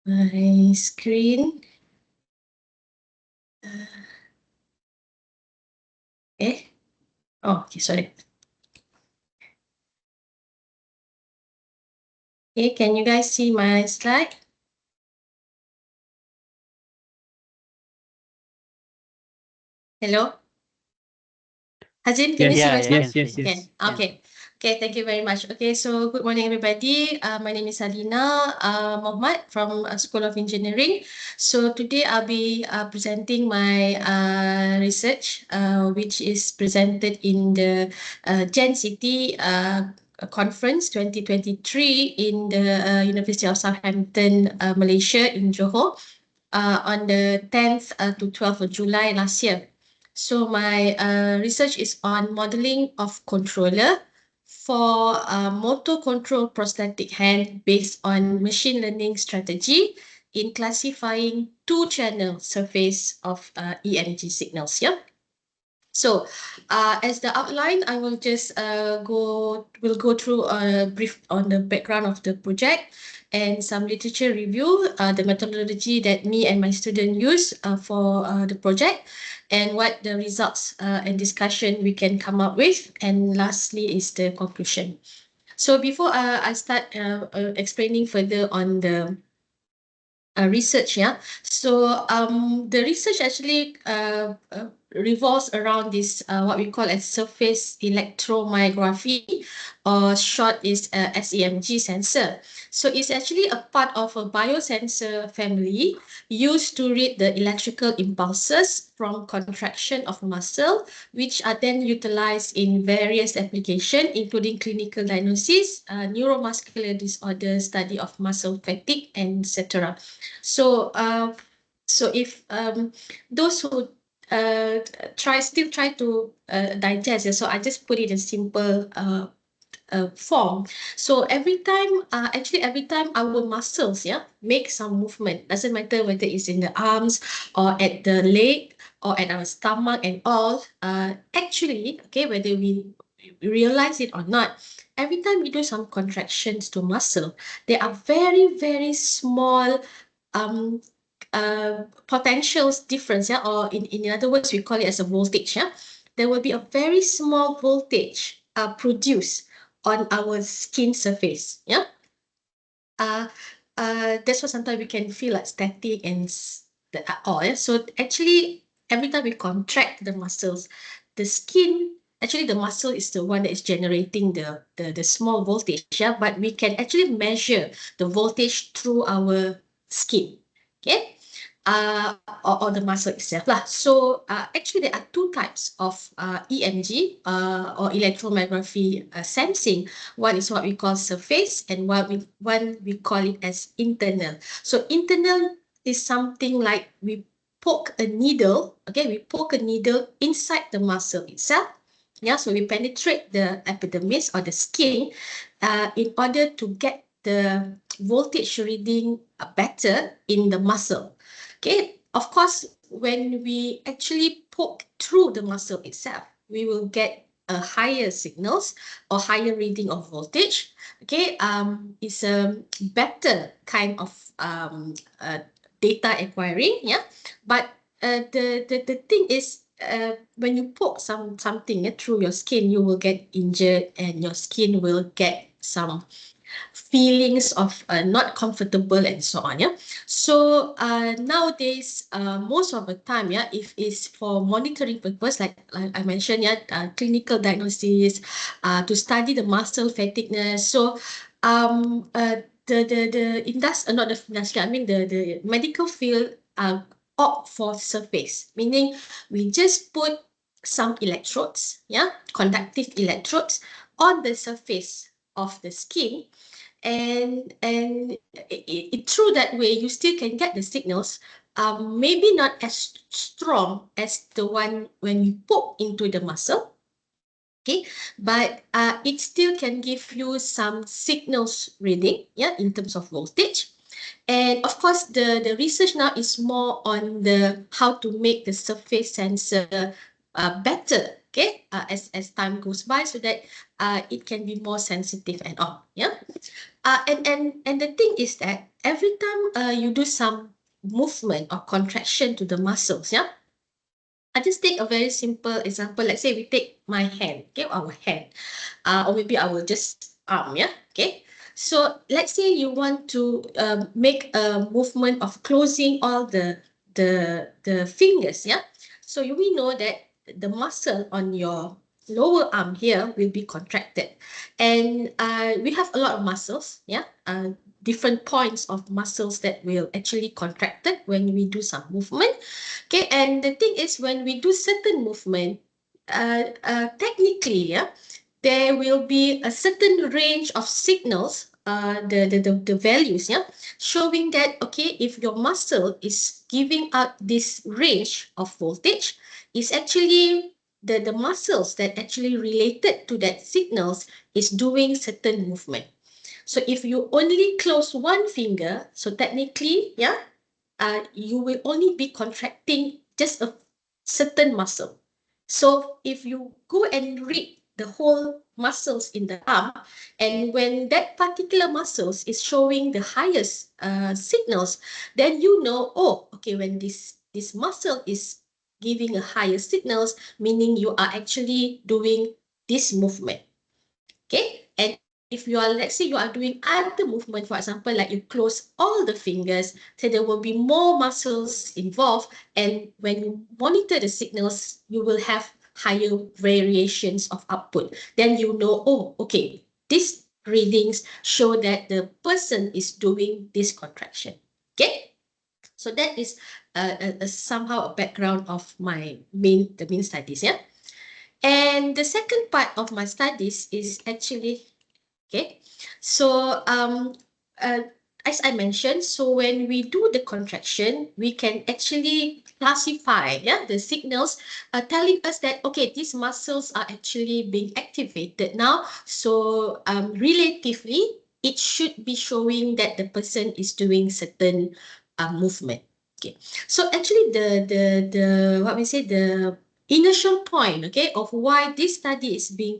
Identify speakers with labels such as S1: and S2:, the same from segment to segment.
S1: my screen. Oh, okay, sorry. Okay, can you guys see my slide? Hello? Hazin, can you see my slide?
S2: Yes.
S1: Okay. Okay, thank you very much. Okay, so good morning, everybody. My name is Salina Mohmad from School of Engineering. So today I'll be presenting my research, which is presented in the Gen City Conference 2023 in the University of Southampton, Malaysia in Johor, on the 10th to 12th of July last year. So my research is on modeling of controller for motor control prosthetic hand based on machine learning strategy in classifying two-channel surface of EMG signals. Yeah. So, as the outline, I will just we'll go through a brief on the background of the project and some literature review, the methodology that me and my student use for the project, and what the results and discussion we can come up with. And lastly is the conclusion. So before I start explaining further on the research, yeah. So the research actually revolves around this what we call as surface electromyography, or short is SEMG sensor. So it's actually a part of a biosensor family used to read the electrical impulses from contraction of muscle, which are then utilized in various applications, including clinical diagnosis, neuromuscular disorders, study of muscle fatigue, and etc. So, if those who still try to digest, so I just put it in simple form. So every time our muscles, yeah, make some movement, doesn't matter whether it's in the arms or at the leg or at our stomach and all. Actually, okay, whether we realize it or not, every time we do some contractions to muscle, they are very, very small um potentials difference, yeah, or in other words, we call it as a voltage, yeah. There will be a very small voltage produced on our skin surface, yeah. uh that's why sometimes we can feel like static and all, yeah? So actually every time we contract the muscles, the skin, actually the muscle is the one that is generating the small voltage, yeah, but we can actually measure the voltage through our skin, okay, or the muscle itself lah. So actually there are two types of EMG or electromyography sensing. One is what we call surface, and one we call it as internal. So internal is something like we poke a needle, okay, we poke a needle inside the muscle itself. Yeah, so we penetrate the epidermis or the skin in order to get the voltage reading better in the muscle. Okay, of course, when we actually poke through the muscle itself, we will get a higher signals or higher reading of voltage. Okay, it's a better kind of data acquiring, yeah. But the thing is, when you poke something through your skin, you will get injured and your skin will get some feelings of not comfortable and so on, yeah. So nowadays, most of the time, yeah, if it's for monitoring purpose, like I mentioned, yeah, clinical diagnosis, to study the muscle fatigueness. So the industry, not the industry, I mean the medical field opt for surface, meaning we just put some electrodes, yeah, conductive electrodes on the surface of the skin, and through that way you still can get the signals, maybe not as strong as the one when you poke into the muscle, okay, but it still can give you some signals reading, yeah, in terms of voltage. And of course the research now is more on the how to make the surface sensor better okay, as time goes by, so that it can be more sensitive and all. Yeah. And the thing is that every time you do some movement or contraction to the muscles, yeah. I just take a very simple example. Let's say we take my hand, okay, our hand, or maybe I will just arm, yeah, okay. So let's say you want to make a movement of closing all the fingers, yeah. So we know that the muscle on your lower arm here will be contracted, and we have a lot of muscles, yeah. Different points of muscles that will actually contracted when we do some movement. Okay, and the thing is when we do certain movement, technically, yeah, there will be a certain range of signals, the values, yeah, showing that, okay, if your muscle is giving out this range of voltage, is actually the muscles that actually related to that signals is doing certain movement. So if you only close one finger, so technically, yeah, you will only be contracting just a certain muscle. So if you go and read the whole muscles in the arm, and when that particular muscles is showing the highest signals, then you know, oh, okay, when this muscle is giving a higher signals, meaning you are actually doing this movement. Okay, and if you are, let's say you are doing other movement, for example, like you close all the fingers, so there will be more muscles involved, and when you monitor the signals, you will have higher variations of output. Then you know, oh, okay, these readings show that the person is doing this contraction. Okay, so that is somehow a background of the main studies. Yeah. And the second part of my studies is actually, okay, so uh, as I mentioned, so when we do the contraction, we can actually classify, yeah, the signals telling us that, okay, these muscles are actually being activated now. So relatively, it should be showing that the person is doing certain movement. Okay, so actually the what we say, the initial point, okay, of why this study is being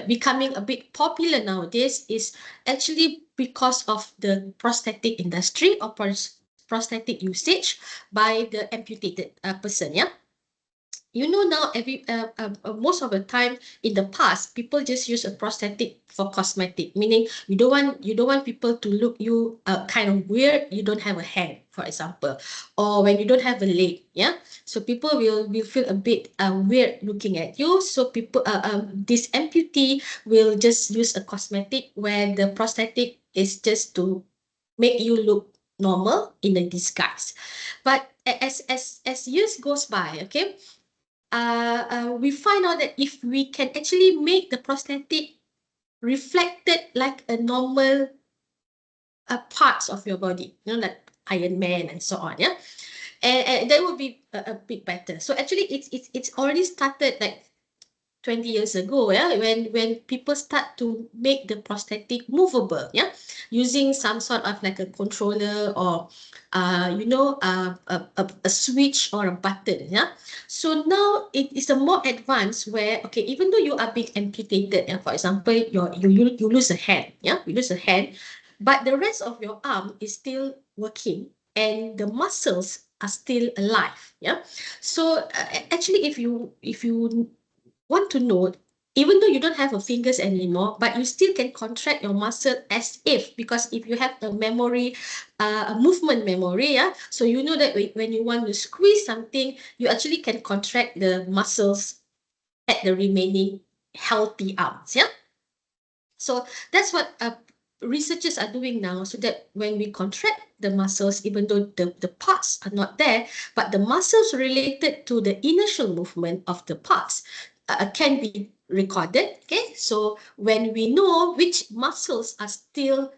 S1: becoming a bit popular nowadays is actually because of the prosthetic industry or prosthetic usage by the amputated person. Yeah, you know, now most of the time in the past, people just use a prosthetic for cosmetic, meaning you don't want people to look you kind of weird. You don't have a hand, for example, or when you don't have a leg, yeah. So people will feel a bit weird looking at you. So people this amputee will just use a cosmetic where the prosthetic is just to make you look normal in a disguise. But as years goes by, okay, we find out that if we can actually make the prosthetic reflected like a normal parts of your body, you know, like Iron Man and so on, yeah, and that would be a bit better. So actually, it's already started like 20 years ago, yeah, when people start to make the prosthetic movable, yeah, using some sort of like a controller or a switch or a button, yeah. So now it is a more advanced where, okay, even though you are being amputated, yeah, for example, you lose a hand, yeah, you lose a hand, but the rest of your arm is still working and the muscles are still alive, yeah. So actually, if you want to know, even though you don't have a fingers anymore, but you still can contract your muscle as if, because if you have a memory, a movement memory, yeah, so you know that when you want to squeeze something, you actually can contract the muscles at the remaining healthy arms, yeah. So that's what researchers are doing now, so that when we contract the muscles, even though the parts are not there, but the muscles related to the initial movement of the parts can be recorded. Okay, so when we know which muscles are still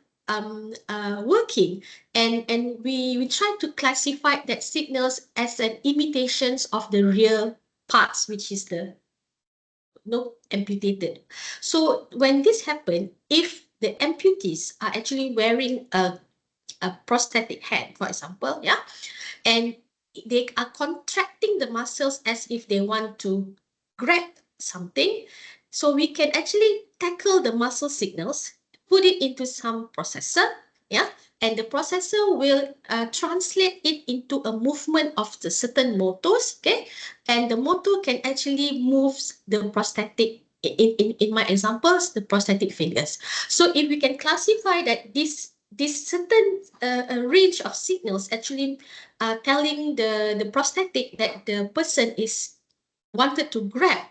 S1: working, and we try to classify that signals as an imitations of the real parts, which is the no amputated. So when this happens, if the amputees are actually wearing a prosthetic hand, for example, yeah, and they are contracting the muscles as if they want to grab something. So we can actually tackle the muscle signals, put it into some processor, yeah, and the processor will translate it into a movement of the certain motors, okay, and the motor can actually move the prosthetic. In my examples, the prosthetic fingers. So if we can classify that this certain range of signals actually telling the prosthetic that the person is wanted to grab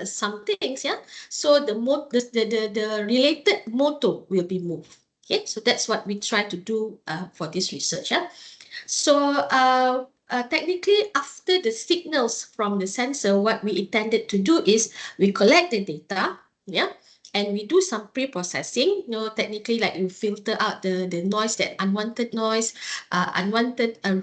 S1: some things, yeah. So the related motor will be moved. Okay, so that's what we try to do for this research. Yeah. So technically, after the signals from the sensor, what we intended to do is we collect the data, yeah, and we do some pre-processing. You know, technically, like you filter out the noise, that unwanted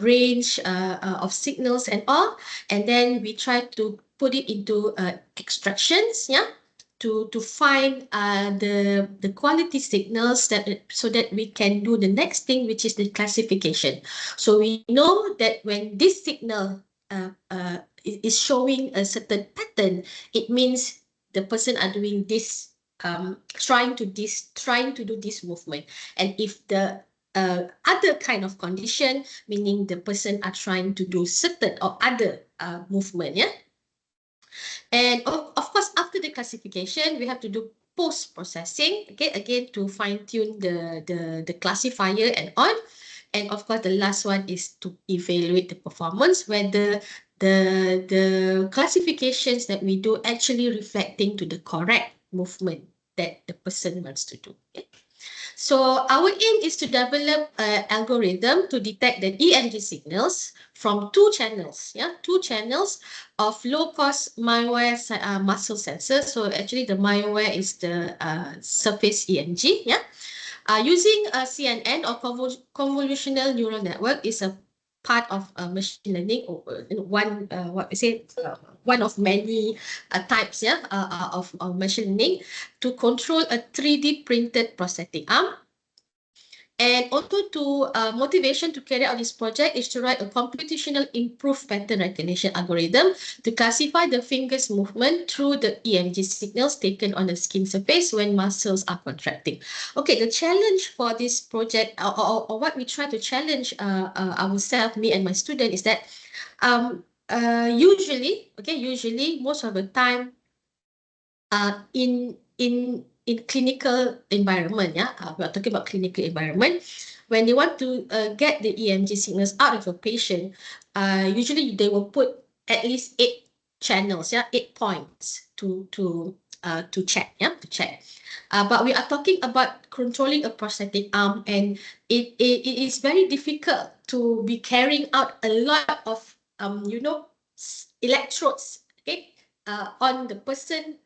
S1: range of signals and all, and then we try to put it into extractions, yeah, to find the quality signals that so that we can do the next thing, which is the classification. So we know that when this signal is showing a certain pattern, it means the person are doing this, trying to do this movement. And if the other kind of condition, meaning the person are trying to do certain or other movement, yeah. And of course, after the classification, we have to do post-processing, okay, again to fine-tune the classifier and all. And of course, the last one is to evaluate the performance, whether the classifications that we do actually reflecting to the correct movement that the person wants to do. Okay? So our aim is to develop an algorithm to detect the EMG signals from two channels, yeah, two channels of low-cost malware muscle sensors. So actually the malware is the surface EMG, yeah. Using a CNN or convolutional neural network is a part of machine learning, or what we say, one of many types, yeah, of machine learning to control a 3D printed prosthetic arm. And also to motivation to carry out this project is to write a computational improved pattern recognition algorithm to classify the fingers movement through the EMG signals taken on the skin surface when muscles are contracting. Okay, the challenge for this project, or what we try to challenge ourselves, me and my student, is that usually most of the time in clinical environment, yeah, we are talking about clinical environment. When they want to get the EMG signals out of a patient, usually they will put at least 8 channels, yeah, 8 points to check, yeah, to check. But we are talking about controlling a prosthetic arm, and it is very difficult to be carrying out a lot of electrodes, okay, on the person.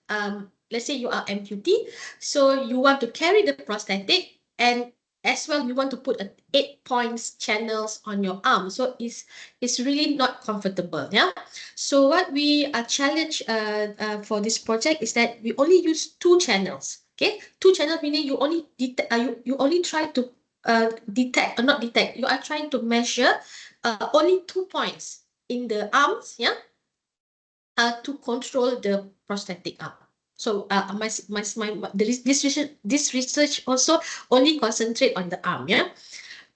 S1: Let's say you are amputee, so you want to carry the prosthetic, and as well you want to put 8 points channels on your arm, so it's really not comfortable, yeah. So what we are challenged for this project is that we only use 2 channels, okay, 2 channels, meaning you only detect, you only try to detect, or not detect, you are trying to measure only 2 points in the arms, yeah, to control the prosthetic arm. So this research also only concentrate on the arm, yeah.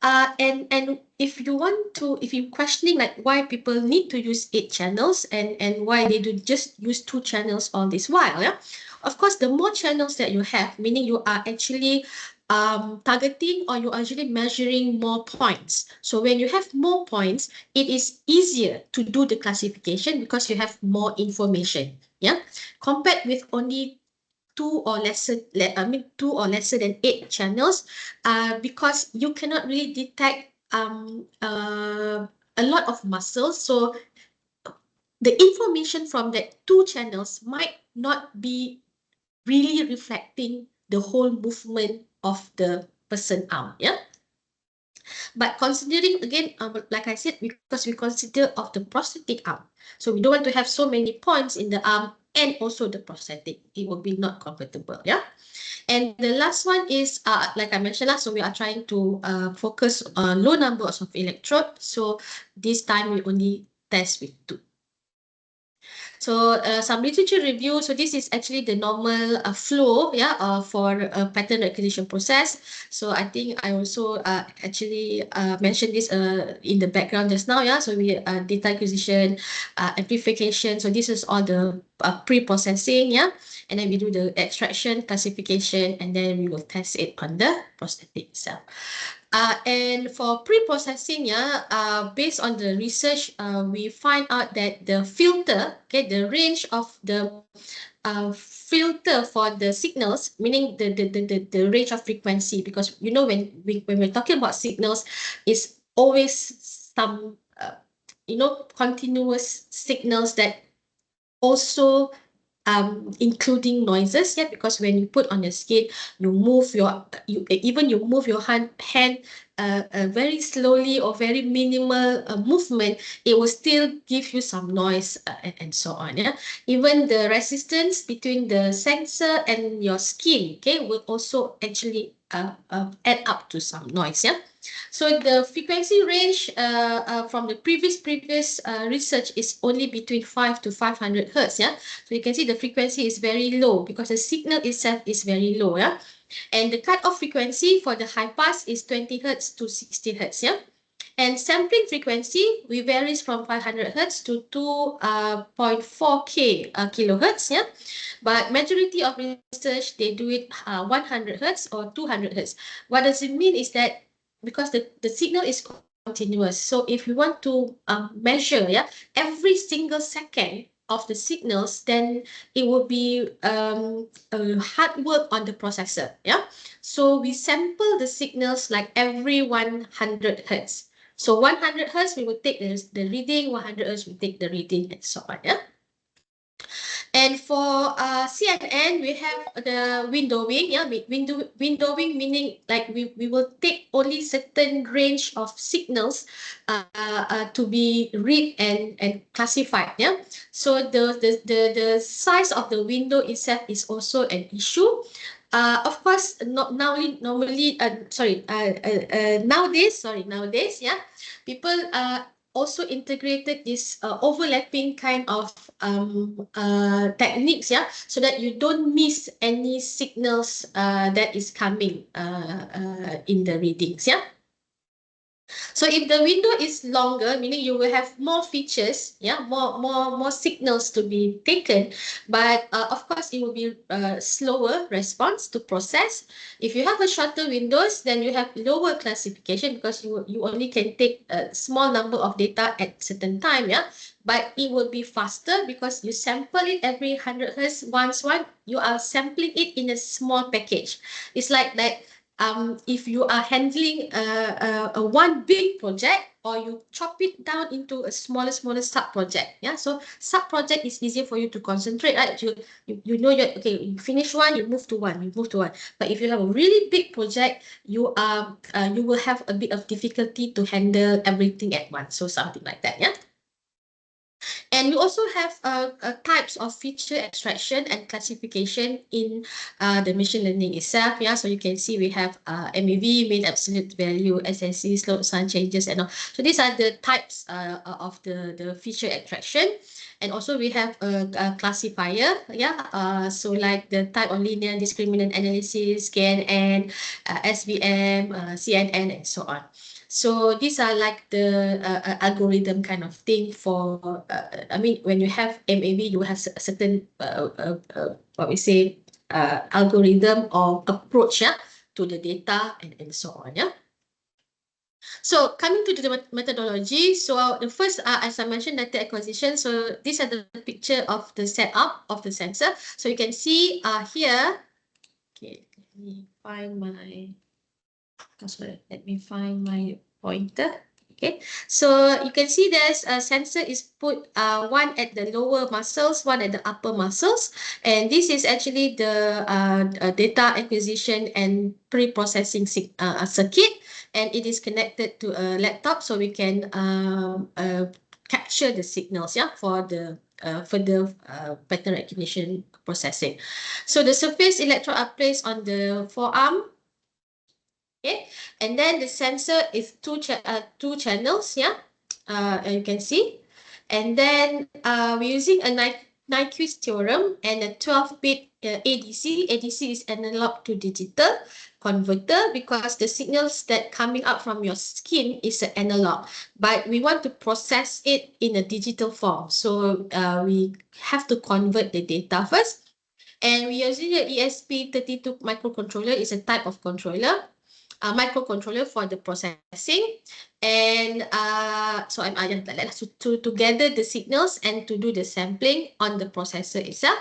S1: And if you questioning like why people need to use 8 channels, and why they do just use 2 channels all this while, yeah. Of course, the more channels that you have, meaning you are actually targeting, or you are actually measuring more points. So when you have more points, it is easier to do the classification because you have more information, yeah, compared with only two or lesser than 8 channels, because you cannot really detect a lot of muscles. So the information from that 2 channels might not be really reflecting the whole movement of the person arm, yeah. But considering again, like I said, because we consider of the prosthetic arm, so we don't want to have so many points in the arm and also the prosthetic. It will be not comfortable, yeah. And the last one is, like I mentioned last, so we are trying to focus on low numbers of electrode. So this time we only test with 2. So some literature review. So this is actually the normal flow, yeah, for a pattern recognition process. So I think I also actually mentioned this in the background just now, yeah. So we data acquisition, amplification. So this is all the pre-processing, yeah. And then we do the extraction, classification, and then we will test it on the prosthetic itself. And for pre-processing, yeah, based on the research, we find out that the filter, okay, the range of the filter for the signals, meaning the range of frequency, because you know when we're talking about signals, it's always some continuous signals that also including noises, yeah, because when you put on your skin, you move you move your hand very slowly or very minimal movement, it will still give you some noise and so on, yeah. Even the resistance between the sensor and your skin, okay, will also actually add up to some noise, yeah. So the frequency range from the previous research is only between 5 to 500 hertz, yeah. So you can see the frequency is very low because the signal itself is very low, yeah. And the cutoff frequency for the high pass is 20 hertz to 60 hertz, yeah. And sampling frequency, we varies from 500 hertz to 2.4K kilohertz, yeah. But majority of research, they do it 100 hertz or 200 hertz. What does it mean is that because the signal is continuous. So if you want to measure, yeah, every single second of the signals, then it will be hard work on the processor, yeah. So we sample the signals like every 100 hertz. So 100 hertz, we will take the reading, 100 hertz, we take the reading, and so on, yeah. And for CNN, we have the windowing. Yeah, windowing meaning like we will take only certain range of signals to be read and classified. Yeah, so the size of the window itself is also an issue. Of course, not now. Normally, nowadays, yeah, people also integrated this overlapping kind of techniques, yeah, so that you don't miss any signals that is coming in the readings, yeah. So if the window is longer, meaning you will have more features, yeah, more signals to be taken, but of course it will be slower response to process. If you have a shorter windows, then you have lower classification because you only can take a small number of data at certain time, yeah. But it will be faster because you sample it every 100 hertz once. You are sampling it in a small package. It's like that if you are handling a one big project, or you chop it down into a smaller sub project, yeah. So sub project is easier for you to concentrate, right? You know, okay, you finish one, you move to one. But if you have a really big project, you will have a bit of difficulty to handle everything at once. So something like that, yeah. And we also have types of feature extraction and classification in the machine learning itself. Yeah, so you can see we have MEV, mean absolute value, SSE, slope sign changes, and all. So these are the types of the feature extraction. And also we have a classifier. Yeah, so like the type of linear discriminant analysis, KNN, SVM, CNN, and so on. So these are like the algorithm kind of thing for, I mean, when you have MAV, you have a certain, what we say, algorithm or approach, yeah, to the data and so on, yeah. So coming to the methodology, so the first, as I mentioned, data acquisition. So these are the picture of the setup of the sensor. So you can see here, okay, let me find my, sorry, let me find my pointer. Okay, so you can see there's a sensor is put one at the lower muscles, one at the upper muscles, and this is actually the data acquisition and pre-processing circuit, and it is connected to a laptop, so we can capture the signals, yeah, for the pattern recognition processing. So the surface electrode are placed on the forearm. Okay, and then the sensor is two channels, yeah, you can see. And then we're using a Nyquist theorem and a 12-bit ADC. ADC is analog to digital converter because the signals that coming out from your skin is an analog, but we want to process it in a digital form. So we have to convert the data first. And we using the ESP32 microcontroller is a type of controller, microcontroller for the processing. And so I'm to gather the signals and to do the sampling on the processor itself.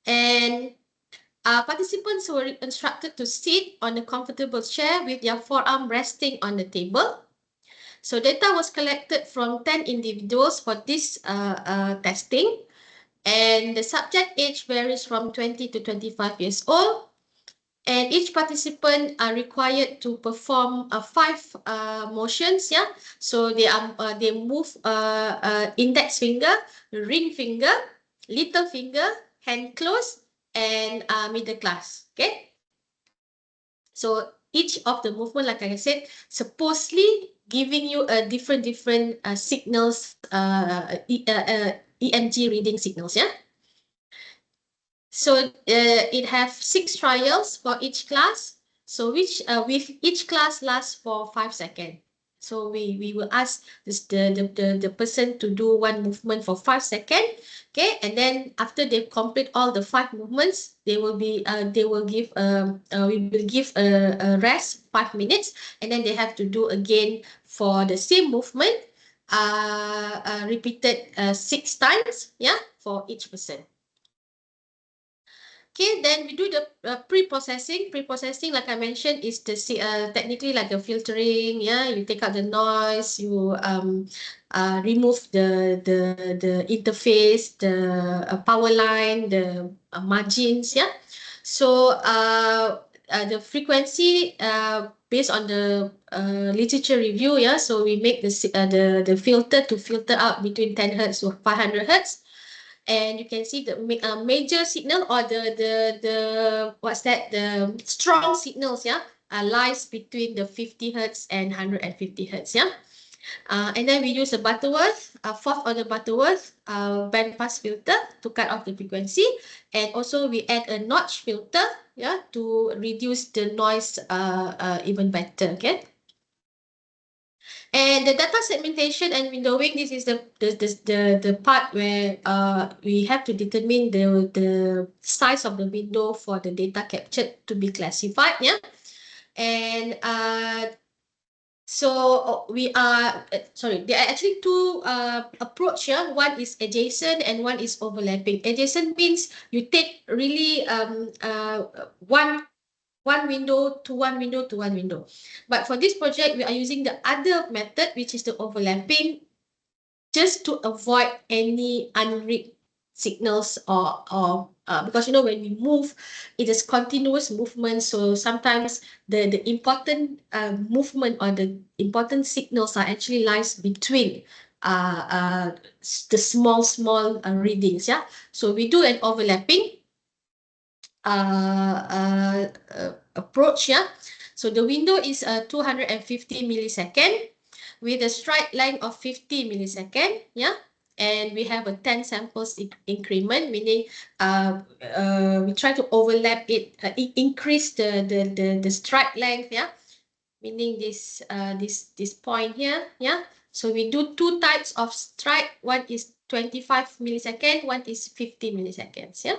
S1: And participants were instructed to sit on a comfortable chair with their forearm resting on the table. So data was collected from 10 individuals for this testing. And the subject age varies from 20 to 25 years old. And each participant are required to perform 5 motions. Yeah, so they move index finger, ring finger, little finger, hand close, and middle class. Okay, so each of the movement, like I said, supposedly giving you a different signals, EMG reading signals. Yeah. So it have 6 trials for each class. So with each class lasts for 5 seconds. So we will ask the person to do one movement for 5 seconds. Okay, and then after they complete all the 5 movements, they will give we will give a rest 5 minutes, and then they have to do again for the same movement, repeated 6 times. Yeah, for each person. Okay, then we do the pre-processing. Pre-processing, like I mentioned, is the technically like a filtering. Yeah, you take out the noise, you remove the interface, the power line, the margins. Yeah, so the frequency based on the literature review. Yeah, so we make the filter to filter out between 10 hertz to 500 hertz. And you can see the major signal, or the what's that, the strong signals, yeah, lies between the 50 hertz and 150 hertz. Yeah, and then we use a Butterworth, fourth order Butterworth band pass filter to cut off the frequency, and also we add a notch filter, yeah, to reduce the noise even better. Okay. And the data segmentation and windowing, this is the part where we have to determine the size of the window for the data captured to be classified. Yeah, and so we are sorry, there are actually two approach here. One is adjacent and one is overlapping. Adjacent means you take really one window to one window to one window. But for this project, we are using the other method, which is the overlapping, just to avoid any unread signals, or because when we move, it is continuous movement. So sometimes the important movement or the important signals are actually lies between the small readings. Yeah, so we do an overlapping approach. Yeah, so the window is 250 millisecond with a stride length of 50 millisecond. Yeah, and we have a 10 samples increment, meaning we try to overlap it, increase the stride length. Yeah, meaning this point here. Yeah, so we do 2 types of stride. One is 25 millisecond, one is 50 milliseconds. Yeah.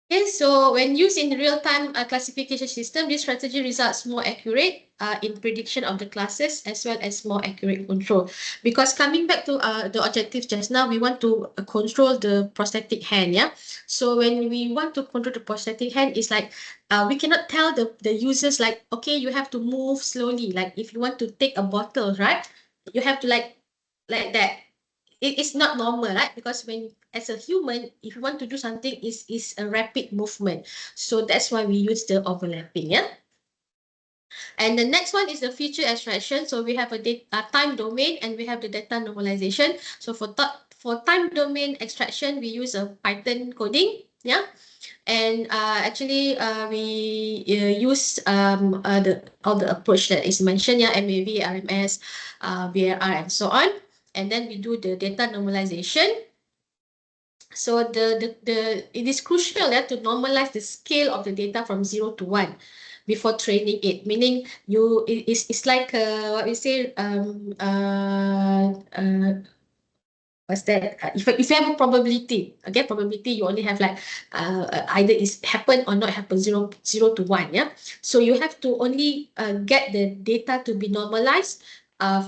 S1: Okay, so when used in real-time classification system, this strategy results more accurate in prediction of the classes, as well as more accurate control. Because coming back to the objective just now, we want to control the prosthetic hand. Yeah, so when we want to control the prosthetic hand, it's like we cannot tell the users like, okay, you have to move slowly. Like if you want to take a bottle, right, you have to like that. It's not normal, right? Because when as a human, if you want to do something, is a rapid movement. So that's why we use the overlapping. Yeah. And the next one is the feature extraction. So we have a time domain and we have the data normalization. So for time domain extraction, we use a Python coding. Yeah. And actually we use all the approach that is mentioned. Yeah, MAV, RMS, VRR, and so on. and then we do the data normalization. So it is crucial to normalize the scale of the data from 0 to 1 before training it. Meaning it's like what we say what's that? If you have a probability, again, probability you only have like either is happen or not happen, 0 to 1. Yeah. So you have to only get the data to be normalized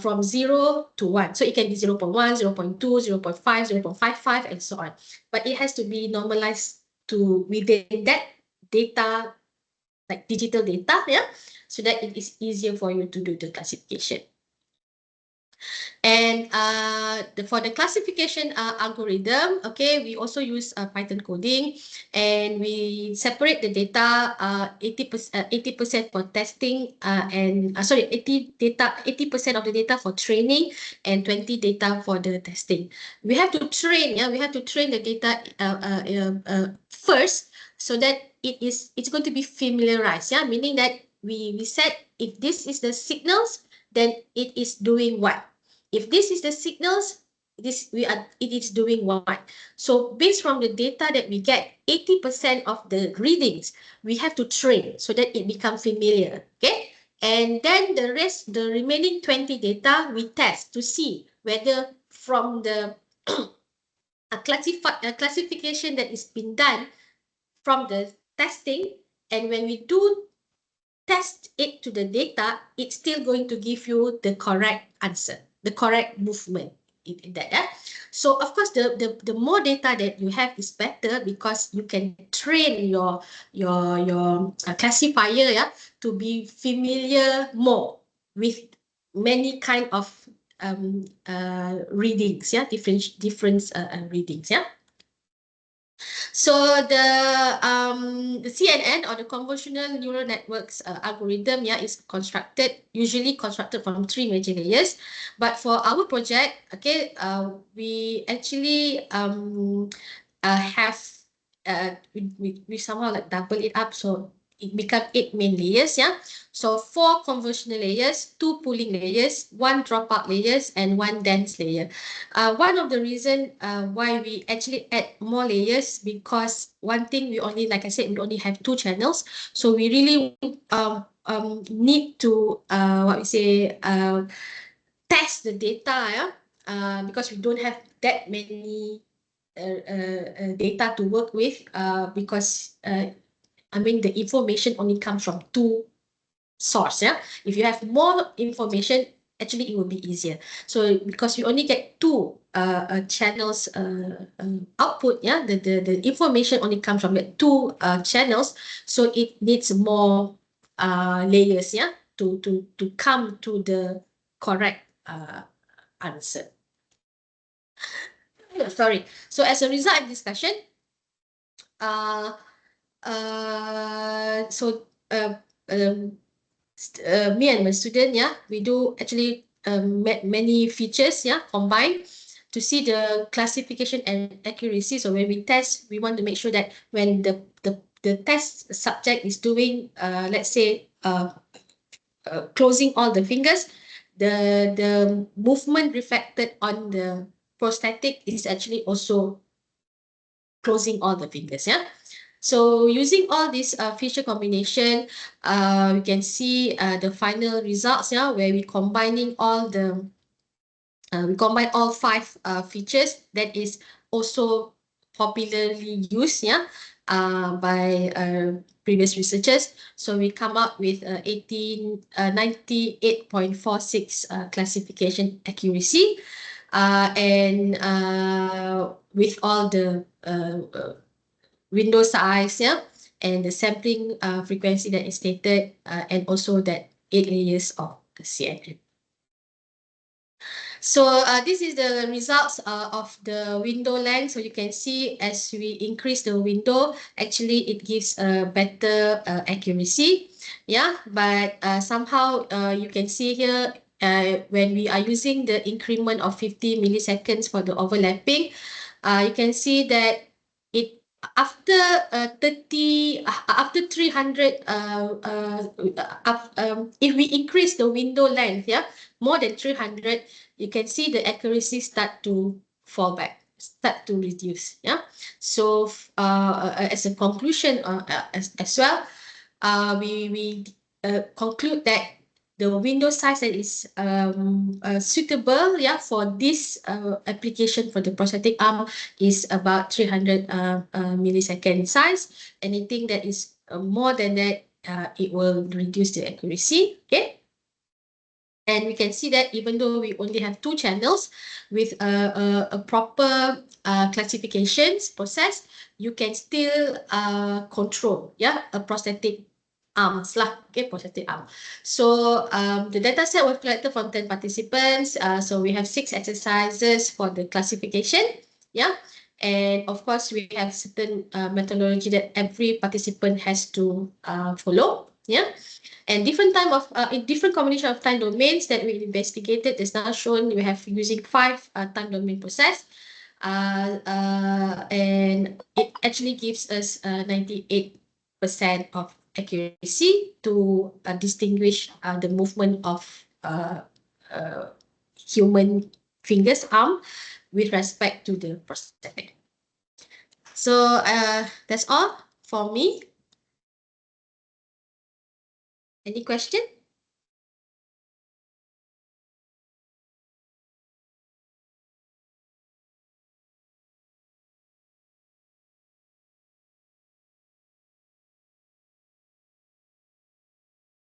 S1: from 0 to 1. So it can be 0 0.1, 0 0.2, 0 0.5, 0 0.55, and so on. But it has to be normalized to within that data, like digital data, yeah, so that it is easier for you to do the classification. And for the classification algorithm, okay, we also use Python coding, and we separate the data 80% for testing and 80% of the data for training and 20 data for the testing. We have to train, we have to train the data first, so that it's going to be familiarized, meaning that we said if this is the signals, then it is doing what. If this is the signals, it is doing what. So based from the data that we get, 80% of the readings we have to train so that it becomes familiar. Okay, and then the remaining 20 data we test to see whether from the classification that is been done from the testing, and when we do test it to the data, it's still going to give you the correct answer, the correct movement in that. So of course, the more data that you have is better, because you can train your classifier to be familiar more with many kind of readings, different readings. So the CNN, or the convolutional neural networks algorithm, is usually constructed from 3 major layers. But for our project, okay, we actually have we somehow like double it up, so it become 8 main layers. So 4 convolutional layers, 2 pooling layers, 1 dropout layers, and 1 dense layer. One of the reason why we actually add more layers, because one thing, we only, like I said, we only have 2 channels, so we really need to what we say test the data, because we don't have that many data to work with, because I mean, the information only comes from 2 source. If you have more information, actually it will be easier. So because we only get 2 channels output, the information only comes from the 2 channels, so it needs more layers, to come to the correct answer. Sorry. So as a result of discussion, so me and my student, we do actually many features, combined to see the classification and accuracy. So when we test, we want to make sure that when the test subject is doing, let's say, closing all the fingers, the movement reflected on the prosthetic is actually also closing all the fingers. So using all this feature combination, we can see the final results, where we combining all the we combine all 5 features that is also popularly used, by previous researchers. So we come up with 98.46 classification accuracy, and with all the window size, and the sampling frequency that is stated, and also that 8 layers of the CNN. So this is the results of the window length. So you can see, as we increase the window, actually it gives a better accuracy. But somehow you can see here, when we are using the increment of 50 milliseconds for the overlapping, you can see that it after 300, if we increase the window length, yeah, more than 300, you can see the accuracy start to fall back, start to reduce. Yeah. So as a conclusion, as well, we conclude that the window size that is suitable, yeah, for this application for the prosthetic arm is about 300 millisecond size. Anything that is more than that, it will reduce the accuracy. Okay. And we can see that even though we only have 2 channels with a proper classifications process, you can still control, yeah, a prosthetic arms lah, okay, prosthetic arm. So the data set was collected from 10 participants. So we have 6 exercises for the classification, yeah. And of course, we have certain methodology that every participant has to follow, yeah. And different time of in different combination of time domains that we investigated is now shown. We have using 5 time domain process, and it actually gives us 98% of accuracy to distinguish the movement of uh, human fingers, arm, with respect to the prosthetic. So that's all for me. Any question?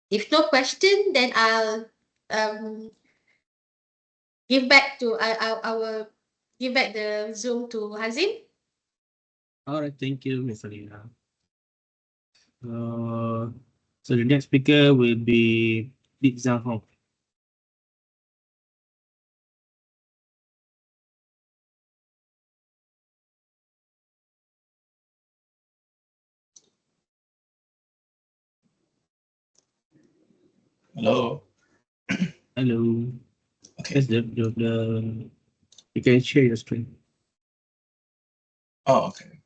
S1: If no question, then I'll um, give back to I will give back the Zoom to Hazim.
S2: All right, thank you, Miss Salina. So the next speaker will be Zhan.
S3: Hello.
S2: Hello.
S3: Okay.
S2: Yes, the you can share your screen.
S3: Oh, okay.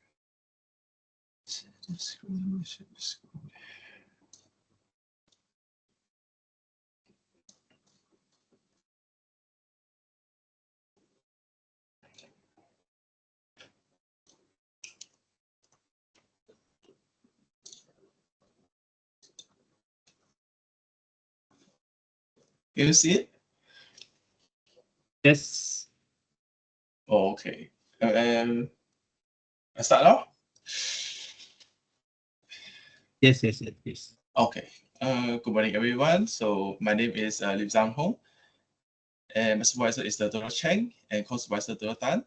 S3: Can you see it?
S2: Yes.
S3: Oh, okay. I start now?
S2: Yes.
S3: Okay. Good morning, everyone. So my name is Zhan, and my supervisor is Dr. Chang and co-supervisor Dr. Tan.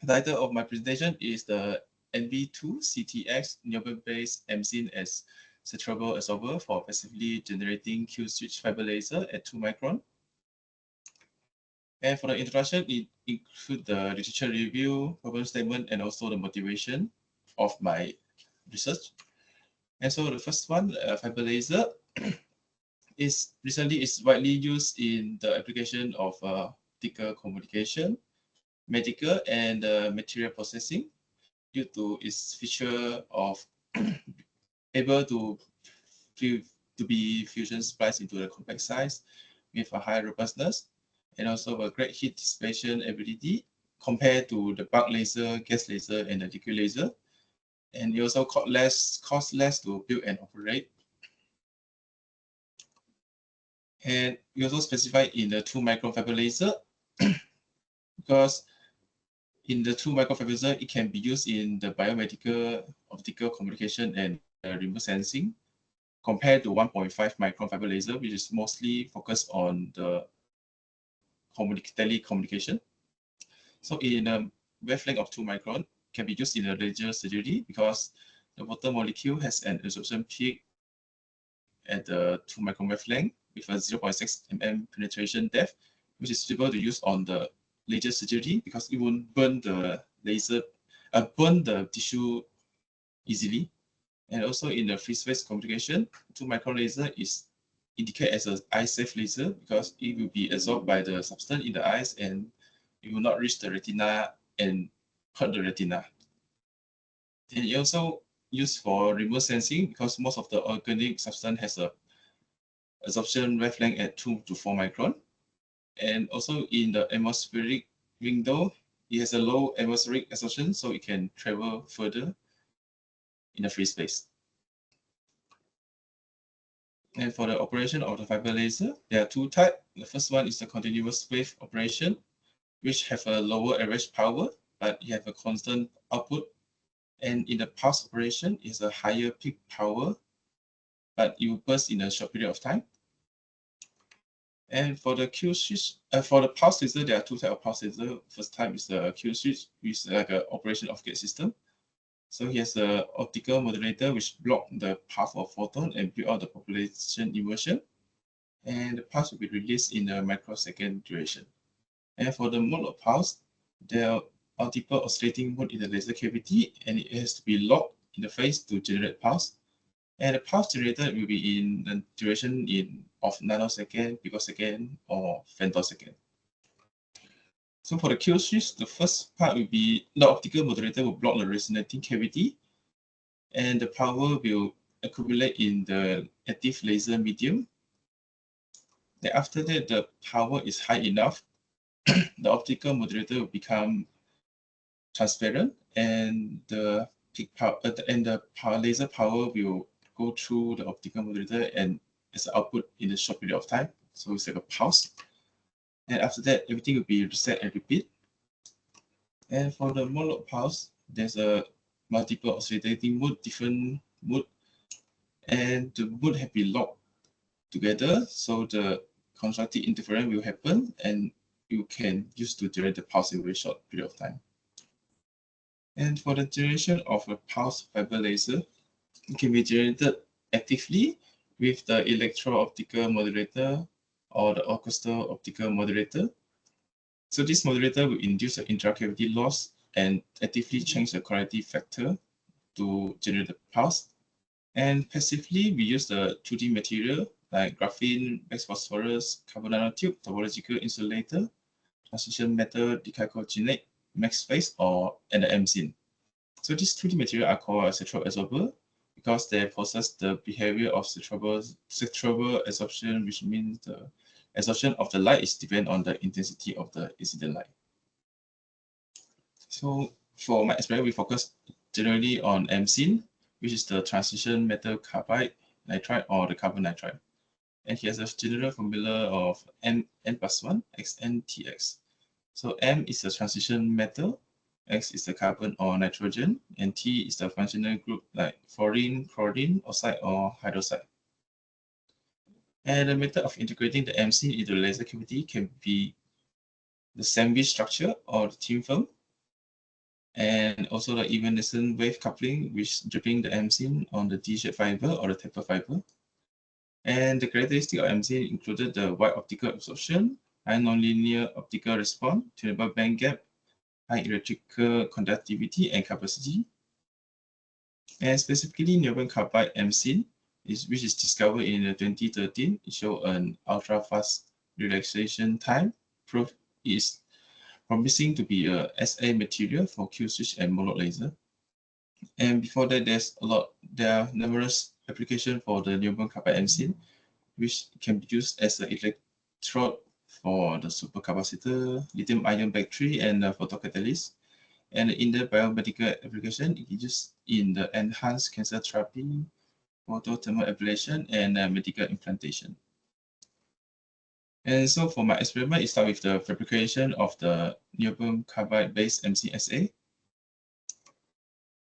S3: The title of my presentation is the NB2 CTX neobium-based MSIN as cerebral absorber for passively generating Q-switch fiber laser at 2 micron. And for the introduction, it includes the literature review, problem statement, and also the motivation of my research. And so the first one, fiber laser, is recently is widely used in the application of optical communication, medical, and material processing due to its feature of able to be fusion spliced into a compact size with a high robustness and also a great heat dissipation ability compared to the bulk laser, gas laser, and the liquid laser. And it also cost less to build and operate. And we also specify in the 2 micron fiber laser because in the 2 micron fiber laser, it can be used in the biomedical, optical communication, and remote sensing compared to 1.5 micron fiber laser, which is mostly focused on the telecommunication. So in a wavelength of 2 micron, can be used in a laser surgery because the water molecule has an absorption peak at the 2 micron wavelength with a 0.6 mm penetration depth, which is suitable to use on the laser surgery because it won't burn the burn the tissue easily. And also in the free space communication, 2 micron laser is indicated as an eye safe laser because it will be absorbed by the substance in the eyes and it will not reach the retina and hurt the retina. And it also used for remote sensing because most of the organic substance has a absorption wavelength at 2 to 4 micron. And also in the atmospheric window, it has a low atmospheric absorption, so it can travel further in the free space. And for the operation of the fiber laser, there are two types. The first one is the continuous wave operation, which have a lower average power, but you have a constant output. And in the pulse operation, is a higher peak power, but you burst in a short period of time. And for the Q switch, for the pulse laser, there are two types of pulse laser. First type is the Q switch, which is like an operation of gate system. So he has an optical modulator which block the path of photon and build out the population inversion. And the pulse will be released in a microsecond duration. And for the mode of pulse, there are multiple oscillating mode in the laser cavity, and it has to be locked in the phase to generate pulse. And the pulse generated will be in the duration of nanosecond, picosecond, or femtosecond. So for the Q switch, the first part will be the optical modulator will block the resonating cavity, and the power will accumulate in the active laser medium. Then after that, the power is high enough, the optical modulator will become transparent, and the peak power and the laser power will go through the optical modulator and as output in a short period of time. So it's like a pulse. And after that, everything will be reset and repeat. And for the mode pulse, there's a multiple oscillating mode, different mode, and the mode have been locked together, so the constructive interference will happen, and you can use to generate the pulse in a very short period of time. And for the generation of a pulse fiber laser, it can be generated actively with the electro-optical modulator or the acoustic optical modulator. So this modulator will induce an intracavity loss and actively change the corrective factor to generate the pulse. And passively, we use the 2D material like graphene, max phosphorus, carbon nanotube, topological insulator, transition metal, dichalcogenate, max phase, or and the MZIN. So these 2D material are called a central absorber because they possess the behavior of sectorable absorption, which means the absorption of the light is depend on the intensity of the incident light. So for my experiment, we focus generally on MZIN, which is the transition metal carbide nitride or the carbon nitride. And he has a general formula of N plus 1, XNTX. So M is the transition metal, X is the carbon or nitrogen, and T is the functional group like fluorine, chlorine, oxide, or hydroxide. And the method of integrating the MZIN into the laser cavity can be the sandwich structure or the thin film, and also the evanescent wave coupling, which dripping the MZIN on the D-shaped fiber or the taper fiber. And the characteristic of MZIN included the wide optical absorption, high nonlinear optical response, tunable band gap, high electrical conductivity and capacity. And specifically, niobium carbide MZIN, which is discovered in 2013, it showed an ultra-fast relaxation time. Proof is promising to be a SA material for Q switch and monode laser. And before that, there are numerous applications for the niobium carbide MZIN, which can be used as an electrode for the supercapacitor, lithium-ion battery, and photocatalyst. And in the biomedical application, it is used in the enhanced cancer therapy, photothermal ablation, and medical implantation. And so for my experiment, it starts with the fabrication of the niobium carbide-based MCSA.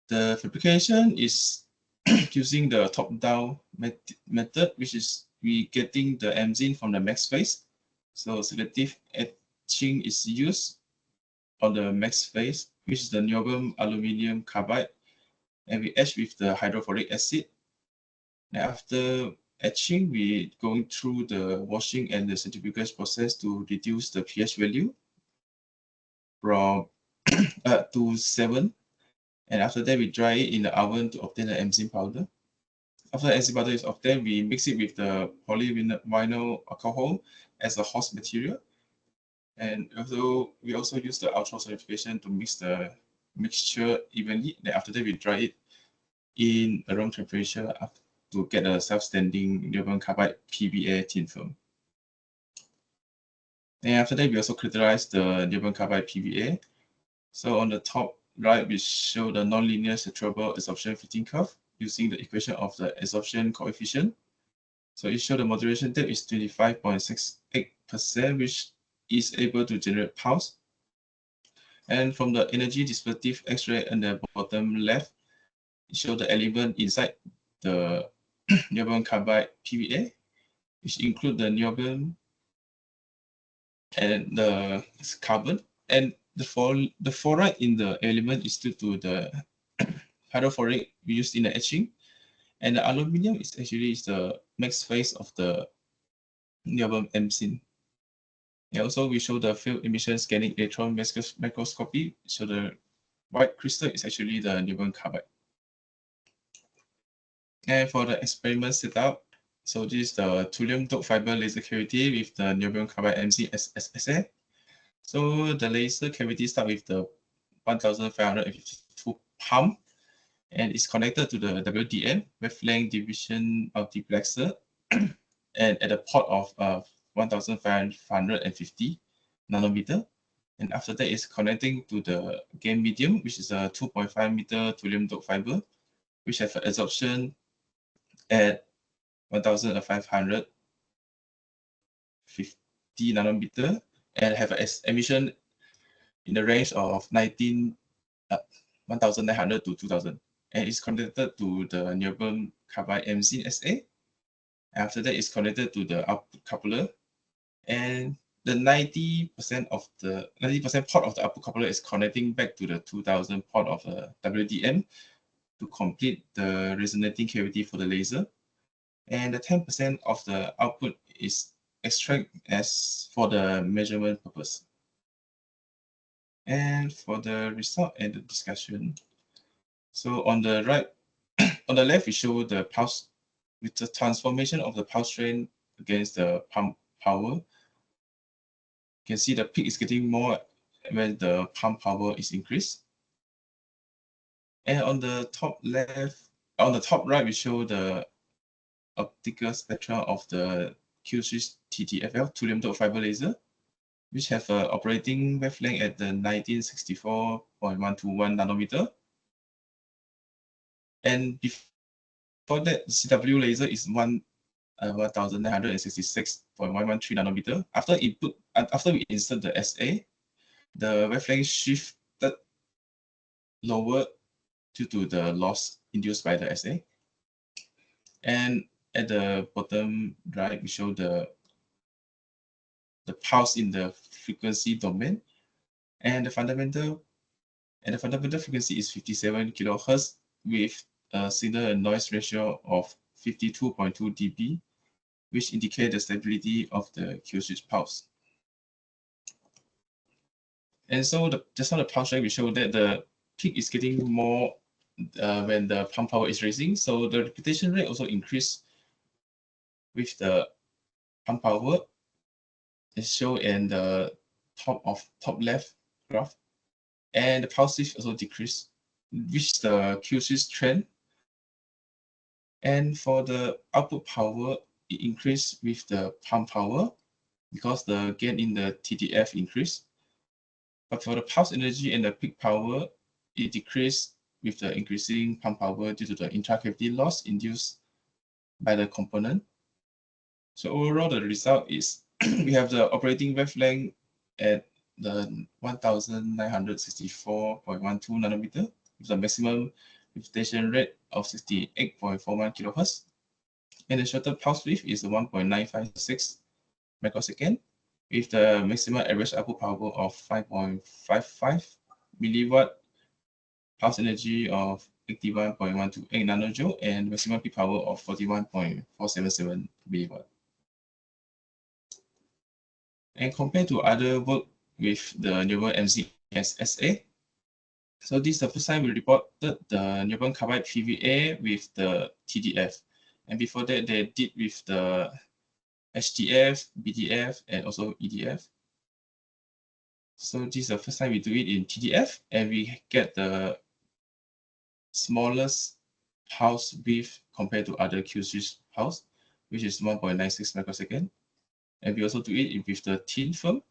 S3: The fabrication is using the top-down method, which is we getting the MZIN from the max phase. So selective etching is used on the max phase, which is the niobium aluminum carbide, and we etch with the hydrofluoric acid. And after etching, we going through the washing and the centrifugation process to reduce the pH value from to 7. And after that, we dry it in the oven to obtain the MZIN powder. After the MZIN powder is obtained, we mix it with the polyvinyl alcohol as a host material. And also, we also use the ultrasonification to mix the mixture evenly. Then after that, we dry it in a room temperature to get a self-standing neobium carbide PVA thin film. And after that, we also characterize the neobium carbide PVA. So on the top right, we show the nonlinear saturable absorption fitting curve using the equation of the absorption coefficient. So it shows the modulation depth is 25.68%, which is able to generate pulse. And from the energy dissipative X-ray on the bottom left, it shows the element inside the niobium carbide PVA, which include the niobium and the carbon. And the fluoride in the element is due to the hydrofluoric used in the etching. And the aluminum is actually the max phase of the niobium MSIN. And also we show the field emission scanning electron microscopy. So the white crystal is actually the niobium carbide. And for the experiment setup, so this is the thulium doped fiber laser cavity with the niobium carbide MC SA. So the laser cavity start with the 1552 pump and is connected to the WDM wavelength division multiplexer and at a port of 1550 nanometer. And after that is connecting to the gain medium, which is a 2.5 meter thulium doped fiber, which have an absorption at 1550 nanometer and have an emission in the range of 1900 to 2000, and is connected to the niobium carbide MZ SA. After that, is connected to the output coupler, and the 90% port of the output coupler is connecting back to the 2000 port of the WDM to complete the resonating cavity for the laser. And the 10% of the output is extract as for the measurement purpose. And for the result and the discussion, so on the right, on the left, we show the pulse with the transformation of the pulse strength against the pump power. You can see the peak is getting more when the pump power is increased. And on the top left, on the top right, we show the optical spectra of the Q6 TTFL thulium doped fiber laser, which have an operating wavelength at the 1964.121 nanometer. And before that, the CW laser is 1966.113 nanometer. After we insert the SA, the wavelength shifted lower due to the loss induced by the SA. And at the bottom right, we show the pulse in the frequency domain, and the fundamental frequency is 57 kilohertz with a signal and noise ratio of 52.2 dB, which indicate the stability of the Q-switch pulse. And so just on the pulse rate, we show that the peak is getting more when the pump power is raising. So the repetition rate also increased with the pump power, is shown in the top left graph. And the pulse shift also decreased, which is the Q-switch trend. And for the output power, it increased with the pump power because the gain in the TTF increased. But for the pulse energy and the peak power, it decreased with the increasing pump power due to the intracavity loss induced by the component. So overall, the result is we have the operating wavelength at the 1964.12 nanometer with the maximum repetition rate of 68.41 kilohertz. And the shorter pulse width is 1.956 microsecond with the maximum average output power of 5.55 milliwatt, pulse energy of 81.128 nanojoule, and maximum peak power of 41.477 milliwatt. And compared to other work with the niobium MZSSA, so this is the first time we reported the niobium carbide PVA with the TDF. And before that, they did with the HTF, BDF, and also EDF. So this is the first time we do it in TDF, and we get the smallest pulse width compared to other Q-switch pulse, which is 1.96 microsecond. And we also do it with the thin film.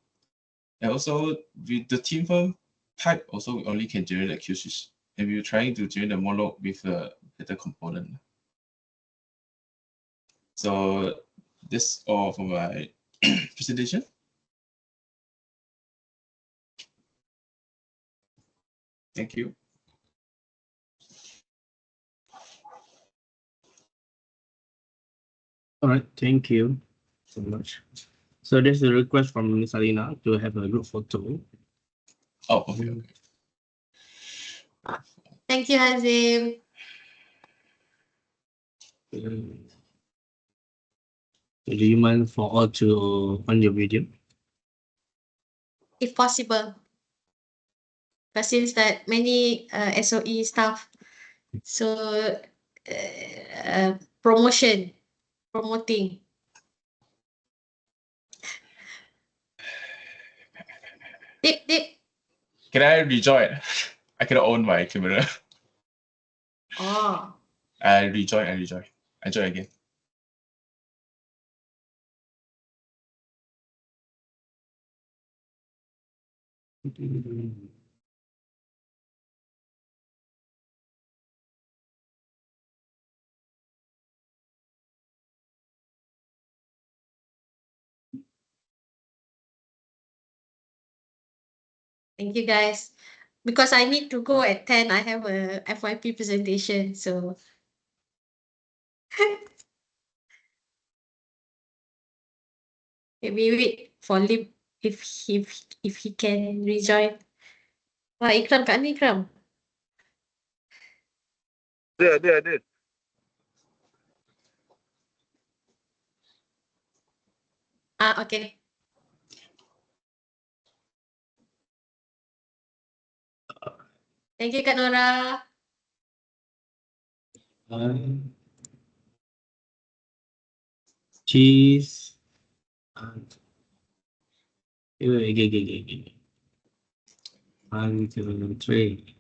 S3: And also with the thin film type, also we only can generate a Q-switch. And we are trying to generate the monologue with a better component. So this all for my presentation. Thank you.
S2: All right, thank you so much. So there's a request from Miss Salina to have a group photo.
S3: Oh, okay.
S1: Thank you, Hazim.
S2: Do you mind for all to on your video?
S1: If possible. But since that many SOE staff, so promoting. Dip.
S3: Can I rejoin? I cannot own my camera.
S1: Oh,
S3: I rejoin. I join again.
S1: thank you guys. Because I need to go at 10, I have a FYP presentation. So maybe wait for Lim if he can rejoin. Wah, Ikram kat ni, Ikram.
S4: Ada.
S1: Okay. Thank you, Kak Nora.
S2: Cheese. Again. 1, 2, 3.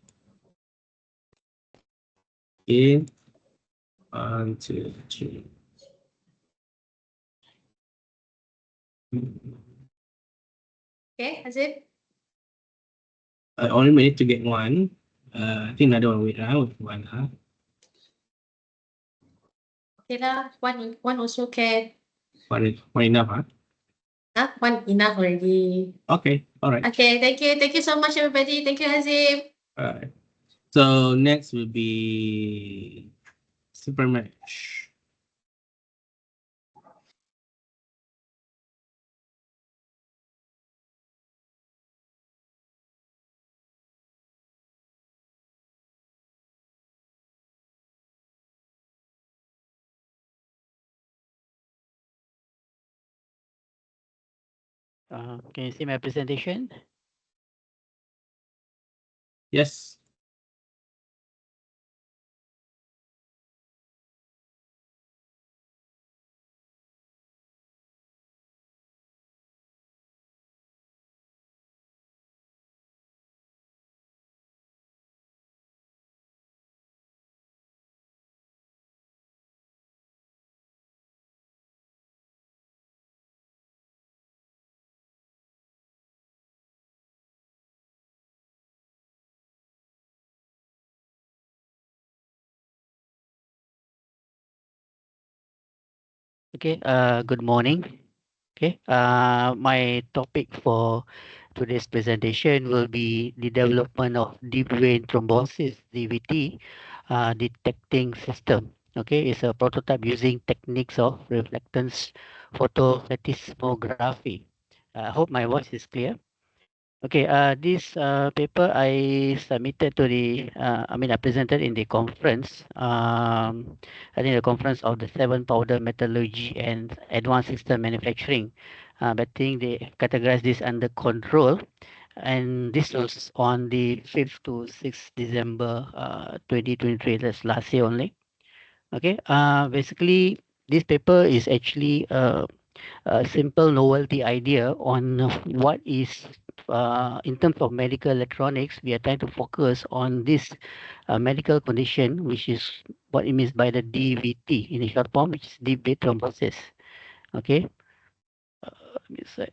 S2: Okay. 1, 2, 3.
S1: Okay, Hazim.
S2: I only managed to get one. I think another one with one.
S1: Okay lah, one also can.
S2: One enough,
S1: One enough already.
S2: Okay, all right.
S1: Okay, thank you so much, everybody. Thank you, Hazim.
S2: All right. So next will be Permesh.
S5: Can you see my presentation?
S2: Yes.
S5: Okay, good morning. Okay, my topic for today's presentation will be the development of deep vein thrombosis, DVT, detecting system. Okay, it's a prototype using techniques of reflectance photoplethysmography. I hope my voice is clear. Okay, this paper I submitted to I presented in the conference, I think the conference of the 7 powder metallurgy and advanced system manufacturing. I think they categorize this under control, and this was on the 5th to 6th December 2023, that's last year only. Okay, basically, this paper is actually a simple novelty idea on what is in terms of medical electronics, we are trying to focus on this medical condition, which is what it means by the DVT in the short form, which is deep vein thrombosis. Okay. Let me say.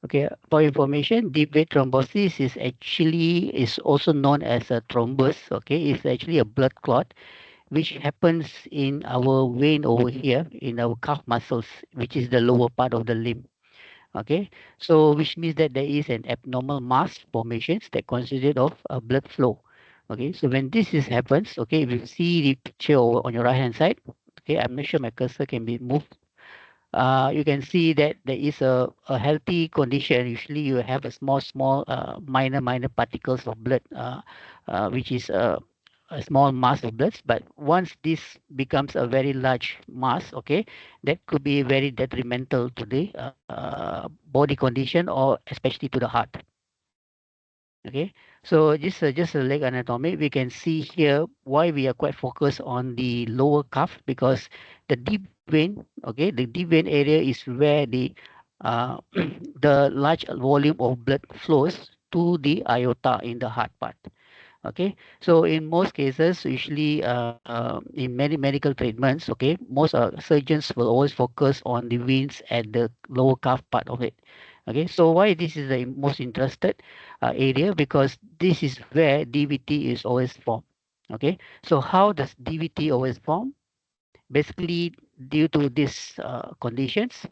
S5: Okay, for information, deep vein thrombosis is also known as a thrombus. Okay, it's actually a blood clot which happens in our vein over here in our calf muscles, which is the lower part of the limb. Okay, so which means that there is an abnormal mass formations that consisted of blood flow. Okay, so when this is happens, okay, if you see the picture on your right hand side, okay, I'm not sure my cursor can be moved. You can see that there is a healthy condition. Usually you have a small minor particles of blood, which is a small mass of blood. But once this becomes a very large mass, okay, that could be very detrimental to the body condition or especially to the heart. Okay, so just a leg anatomy. We can see here why we are quite focused on the lower calf, because the deep vein, okay, the deep vein area is where the uh, the large volume of blood flows to the aorta in the heart part. Okay, so in most cases, usually in many medical treatments, okay, most surgeons will always focus on the veins at the lower calf part of it. Okay, so why this is the most interested area, because this is where DVT is always formed. Okay, so how does DVT always form? Basically, due to these conditions.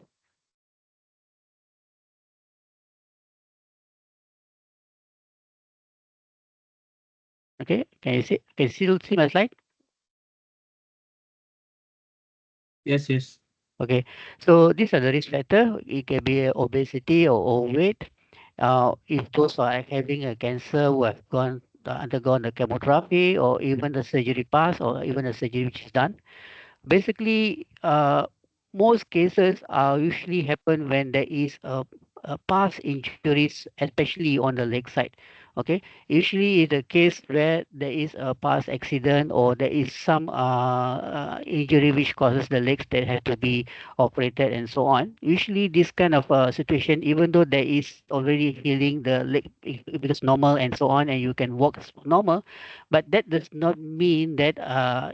S5: Okay, can you still see my slide?
S2: Yes, yes.
S5: Okay, so these are the risk factor. It can be obesity or overweight. If those are having a cancer who have undergone the chemotherapy or even the surgery pass or even the surgery which is done. Basically, most cases are usually happen when there is a past injuries, especially on the leg side. Okay, usually is the case where there is a past accident or there is some injury which causes the legs that have to be operated and so on. Usually, this kind of situation, even though there is already healing the leg, it becomes normal and so on, and you can walk normal, but that does not mean that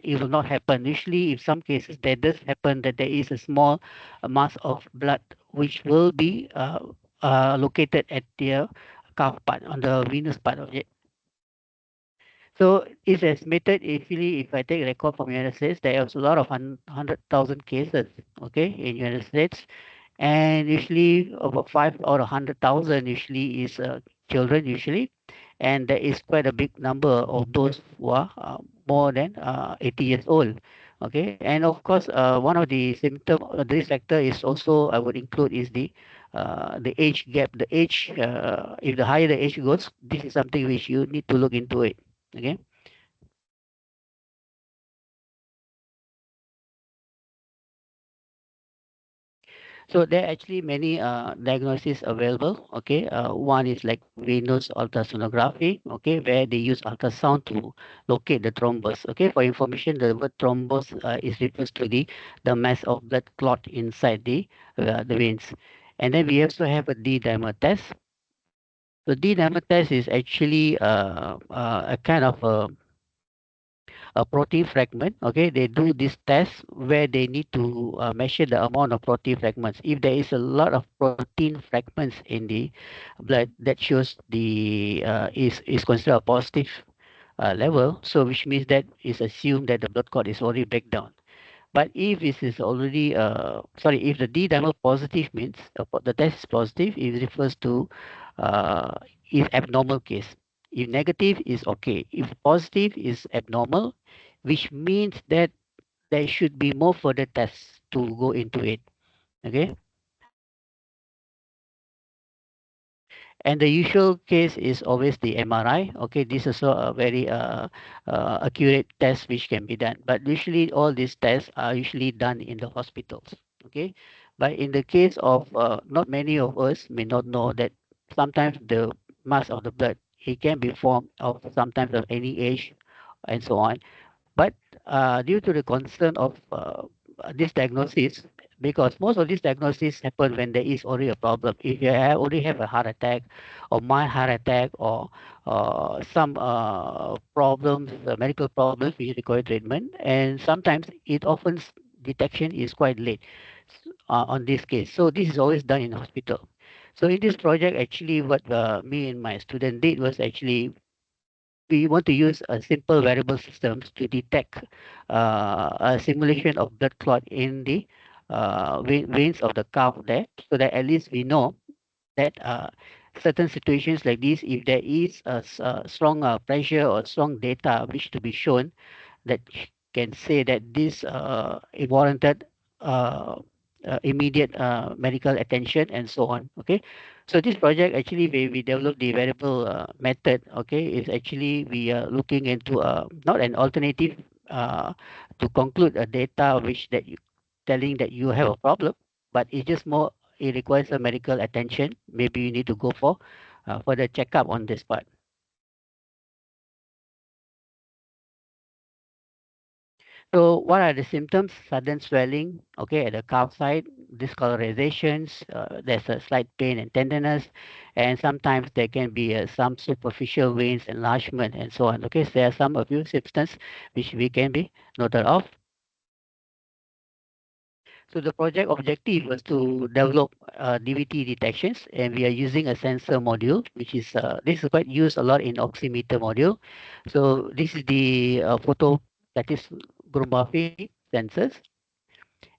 S5: it will not happen. Usually, in some cases, that does happen that there is a small mass of blood which will be located at the calf part, on the venous part of it. So it's estimated, if I take record from United States, there is a lot of 100,000 cases, okay, in United States, and usually about 5 or 100,000 usually is children usually, and there is quite a big number of those who are more than 80 years old. Okay, and of course, one of the symptom, the risk factor is also I would include is the age gap. The age, if the higher the age goes, this is something which you need to look into it. Okay. So there are actually many diagnoses available. Okay, one is like venous ultrasonography. Okay, where they use ultrasound to locate the thrombus. Okay, for information, the word thrombus is refers to the mass of blood clot inside the veins. And then we also have a D dimer test. So D dimer test is actually a kind of a protein fragment. Okay, they do this test where they need to measure the amount of protein fragments. If there is a lot of protein fragments in the blood, that shows the is considered a positive level. So which means that is assumed that the blood clot is already breakdown. But if this is already, if the D dimer positive means the test is positive, it refers to uh, is abnormal case. If negative is okay. If positive is abnormal, which means that there should be more further tests to go into it. Okay. And the usual case is always the MRI. Okay, this is also a very accurate test which can be done. But usually all these tests are usually done in the hospitals. Okay, but in the case of not many of us may not know that sometimes the mass of the blood, it can be formed of sometimes of any age and so on. But due to the concern of this diagnosis, because most of these diagnoses happen when there is already a problem. If you already have a heart attack or mild heart attack or some problems, medical problems which require treatment, and sometimes it often detection is quite late on this case. So this is always done in hospital. So in this project, actually, what me and my student did was actually we want to use a simple variable systems to detect a simulation of blood clot in the veins of the calf there, so that at least we know that certain situations like this, if there is a strong pressure or strong data which to be shown, that can say that this warranted uh, immediate medical attention and so on. Okay, so this project actually we developed the variable method. Okay, is actually we are looking into not an alternative to conclude a data which that you telling that you have a problem, but it's just more it requires a medical attention. Maybe you need to go for further checkup on this part. So what are the symptoms? Sudden swelling, okay, at the calf side, discolorizations, there's a slight pain and tenderness, and sometimes there can be some superficial veins enlargement and so on. Okay, so there are some of few symptoms which we can be noted of. So the project objective was to develop DVT detections, and we are using a sensor module, which is this is quite used a lot in oximeter module. So this is the photo plethysmography sensors,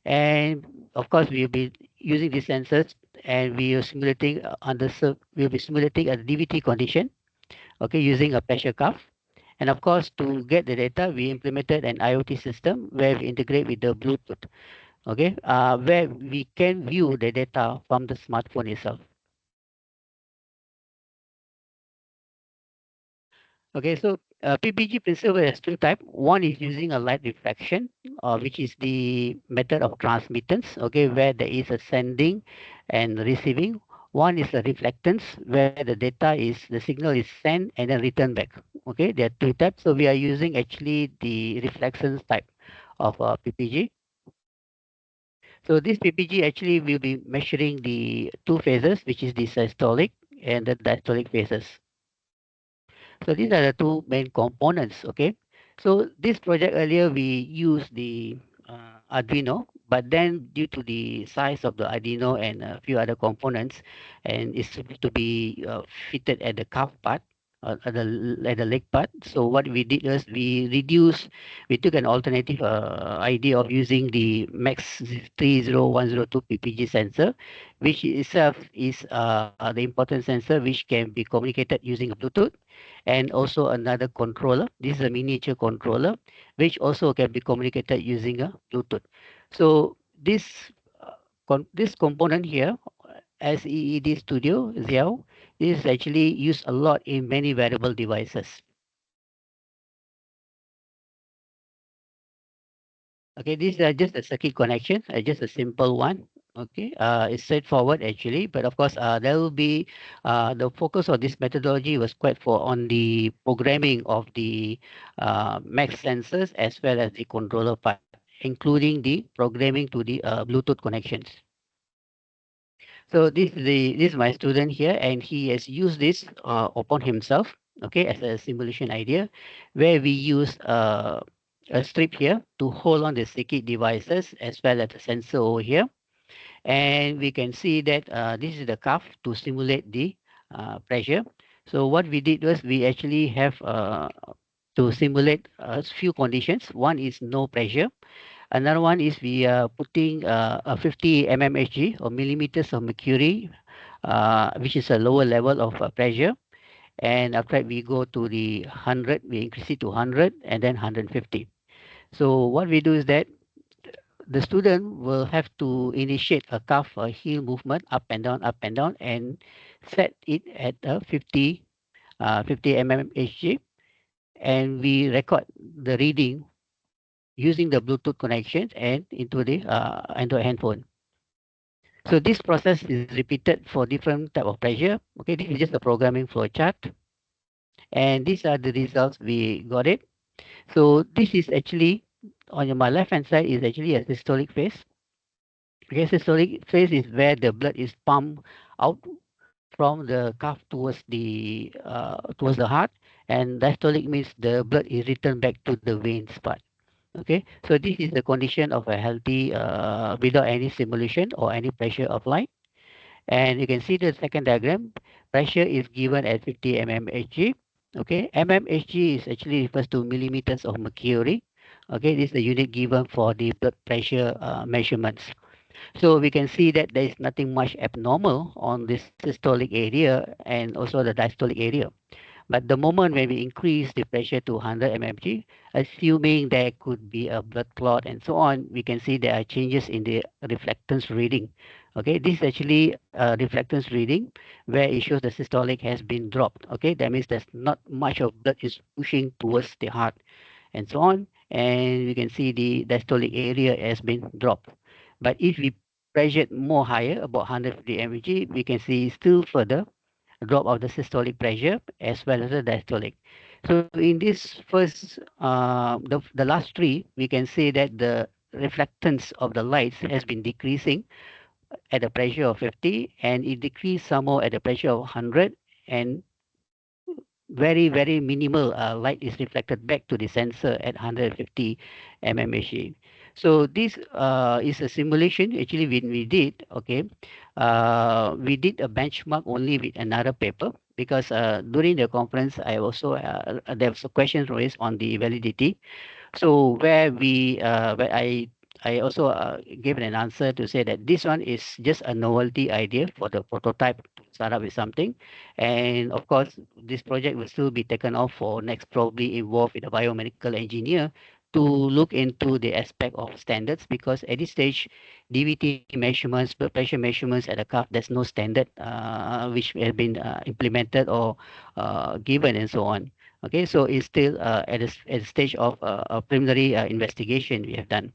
S5: and of course we'll be using these sensors, and we are simulating we'll be simulating a DVT condition, okay, using a pressure cuff. And of course, to get the data, we implemented an IoT system where we integrate with the Bluetooth, okay, where we can view the data from the smartphone itself. Okay, so PPG principle has two types. One is using a light refraction, which is the method of transmittance, okay, where there is a sending and receiving. One is a reflectance, where the data is, the signal is sent and then returned back. Okay, there are two types. So we are using actually the reflections type of PPG. So this PPG actually will be measuring the two phases, which is the systolic and the diastolic phases. So these are the two main components. Okay. So this project earlier we used the Arduino, but then due to the size of the Arduino and a few other components, and it's supposed to be fitted at the cuff part, at the leg part. So what we did was we took an alternative idea of using the Max 30102 PPG sensor, which itself is the important sensor which can be communicated using a Bluetooth, and also another controller. This is a miniature controller, which also can be communicated using a Bluetooth. So this component here, SEED Studio Xiao, is actually used a lot in many wearable devices. Okay, these are just a circuit connection, just a simple one. Okay, it's straightforward actually, but of course, there will be the focus of this methodology was quite for on the programming of the Max sensors as well as the controller part, including the programming to the Bluetooth connections. So this is my student here, and he has used this upon himself, okay, as a simulation idea, where we use a strip here to hold on the circuit devices as well as the sensor over here, and we can see that this is the cuff to simulate the pressure. So what we did was we actually have to simulate a few conditions. One is no pressure. Another one is we are putting a 50 mmHg or millimeters of mercury, which is a lower level of pressure. And after that, we go to the 100, we increase it to 100 and then 150. So what we do is that the student will have to initiate a calf or heel movement up and down, and set it at 50 mmHg. And we record the reading using the Bluetooth connection and into the Android handphone. So this process is repeated for different type of pressure. Okay, this is just a programming flow chart, and these are the results we got it. So this is actually on my left hand side is actually a systolic phase, Okay, systolic phase is where the blood is pumped out from the cuff towards the heart, and diastolic means the blood is returned back to the veins part. Okay, so this is the condition of a healthy without any stimulation or any pressure of light. And you can see the second diagram. Pressure is given at 50 mmHg. Okay, mmHg is actually refers to millimeters of mercury. Okay, this is the unit given for the blood pressure measurements. So we can see that there is nothing much abnormal on this systolic area and also the diastolic area. But the moment when we increase the pressure to 100 mmHg, assuming there could be a blood clot and so on, we can see there are changes in the reflectance reading. Okay, this is actually a reflectance reading where it shows the systolic has been dropped. Okay, that means there's not much of blood is pushing towards the heart and so on. And we can see the diastolic area has been dropped. But if we pressure more higher, about 150 mmHg, we can see still further drop of the systolic pressure as well as the diastolic. So in this first, the last three, we can say that the reflectance of the lights has been decreasing at a pressure of 50, and it decreased some more at a pressure of 100, and very minimal light is reflected back to the sensor at 150 mmHg. So this is a simulation actually when we did. Okay, we did a benchmark only with another paper because during the conference I also there was a question raised on the validity. So where I also gave an answer to say that this one is just a novelty idea for the prototype to start up with something, and of course this project will still be taken off for next, probably involved with a biomedical engineer to look into the aspect of standards, because at this stage DVT measurements, blood pressure measurements at the cuff, there's no standard which has been implemented or given and so on. Okay, so it's still at a stage of a preliminary investigation we have done.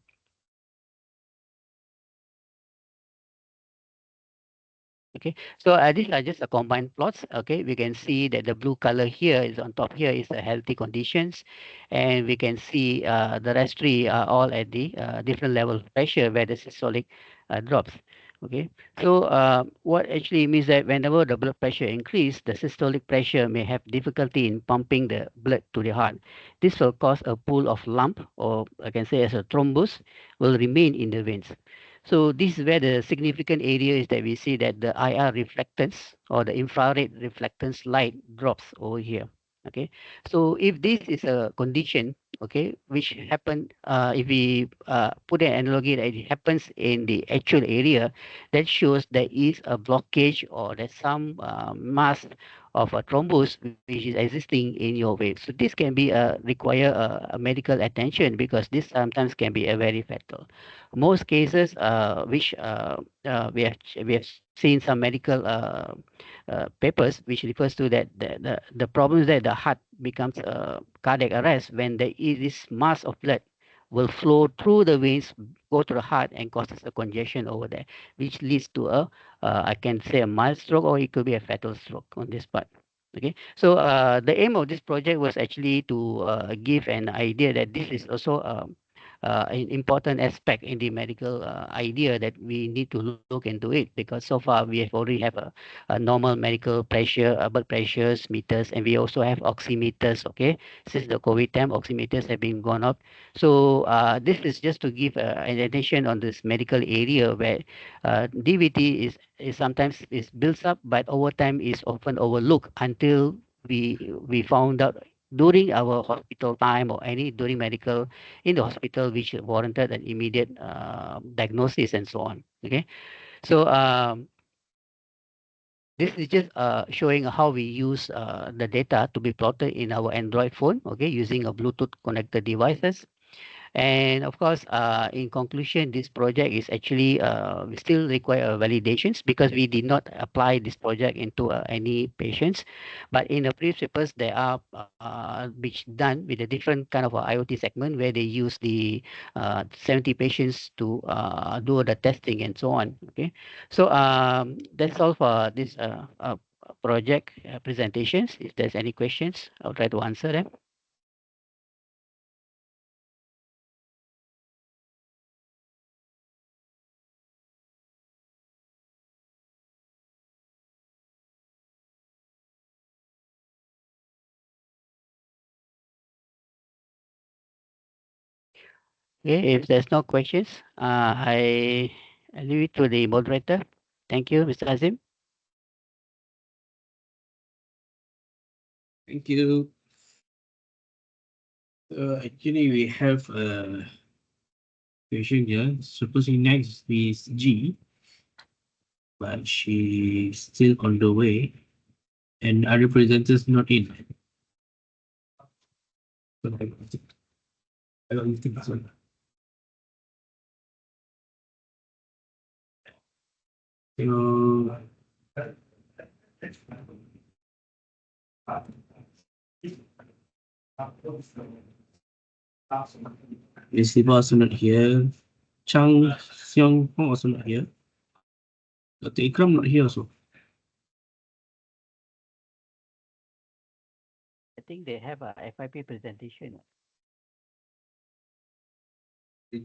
S5: Okay, so these are just a combined plots. Okay, we can see that the blue color here is on top here is the healthy conditions, and we can see the rest three are all at the different level of pressure where the systolic drops. Okay, so what actually means that whenever the blood pressure increase, the systolic pressure may have difficulty in pumping the blood to the heart. This will cause a pool of lump, or I can say as a thrombus, will remain in the veins. So this is where the significant area is that we see that the IR reflectance or the infrared reflectance light drops over here. Okay, so if this is a condition, okay, which happen, if we put an analogy that it happens in the actual area, that shows there is a blockage or there's some mass of a thrombus which is existing in your vein. So this can be require a medical attention, because this sometimes can be a very fatal. Most cases which we have seen some medical papers which refers to that the problem is that the heart becomes cardiac arrest when there is this mass of blood will flow through the veins, go to the heart and causes a congestion over there, which leads to a I can say a mild stroke, or it could be a fatal stroke on this part. Okay, so the aim of this project was actually to give an idea that this is also an important aspect in the medical idea, that we need to look into it, because so far we have already have a normal medical pressure, blood pressures meters, and we also have oximeters. Okay, since the COVID time, oximeters have been gone up. So this is just to give an attention on this medical area where DVT is sometimes is builds up, but over time is often overlooked until we found out during our hospital time or any during medical in the hospital, which warranted an immediate diagnosis and so on. Okay, so this is just showing how we use the data to be plotted in our Android phone. Okay, using a Bluetooth connected devices. And of course, in conclusion, this project is actually we still require validations, because we did not apply this project into any patients. But in the previous papers, there are which done with a different kind of a IoT segment where they use the 70 patients to do the testing and so on. Okay, so that's all for this project presentations. If there's any questions, I'll try to answer them. Okay, if there's no questions, I leave it to the moderator. Thank you, Mr. Azim.
S2: Thank you. Actually, we have a patient here. Supposing next is G, but she's still on the way, and our representatives not in. So I got anything this one. So, is Siva also not here? Chang, Seong also not here. Dr. Ikram not here also.
S5: I think they have a FIP presentation.
S2: So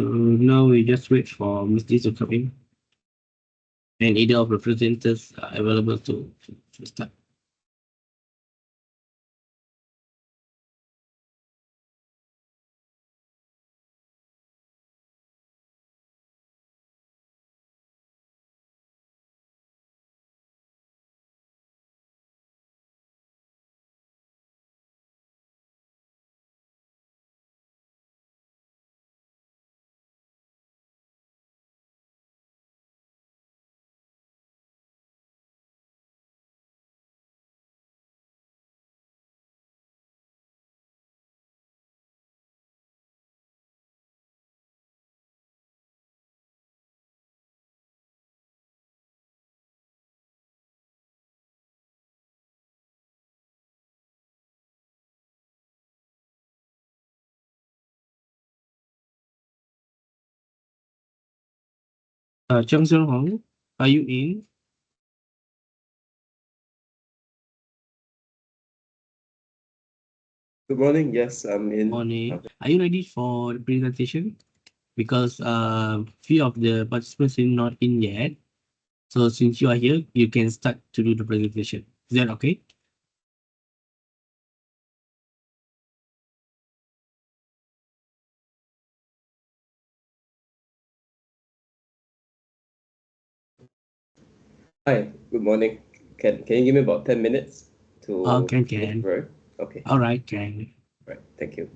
S2: now we just wait for Miss D to come in. And either of the presenters are available to start. Chang Seong Hong, are you in?
S4: Good morning. Yes, I'm in.
S2: Morning. Are you ready for the presentation? Because few of the participants are not in yet. So since you are here, you can start to do the presentation. Is that okay?
S4: Hi, good morning. Can you give me about 10 minutes to
S2: Can.
S4: Right? Okay.
S2: All right, can.
S4: Right. Thank you.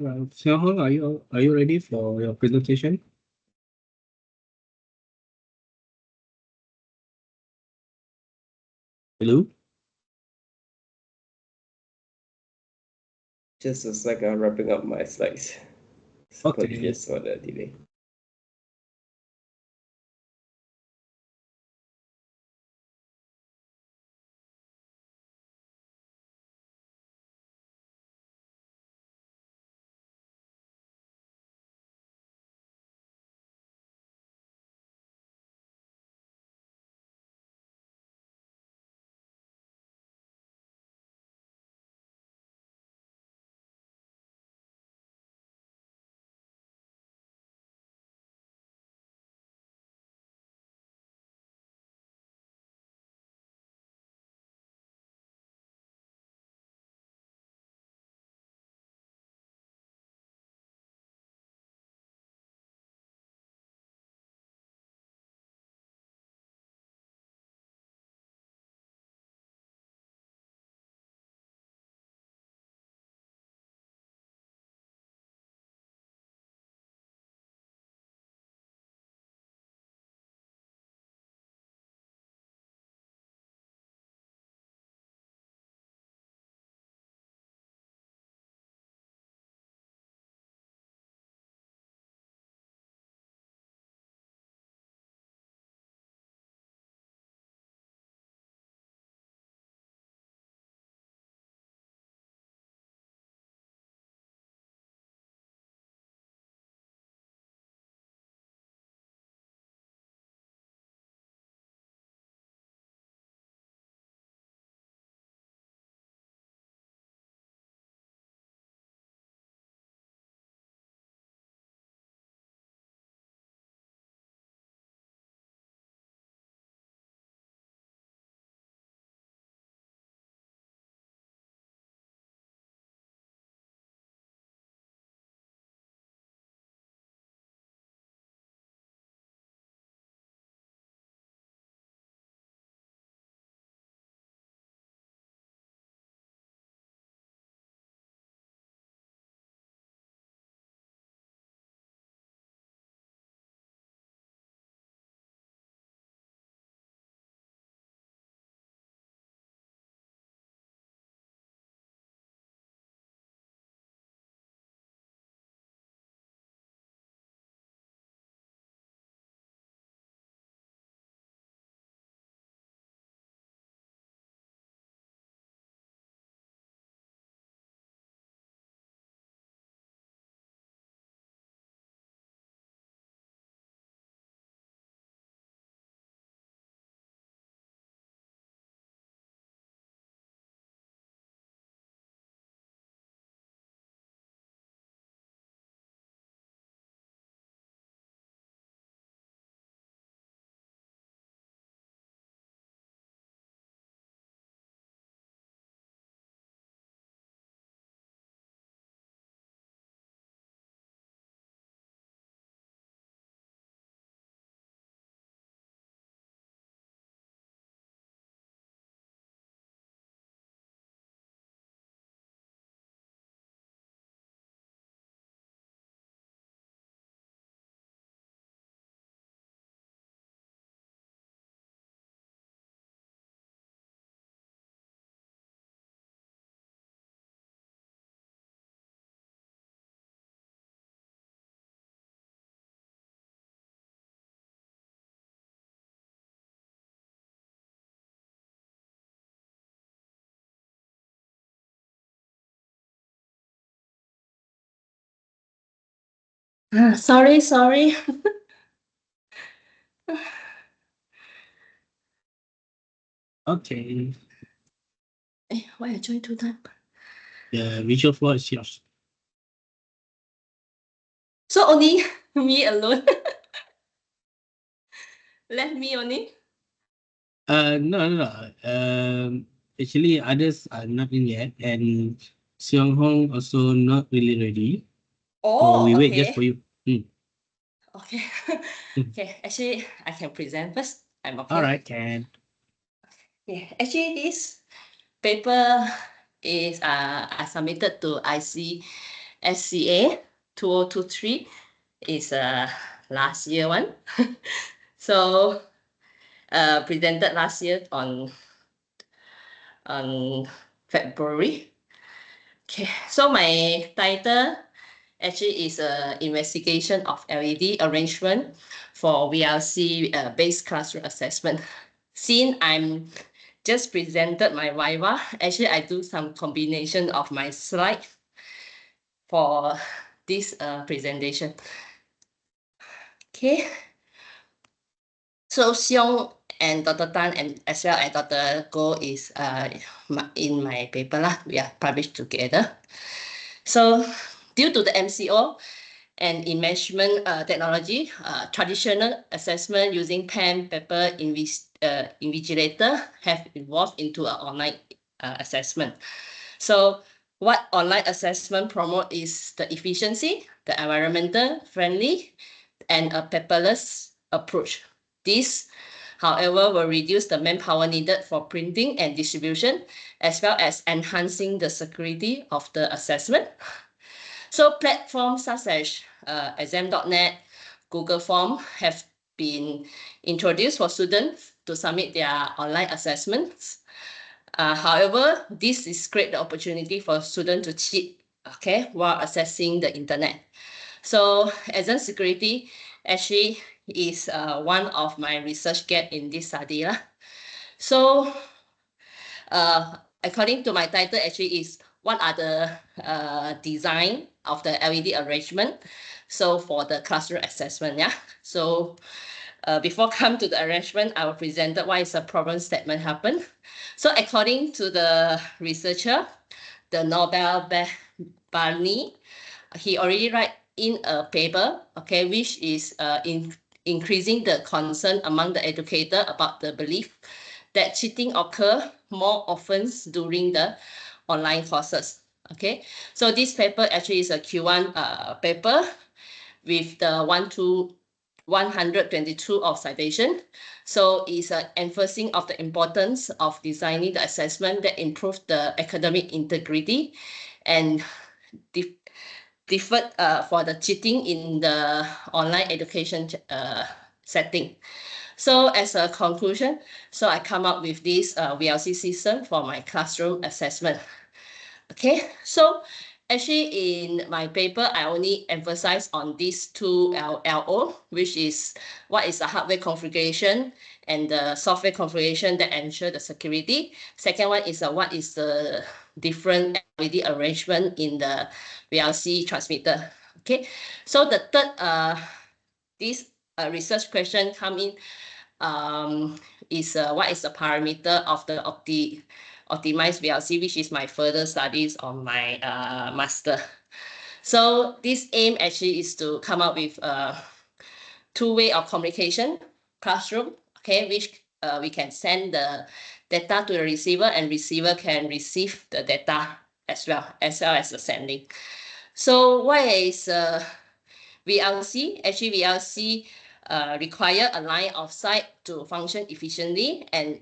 S2: Seong, are you ready for your presentation? Hello?
S4: Just a second, I'm wrapping up my slides.
S2: Okay.
S4: Apologies for the delay.
S1: Sorry.
S2: Okay.
S1: Why I joined two times?
S2: The visual floor is yours.
S1: So only me alone. Left me only.
S2: No. Actually, others are not in yet, and Seong Hong also not really ready. So
S1: Oh,
S2: we wait
S1: okay.
S2: just for you.
S1: Okay.
S2: Mm.
S1: Okay. Actually, I can present first. I'm okay.
S2: All right, can.
S1: Yeah. Actually, this paper is I submitted to IC SCA 2023 is last year one. So presented last year on February. Okay, so my title actually is a investigation of LED arrangement for VLC based classroom assessment. Since I'm just presented my Viva, actually I do some combination of my slide for this presentation. Okay, so Seong and Dr. Tan and as well as Dr. Go is in my paper lah. We are published together. So due to the MCO and enmeshment technology, traditional assessment using pen, paper, invigilator have evolved into an online assessment. So what online assessment promote is the efficiency, the environmental friendly, and a paperless approach. This, however, will reduce the manpower needed for printing and distribution, as well as enhancing the security of the assessment. So platforms such as exam.net, Google Form have been introduced for students to submit their online assessments. However, this is great opportunity for students to cheat, okay, while accessing the internet. So exam security actually is one of my research gap in this study lah. So according to my title actually is what are the design of the LED arrangement. So for the classroom assessment, yeah. So before come to the arrangement, I will present why is a problem statement happen. So according to the researcher, the Nobel Barney, he already write in a paper, okay, which is increasing the concern among the educator about the belief that cheating occur more often during the online courses. Okay, so this paper actually is a Q1 paper with the 122 of citation. So it's an emphasis of the importance of designing the assessment that improve the academic integrity and differed for the cheating in the online education setting. So as a conclusion, so I come up with this VLC system for my classroom assessment. Okay, so actually in my paper, I only emphasize on these two LO, which is what is the hardware configuration and the software configuration that ensure the security. Second one is what is the different LED arrangement in the VLC transmitter. Okay, so the third this research question come in is what is the parameter of the optimized VLC, which is my further studies on my master. So this aim actually is to come up with a two-way of communication classroom, okay, which we can send the data to the receiver and receiver can receive the data as well as the sending. So what is VLC? Actually, VLC require a line of sight to function efficiently, and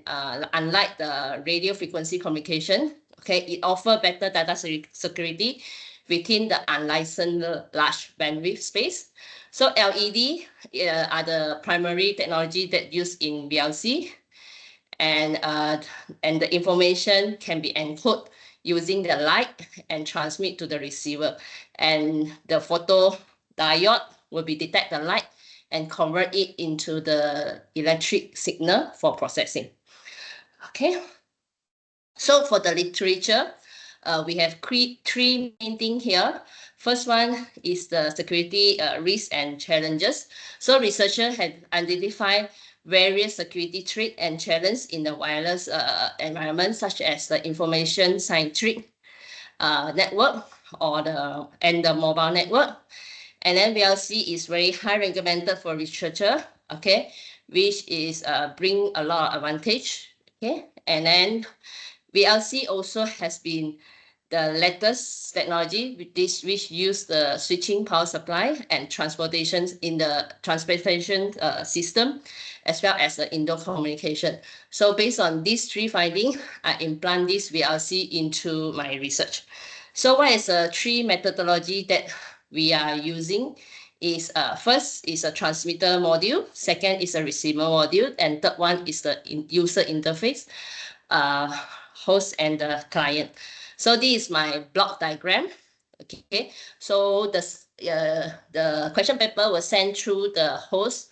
S1: unlike the radio frequency communication, okay, it offer better data security within the unlicensed large bandwidth space. So LED are the primary technology that used in VLC, and the information can be encoded using the light and transmit to the receiver, and the photodiode will be detect the light and convert it into the electric signal for processing. Okay, so for the literature, we have three main things here. First one is the security risks and challenges. So researchers have identified various security threats and challenges in the wireless environment, such as the information centric network or the mobile network. And then VLC is very high recommended for researcher, okay, which is bring a lot of advantage, okay. And then VLC also has been the latest technology which use the switching power supply and transportation in the transportation system, as well as the indoor communication. So based on these three findings, I implant this VLC into my research. So what is the three methodology that we are using? Is first is a transmitter module, second is a receiver module, and third one is the user interface, host and the client. So this is my block diagram. Okay, so the question paper was sent through the host,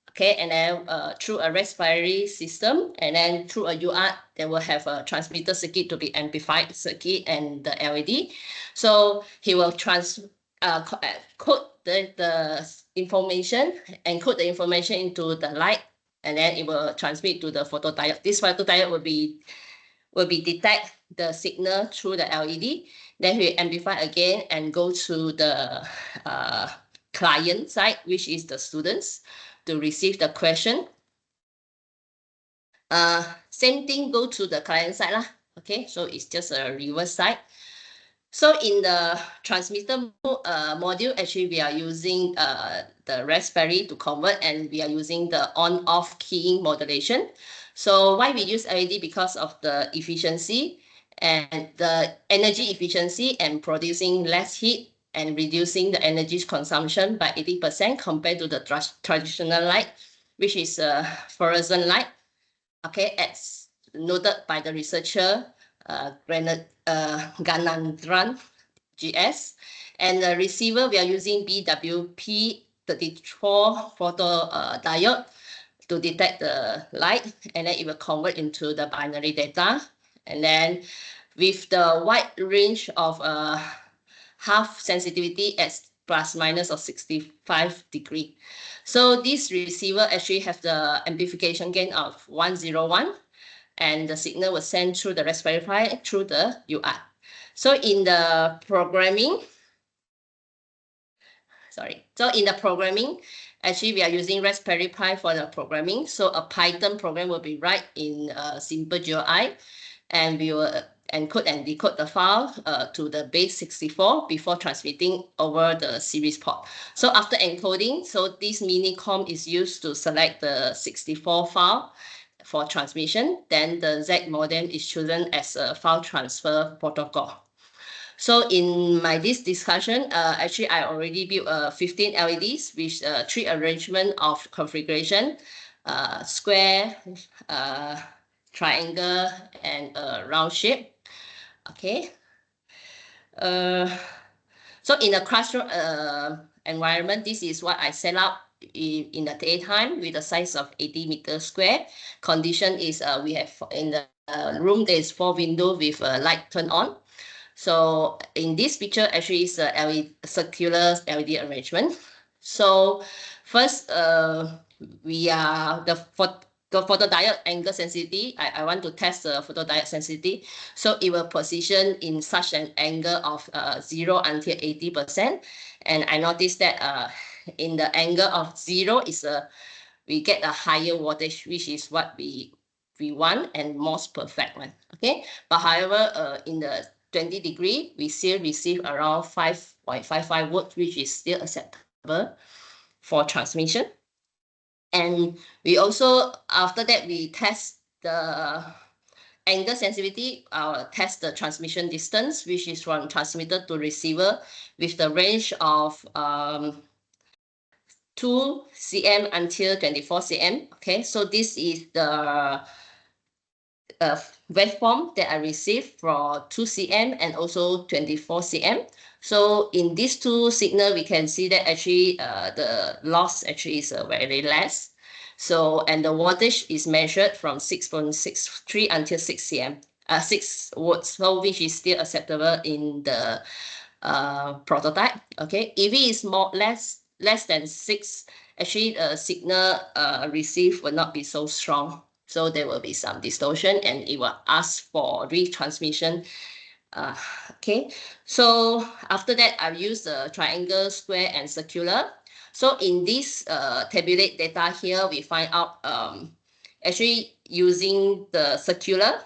S1: okay, and then through a Raspberry system, and then through a UART, they will have a transmitter circuit to be amplified circuit and the LED. So he will code the information, encode the information into the light, and then it will transmit to the photodiode. This photodiode will be detect the signal through the LED. Then we amplify again and go to the client side, which is the students, to receive the question. Same thing go to the client side lah. Okay, so it's just a reverse side. So in the transmitter module, actually we are using the Raspberry to convert, and we are using the on-off keying modulation. So why we use LED? Because of the efficiency and the energy efficiency and producing less heat and reducing the energy consumption by 80% compared to the traditional light, which is a fluorescent light. Okay, as noted by the researcher Ganandran GS. And the receiver, we are using BWP34 photo diode to detect the light, and then it will convert into the binary data. And then with the wide range of half sensitivity at plus minus of 65 degree. So this receiver actually have the amplification gain of 101, and the signal was sent through the Raspberry Pi through the UART. So in the programming, actually we are using Raspberry Pi for the programming. So a Python program will be write in simple GUI, and we will encode and decode the file to the base 64 before transmitting over the series port. So after encoding, so this mini-com is used to select the 64 file for transmission. Then the Z modem is chosen as a file transfer protocol. So in this discussion, actually I already built 15 LEDs with 3 arrangement of configuration, square, triangle, and round shape. Okay. So in the classroom environment, this is what I set up in the daytime with a size of 80 meters square. Condition is we have in the room there is 4 windows with light turned on. So in this picture, actually is a circular LED arrangement. So first, we are the photodiode angle sensitivity. I want to test the photodiode sensitivity. So it will position in such an angle of 0 until 80%. And I noticed that in the angle of 0 is we get a higher voltage, which is what we want and most perfect one. Okay, but however, in the 20 degree, we still receive around 5.55 volts, which is still acceptable for transmission. And we also, after that, we test the angle sensitivity, test the transmission distance, which is from transmitter to receiver with the range of 2 cm until 24 cm. Okay, so this is the waveform that I received for 2 cm and also 24 cm. So in these two signal, we can see that actually the loss actually is very less. So, and the voltage is measured from 6.63 until 6 cm, 6 volts, so which is still acceptable in the prototype. Okay, if it is less than 6, actually the signal received will not be so strong. So there will be some distortion and it will ask for retransmission. Okay, so after that, I've used the triangle, square, and circular. So in this tabulate data here, we find out actually using the circular,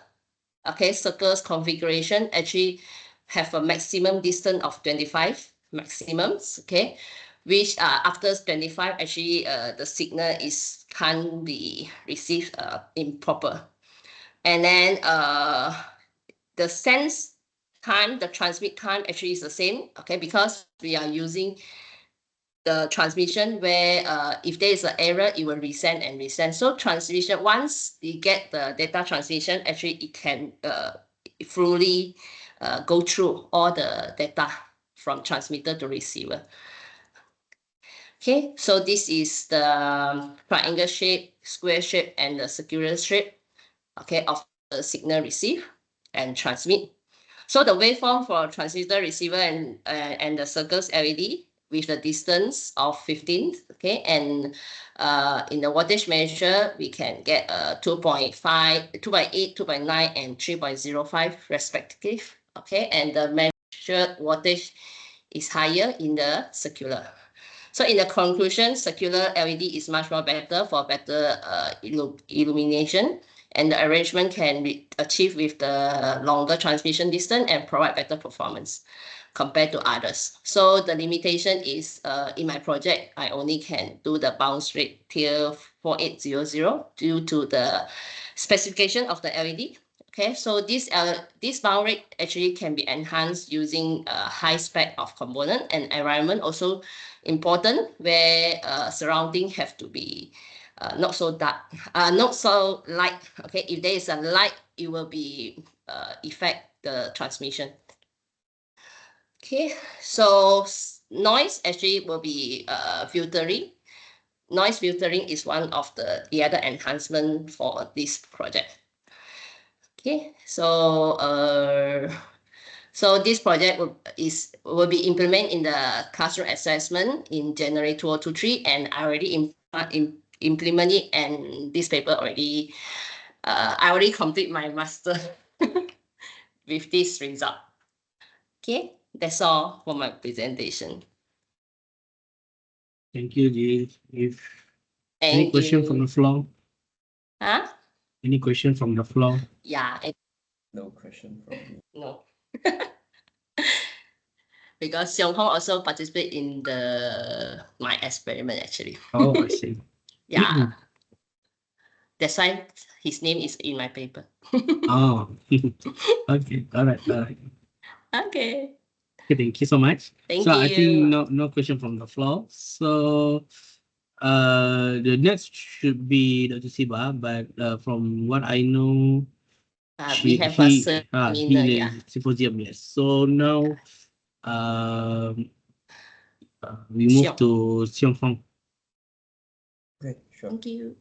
S1: okay, circles configuration actually have a maximum distance of 25 maximums, okay, which after 25 actually the signal can't be received improper. And then the sense time, the transmit time actually is the same, okay, because we are using the transmission where if there is an error, it will resend and resend. So transmission, once you get the data transmission, actually it can fully go through all the data from transmitter to receiver. Okay, so this is the triangle shape, square shape, and the circular shape, okay, of the signal receive and transmit. So the waveform for transmitter, receiver, and the circles LED with the distance of 15, okay, and in the wattage measure, we can get 2.5, 2.8, 2.9, and 3.05 respectively, okay, and the measured wattage is higher in the circular. So in the conclusion, circular LED is much more better for better illumination, and the arrangement can be achieved with the longer transmission distance and provide better performance compared to others. So the limitation is in my project, I only can do the bounce rate till 4800 due to the specification of the LED. Okay, so this bound rate actually can be enhanced using a high spec of component, and environment also important where surrounding have to be not so dark, not so light. Okay, if there is a light, it will be affect the transmission. Okay, so noise actually will be filtering. Noise filtering is one of the other enhancement for this project. Okay, so this project will be implemented in the classroom assessment in January 2023, and I already implement it, and this paper already I already complete my master with this result. Okay, that's all for my presentation.
S2: Thank you, Jill. If any
S1: Thank
S2: question from
S1: you.
S2: the floor?
S1: Huh?
S2: Any question from the floor?
S1: Yeah,
S4: No question from me.
S1: no. Because Seong also participate in my experiment actually.
S2: Oh, I see.
S1: Yeah. That's why his name is in my paper.
S2: Oh, okay. All right.
S1: Okay.
S2: Okay, thank you so much.
S1: Thank
S2: So I think
S1: you.
S2: no question from the floor. So the next should be Dr. Siba, but from what I know,
S1: We have a seminar,
S2: he
S1: yeah.
S2: is symposium, yes. So now um we move
S1: Seong.
S2: to Seong.
S4: Okay, sure.
S1: Thank you.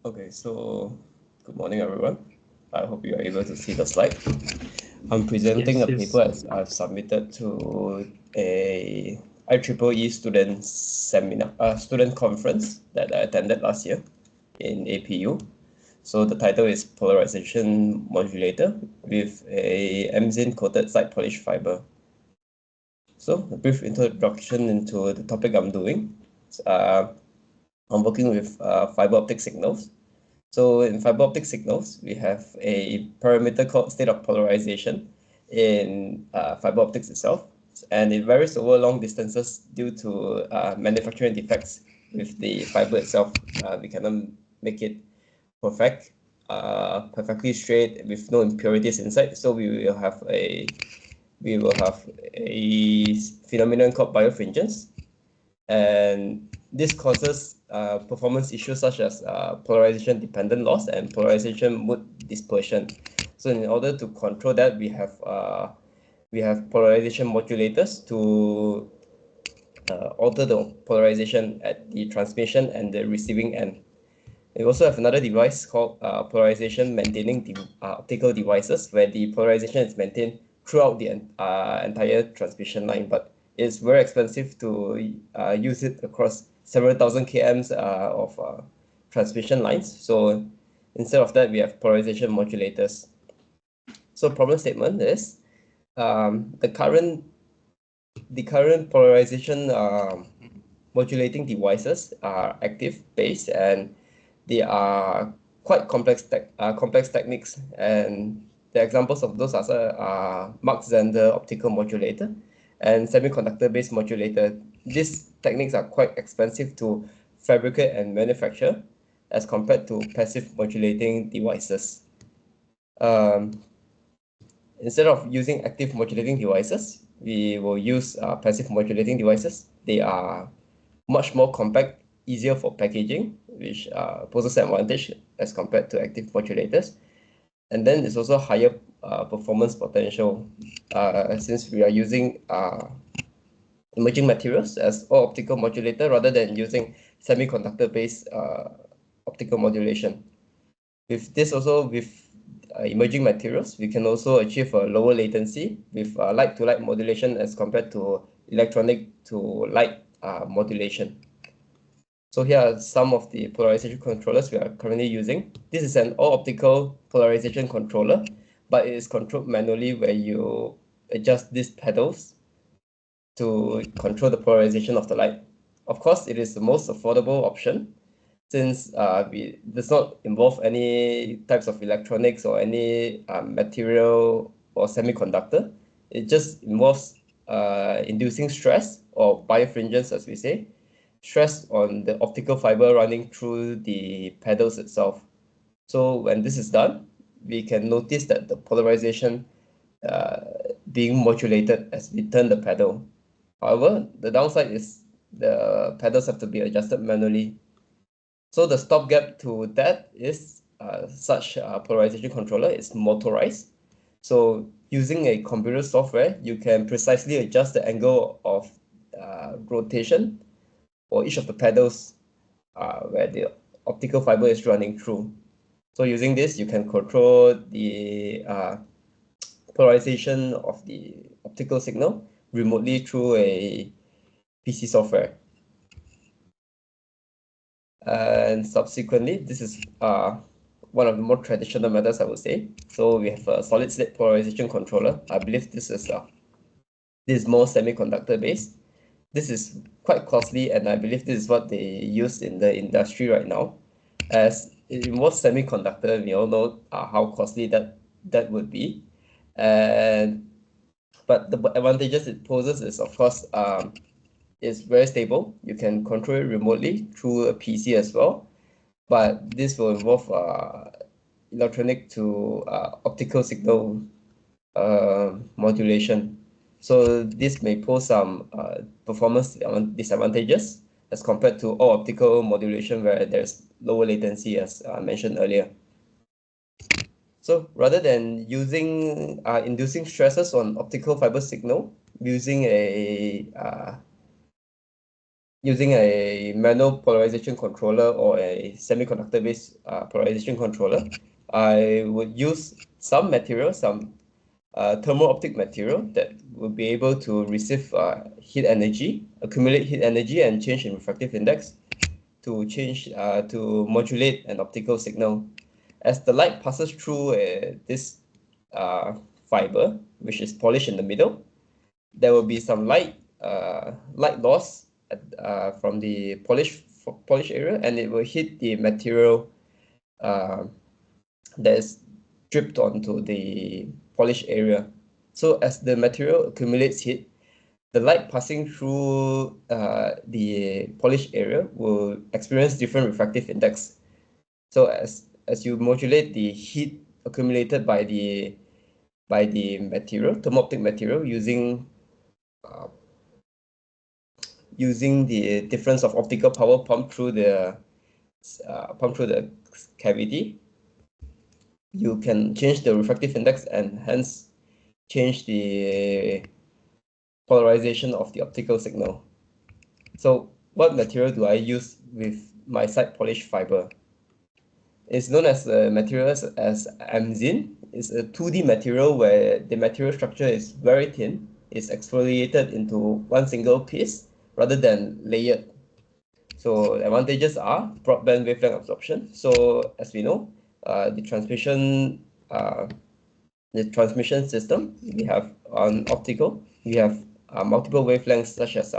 S4: Okay, so good morning, everyone. I hope you are able to see the slide. I'm presenting
S2: Yes,
S4: a
S2: yes.
S4: paper as I've submitted to a IEEE student conference that I attended last year in APU. So the title is Polarization Modulator with a MZIN coated side polished fiber. So a brief introduction into the topic I'm doing. I'm working with fiber optic signals. So in fiber optic signals, we have a parameter called state of polarization in fiber optics itself, and it varies over long distances due to manufacturing defects with the fiber itself. We cannot make it perfectly straight with no impurities inside. So we will have a phenomenon called birefringence, and this causes performance issues such as polarization dependent loss and polarization mode dispersion. So in order to control that, we have polarization modulators to alter the polarization at the transmission and the receiving end. We also have another device called polarization maintaining optical devices, where the polarization is maintained throughout the entire transmission line, but it's very expensive to use it across several thousand kms of transmission lines. So instead of that, we have polarization modulators. So problem statement is the current the current polarization modulating devices are active based, and they are quite complex techniques. And the examples of those are Mach-Zehnder optical modulator and semiconductor-based modulator. These techniques are quite expensive to fabricate and manufacture as compared to passive modulating devices. Instead of using active modulating devices, we will use passive modulating devices. They are much more compact, easier for packaging, which poses an advantage as compared to active modulators. And then there's also higher performance potential since we are using emerging materials as all optical modulator rather than using semiconductor-based optical modulation. With this also, with emerging materials, we can also achieve a lower latency with light-to-light modulation as compared to electronic-to-light modulation. So here are some of the polarization controllers we are currently using. This is an all-optical polarization controller, but it is controlled manually where you adjust these pedals to control the polarization of the light. Of course, it is the most affordable option since it does not involve any types of electronics or any material or semiconductor. It just involves inducing stress or birefringence, as we say, stress on the optical fiber running through the pedals itself. So when this is done, we can notice that the polarization being modulated as we turn the pedal. However, the downside is the pedals have to be adjusted manually. So the stopgap to that is such a polarization controller is motorized. So using a computer software, you can precisely adjust the angle of rotation for each of the pedals where the optical fiber is running through. So using this, you can control the polarization of the optical signal remotely through a PC software. And subsequently, this is one of the more traditional methods, I would say. So we have a solid state polarization controller. I believe this is more semiconductor based. This is quite costly, and I believe this is what they use in the industry right now. As it involves semiconductor, we all know how costly that would be. And but the advantages it poses is, of course, it's very stable. You can control it remotely through a PC as well. But this will involve electronic to optical signal modulation. So this may pose some performance disadvantages as compared to all optical modulation where there's lower latency, as I mentioned earlier. So rather than inducing stresses on optical fiber signal using a manual polarization controller or a semiconductor-based polarization controller, I would use some material, some thermal optic material that will be able to receive heat energy, accumulate heat energy, and change in refractive index to modulate an optical signal. As the light passes through this fiber, which is polished in the middle, there will be some light loss from the polish area, and it will hit the material that is dripped onto the polish area. So as the material accumulates heat, the light passing through the polished area will experience different refractive index. So as you modulate the heat accumulated by the material, thermal optic material, using the difference of optical power pumped through the cavity, you can change the refractive index and hence change the polarization of the optical signal. So what material do I use with my side polished fiber? It's known as material as amzine. It's a 2D material where the material structure is very thin. It's exfoliated into one single piece rather than layered. So advantages are broadband wavelength absorption. So as we know, the transmission system we have on optical, we have multiple wavelengths such as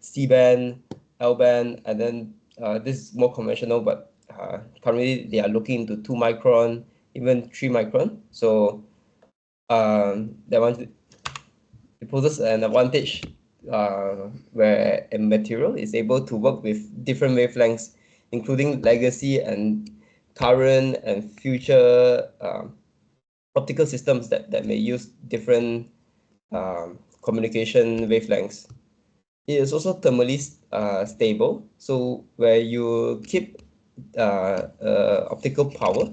S4: C-band, L-band, and then this is more conventional, but currently they are looking into 2 micron, even 3 micron. So that one, it poses an advantage where a material is able to work with different wavelengths, including legacy and current and future optical systems that may use different communication wavelengths. It is also thermally stable, so where you keep optical power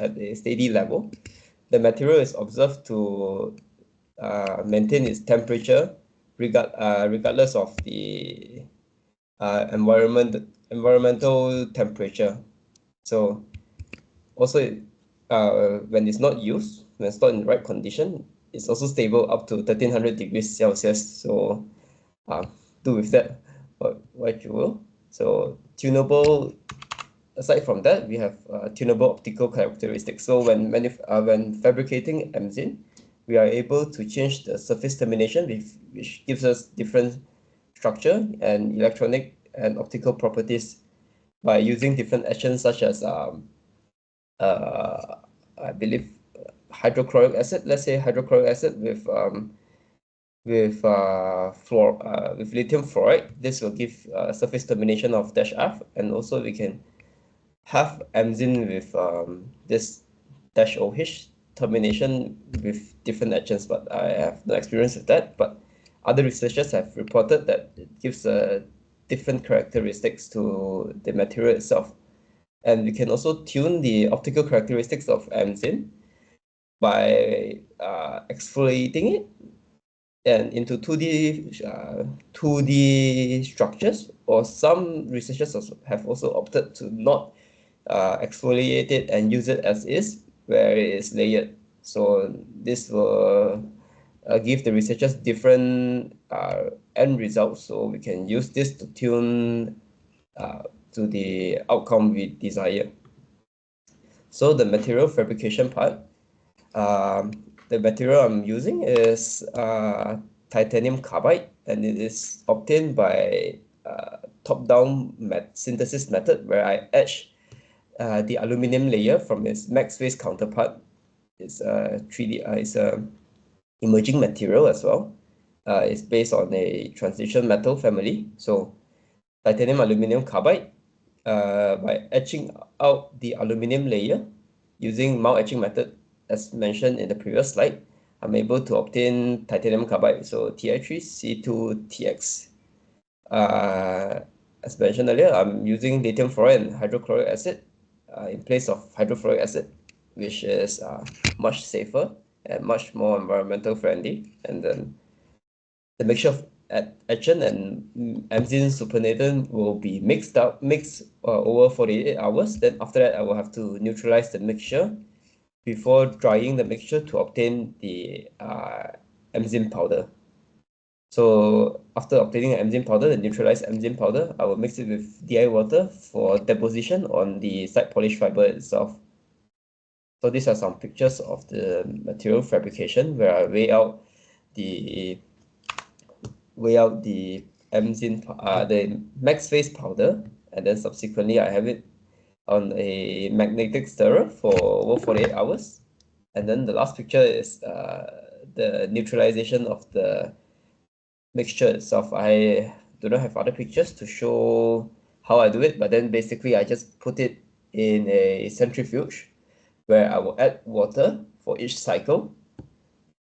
S4: at a steady level, the material is observed to maintain its temperature regardless of the environmental temperature. So also when it's not used, when stored in the right condition, it's also stable up to 1300 degrees Celsius. So do with that what you will. So tunable, aside from that, we have tunable optical characteristics. So when fabricating MZin, we are able to change the surface termination, which gives us different structure and electronic and optical properties by using different actions such as I believe hydrochloric acid. Let's say hydrochloric acid with lithium fluoride. This will give surface termination of dash F, and also we can have MZin with this dash OH termination with different actions, but I have no experience with that. But other researchers have reported that it gives different characteristics to the material itself. And we can also tune the optical characteristics of MZin by exfoliating it and into 2D structures, or some researchers have also opted to not exfoliate it and use it as is, where it is layered. So this will give the researchers different end results, so we can use this to tune to the outcome we desire. So the material fabrication part, the material I'm using is titanium carbide, and it is obtained by top-down synthesis method, where I etch the aluminum layer from its max phase counterpart. It's a 3D, it's a emerging material as well. It's based on a transition metal family. So titanium aluminum carbide, by etching out the aluminum layer using mount etching method, as mentioned in the previous slide, I'm able to obtain titanium carbide, so Ti3C2TX. As mentioned earlier, I'm using lithium fluoride and hydrochloric acid in place of hydrofluoric acid, which is much safer and much more environmental friendly. And then the mixture of etchant and MZin supernatant will be mixed over 48 hours. Then after that, I will have to neutralize the mixture before drying the mixture to obtain the MZin powder. So after obtaining MZin powder, the neutralized MZin powder, I will mix it with DI water for deposition on the side polish fiber itself. So these are some pictures of the material fabrication, where I weigh out the MZin, the max phase powder, and then subsequently I have it on a magnetic stirrer for over 48 hours. And then the last picture is the neutralization of the mixture itself. I do not have other pictures to show how I do it, but then basically I just put it in a centrifuge where I will add water for each cycle,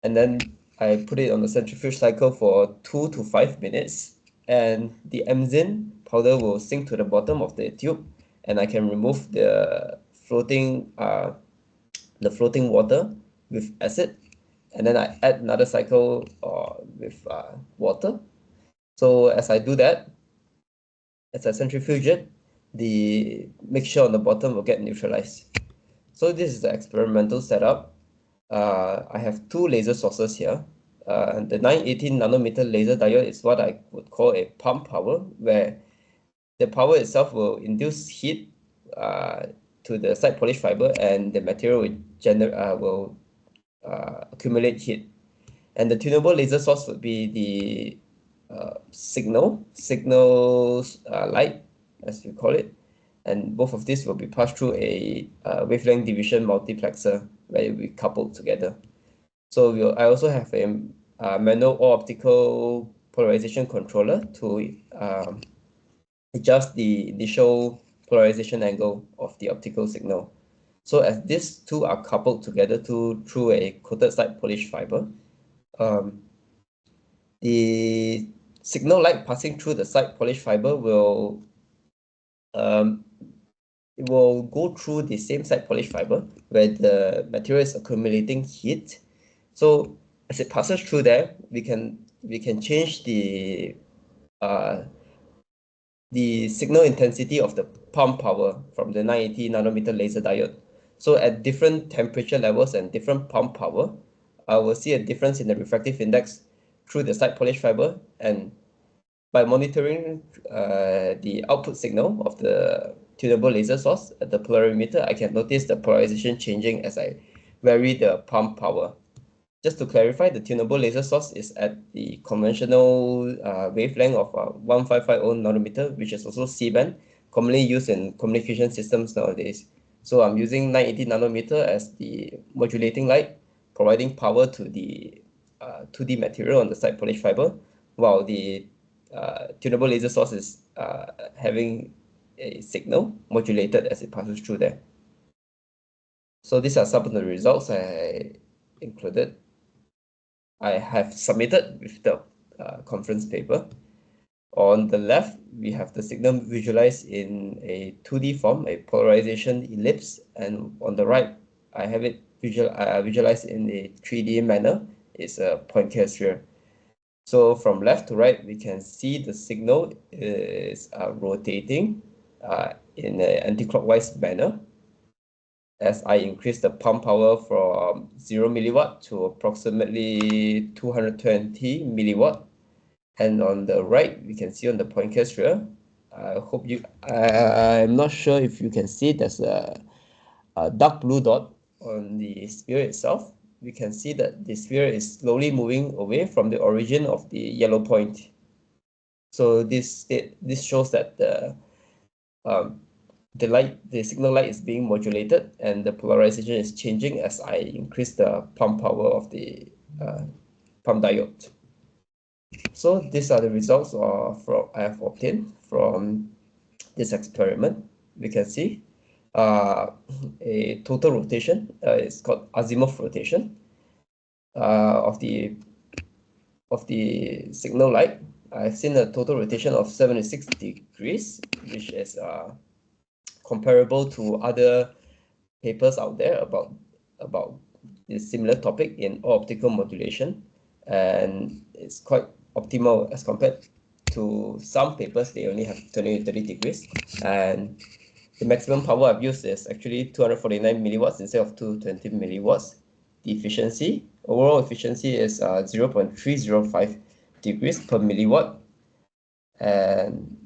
S4: and then I put it on the centrifuge cycle for 2 to 5 minutes, and the MZin powder will sink to the bottom of the tube, and I can remove the floating water with acid, and then I add another cycle with water. So as I do that, as I centrifuge it, the mixture on the bottom will get neutralized. So this is the experimental setup. I have 2 laser sources here. The 918 nanometer laser diode is what I would call a pump power, where the power itself will induce heat to the side polish fiber, and the material will accumulate heat. And the tunable laser source would be the signal light, as we call it. And both of these will be passed through a wavelength division multiplexer where it will be coupled together. So I also have a manual or optical polarization controller to adjust the initial polarization angle of the optical signal. So as these two are coupled together through a coated side polished fiber, the signal light passing through the side polished fiber will it will go through the same side polished fiber where the material is accumulating heat. So as it passes through there, we can change the signal intensity of the pump power from the 980 nanometer laser diode. So at different temperature levels and different pump power, I will see a difference in the refractive index through the side polished fiber. And by monitoring the output signal of the tunable laser source at the polarimeter, I can notice the polarization changing as I vary the pump power. Just to clarify, the tunable laser source is at the conventional wavelength of 1550 nanometer, which is also C-band, commonly used in communication systems nowadays. So I'm using 980 nanometer as the modulating light, providing power to the 2D material on the side polished fiber, while the tunable laser source is having a signal modulated as it passes through there. So these are some of the results I included. I have submitted with the conference paper. On the left, we have the signal visualized in a 2D form, a polarization ellipse, and on the right, I have it visualized in a 3D manner. It's a Poincare sphere. So from left to right, we can see the signal is rotating in an anti-clockwise manner as I increase the pump power from 0 milliwatt to approximately 220 milliwatt. And on the right, we can see on the Poincare sphere, I'm not sure if you can see there's a dark blue dot on the sphere itself. We can see that the sphere is slowly moving away from the origin of the yellow point. So this shows that the signal light is being modulated and the polarization is changing as I increase the pump power of the pump diode. So these are the results I have obtained from this experiment. We can see a total rotation. It's called azimuth rotation of the signal light. I've seen a total rotation of 76 degrees, which is comparable to other papers out there about this similar topic in optical modulation, and it's quite optimal as compared to some papers. They only have 20 to 30 degrees, and the maximum power I've used is actually 249 milliwatts instead of 220 milliwatts. The overall efficiency is 0.305 degrees per milliwatt, and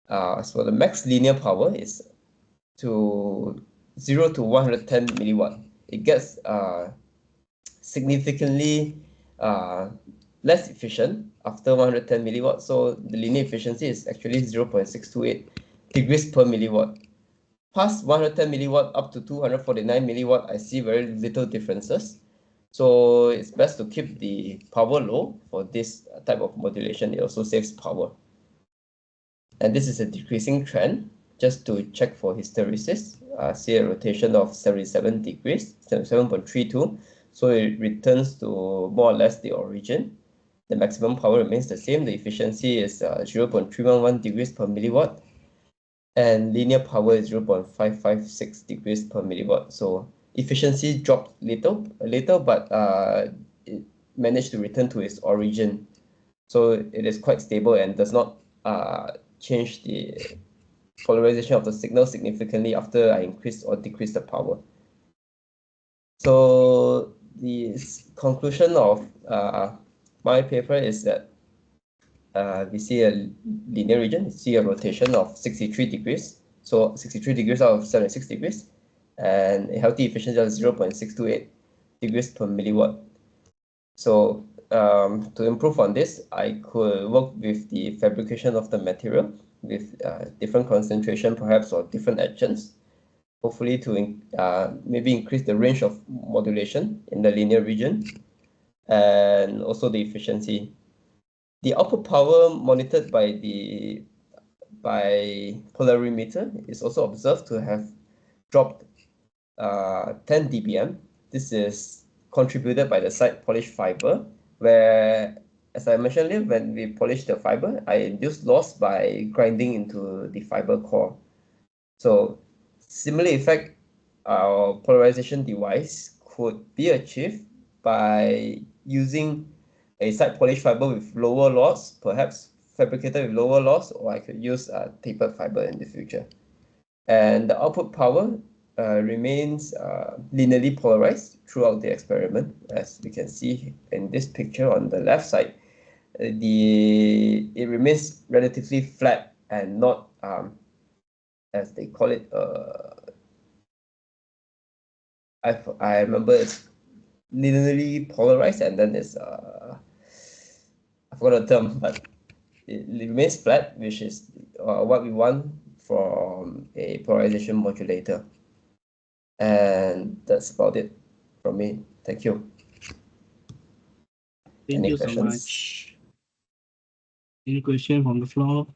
S4: so the max linear power is to 0 to 110 milliwatt. It gets significantly less efficient after 110 milliwatt. So the linear efficiency is actually 0.628 degrees per milliwatt. Past 110 milliwatt up to 249 milliwatt, I see very little differences. So it's best to keep the power low for this type of modulation. It also saves power. And this is a decreasing trend. Just to check for hysteresis, see a rotation of 77 degrees, 77.32. So it returns to more or less the origin. The maximum power remains the same. The efficiency is 0.311 degrees per milliwatt. And linear power is 0.556 degrees per milliwatt. So efficiency dropped a little, but it managed to return to its origin. So it is quite stable and does not change the polarization of the signal significantly after I increase or decrease the power. So the conclusion of my paper is that we see a linear region, we see a rotation of 63 degrees. So 63 degrees out of 76 degrees, and a healthy efficiency of 0.628 degrees per milliwatt. So to improve on this, I could work with the fabrication of the material with different concentration, perhaps, or different actions, hopefully to maybe increase the range of modulation in the linear region and also the efficiency. The output power monitored by polarimeter is also observed to have dropped 10 dBm. This is contributed by the side polished fiber, where, as I mentioned earlier, when we polish the fiber, I induce loss by grinding into the fiber core. So similar effect, our polarization device could be achieved by using a side polished fiber with lower loss, perhaps fabricated with lower loss, or I could use tapered fiber in the future. And the output power remains linearly polarized throughout the experiment, as we can see in this picture on the left side. It remains relatively flat and not, as they call it, I remember it's linearly polarized, and then it's I forgot the term, but it remains flat, which is what we want from a polarization modulator. And that's about it from me. Thank you.
S2: Thank
S4: Any
S2: you so
S4: questions?
S2: much. Any question from the floor?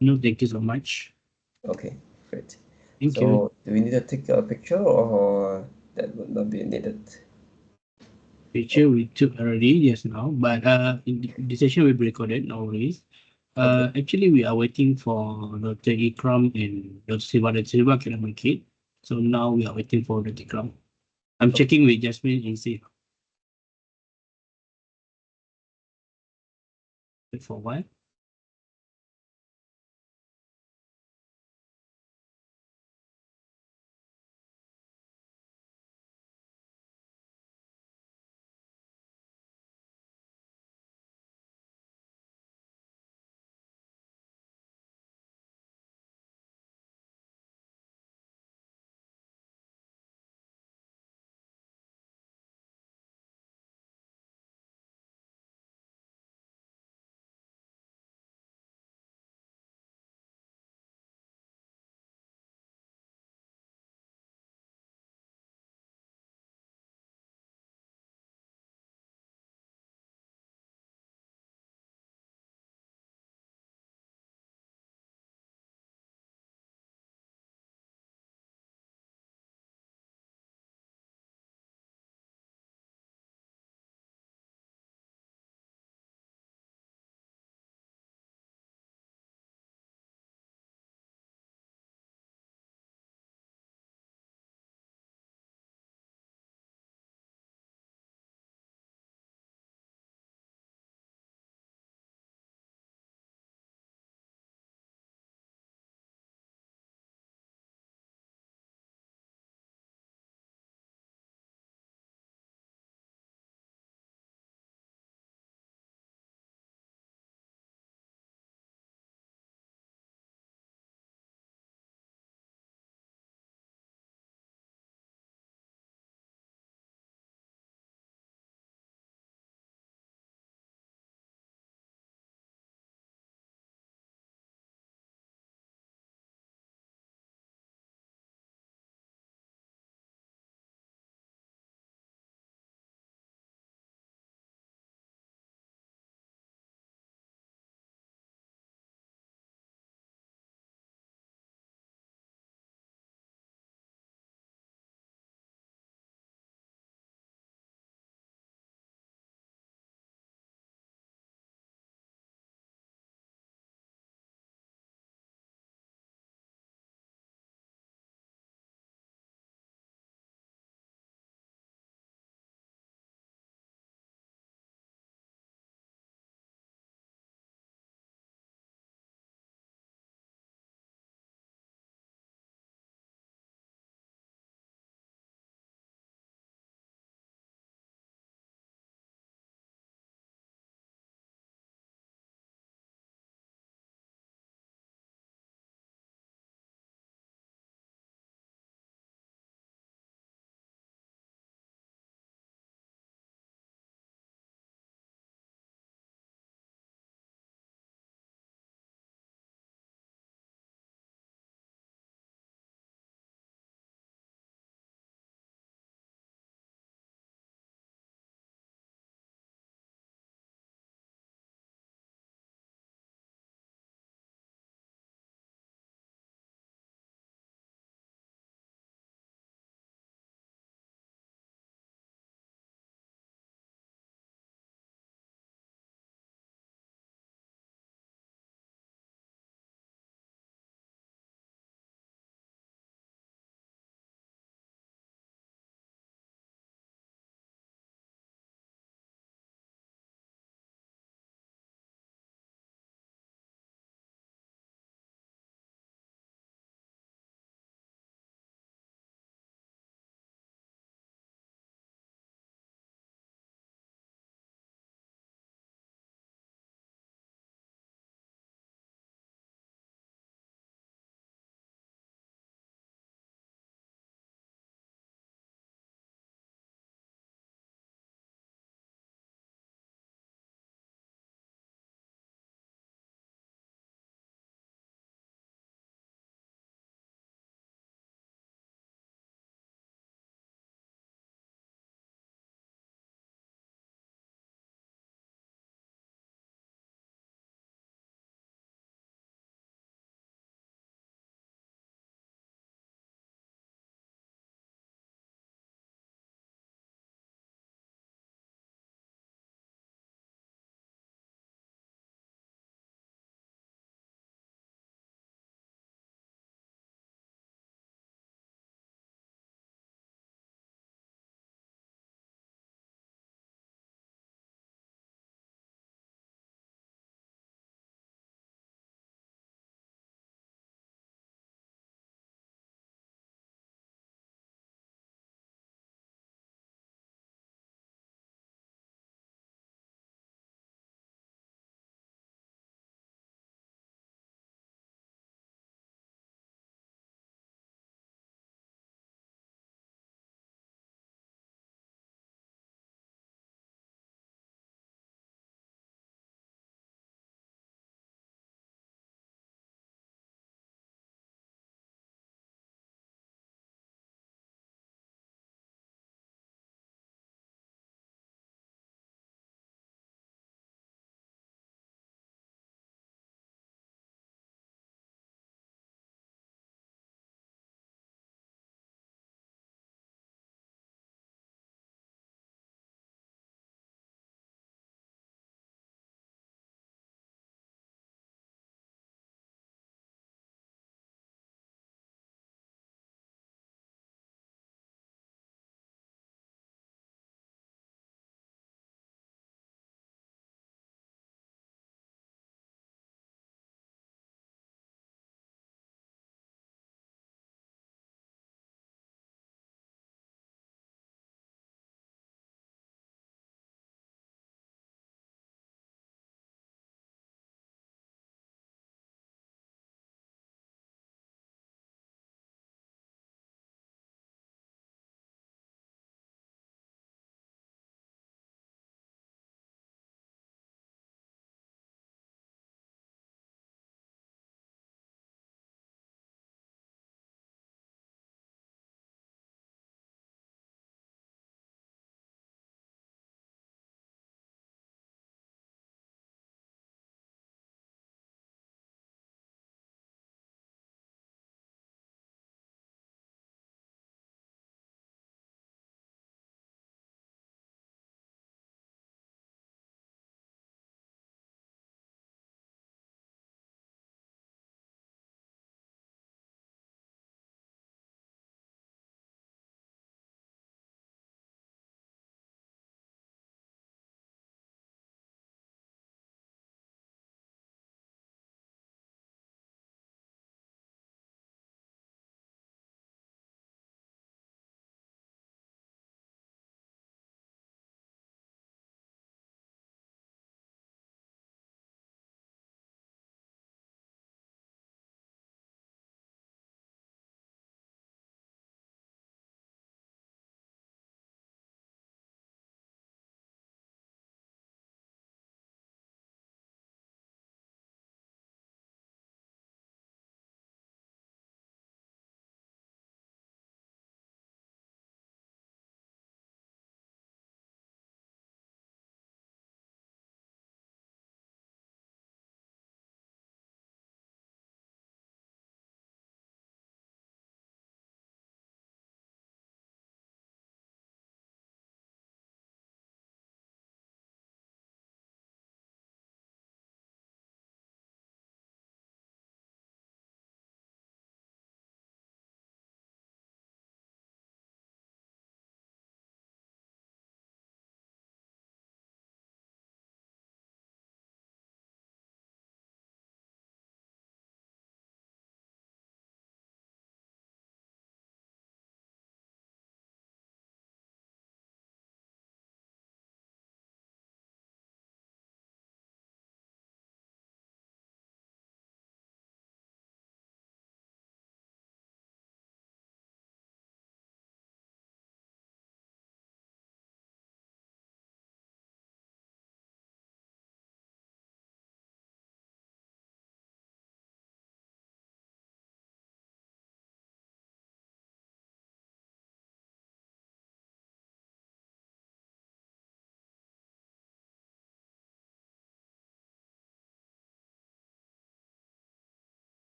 S2: No, thank you so much.
S4: Okay, great.
S2: Thank you.
S4: So do we need to take a picture, or that would not be needed?
S2: Picture we took already just now, but the session will be recorded, no worries.
S4: Okay.
S2: Actually, we are waiting for Dr. Ikram and Dr. Siva cannot make it. So now we are waiting for Dr. Ikram. I'm checking with Jasmine and see. Wait for a while.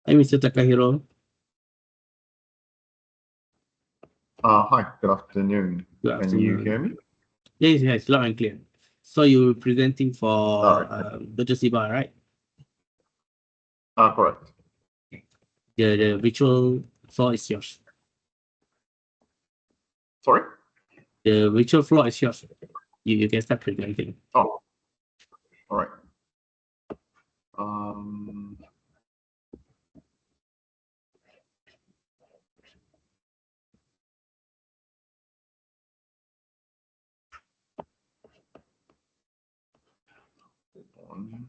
S2: Hi, Mr. Takahiro.
S6: Hi, good afternoon.
S2: Good
S6: Can you
S2: afternoon.
S6: hear me?
S2: Yes, yes, loud and clear. So you're presenting for
S6: Alright.
S2: Dr. Siba, right?
S6: Correct.
S2: The virtual floor is yours.
S6: Sorry?
S2: The virtual floor is yours. You can start presenting.
S6: Oh, all right. Um, hold on.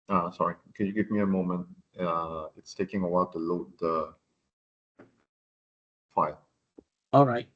S6: Um, Sorry, can you give me a moment? It's taking a while to load the file.
S2: All right.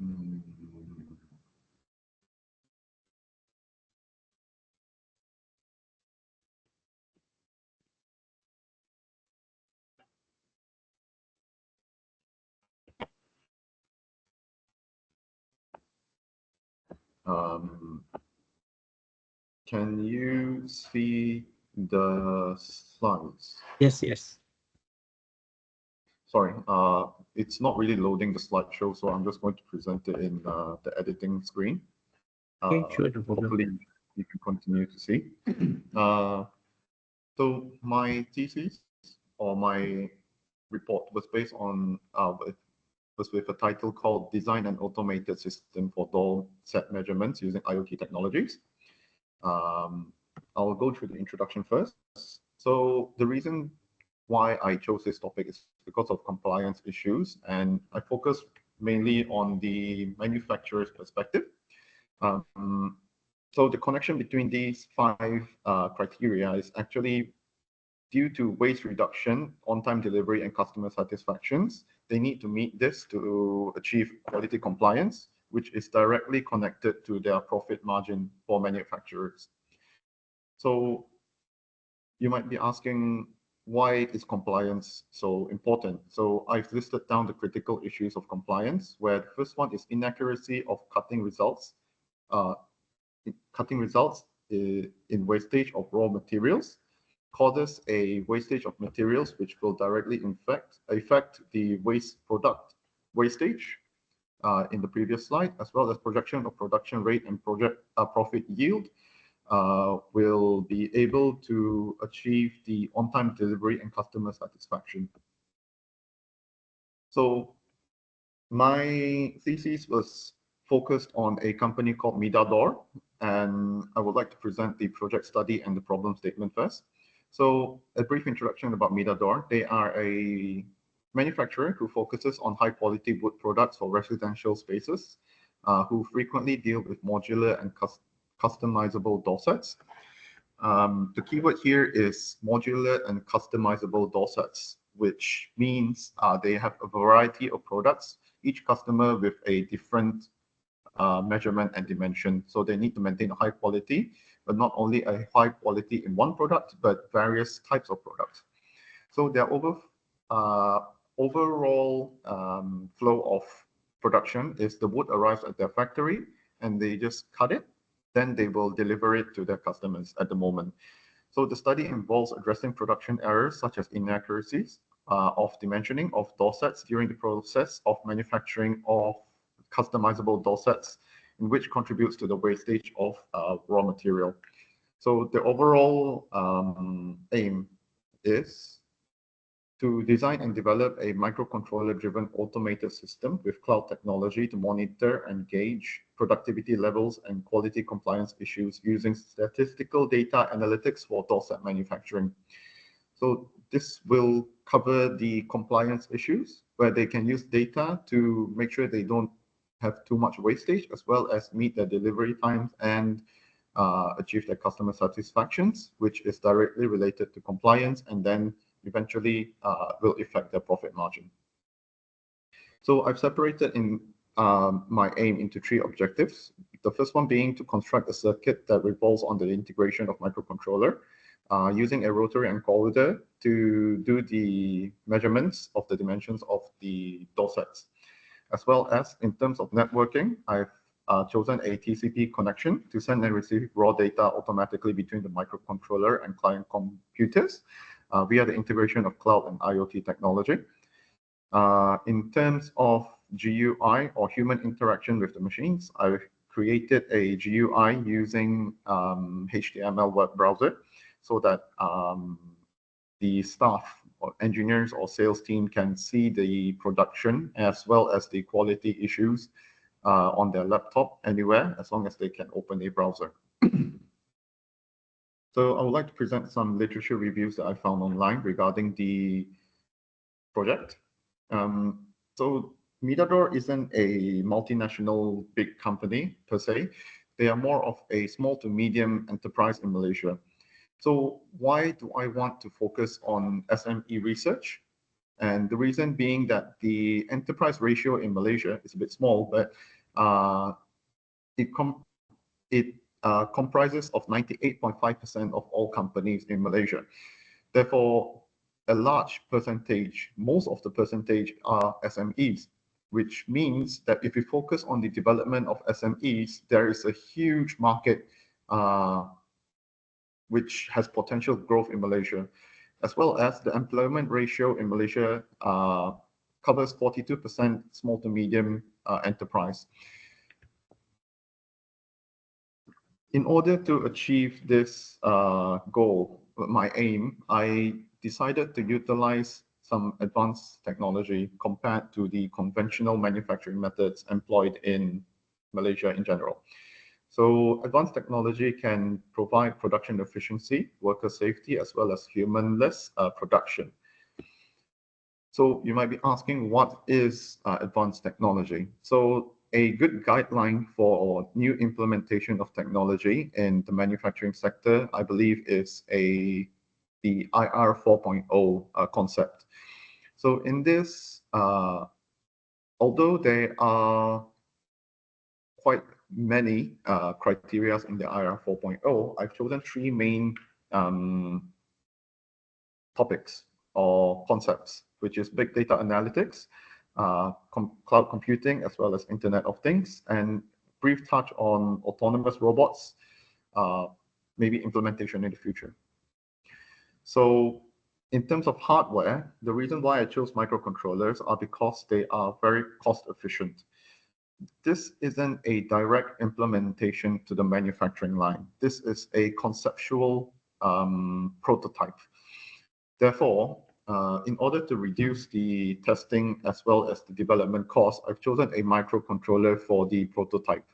S6: Mm, Um, can you see the slides?
S2: Yes, yes.
S6: Sorry, it's not really loading the slideshow, so I'm just going to present it in the editing screen.
S2: Okay, sure, no problem.
S6: Hopefully you can continue to see. So my thesis or my report was based on was with a title called Design an Automated System for Door Set Measurements Using IoT Technologies. I'll go through the introduction first. So the reason why I chose this topic is because of compliance issues, and I focus mainly on the manufacturer's perspective. Um, So the connection between these five criteria is actually due to waste reduction, on-time delivery, and customer satisfactions. They need to meet this to achieve quality compliance, which is directly connected to their profit margin for manufacturers. So you might be asking, why is compliance so important? So I've listed down the critical issues of compliance, where the first one is inaccuracy of cutting results. Cutting results in wastage of raw materials causes a wastage of materials which will directly affect the waste product wastage in the previous slide, as well as projection of production rate and profit yield will be able to achieve the on-time delivery and customer satisfaction. So my thesis was focused on a company called Midador, and I would like to present the project study and the problem statement first. So a brief introduction about Midador. They are a manufacturer who focuses on high quality wood products for residential spaces, who frequently deal with modular and customizable door sets. The keyword here is modular and customizable door sets, which means they have a variety of products, each customer with a different measurement and dimension. So they need to maintain a high quality, but not only a high quality in one product, but various types of products. So their overall flow of production is the wood arrives at their factory and they just cut it, then they will deliver it to their customers at the moment. So the study involves addressing production errors such as inaccuracies of dimensioning of door sets during the process of manufacturing of customizable door sets, in which contributes to the wastage of raw material. So the overall aim is to design and develop a microcontroller-driven automated system with cloud technology to monitor and gauge productivity levels and quality compliance issues using statistical data analytics for door set manufacturing. So this will cover the compliance issues where they can use data to make sure they don't have too much wastage, as well as meet their delivery times and achieve their customer satisfactions, which is directly related to compliance and then eventually will affect their profit margin. So I've separated in my aim into three objectives. The first one being to construct a circuit that revolves on the integration of microcontroller using a rotary encoder to do the measurements of the dimensions of the door sets. As well as in terms of networking, I've chosen a TCP connection to send and receive raw data automatically between the microcontroller and client computers via the integration of cloud and IoT technology. In terms of GUI or human interaction with the machines, I've created a GUI using HTML web browser so that the staff or engineers or sales team can see the production as well as the quality issues on their laptop anywhere, as long as they can open a browser. So I would like to present some literature reviews that I found online regarding the project. So Midador isn't a multinational big company per se. They are more of a small to medium enterprise in Malaysia. So why do I want to focus on SME research? And the reason being that the enterprise ratio in Malaysia is a bit small, but it comprises of 98.5% of all companies in Malaysia. Therefore, a large percentage, most of the percentage are SMEs, which means that if we focus on the development of SMEs, there is a huge market which has potential growth in Malaysia, as well as the employment ratio in Malaysia covers 42% small to medium enterprise. In order to achieve this goal, my aim, I decided to utilize some advanced technology compared to the conventional manufacturing methods employed in Malaysia in general. So advanced technology can provide production efficiency, worker safety, as well as humanless production. So you might be asking, what is advanced technology? So a good guideline for new implementation of technology in the manufacturing sector, I believe, is the IR 4.0 concept. So in this, although there are quite many criteria in the IR 4.0, I've chosen three main topics or concepts, which is big data analytics, cloud computing, as well as Internet of Things, and brief touch on autonomous robots, maybe implementation in the future. So in terms of hardware, the reason why I chose microcontrollers are because they are very cost efficient. This isn't a direct implementation to the manufacturing line. This is a conceptual prototype. Therefore, in order to reduce the testing as well as the development cost, I've chosen a microcontroller for the prototype.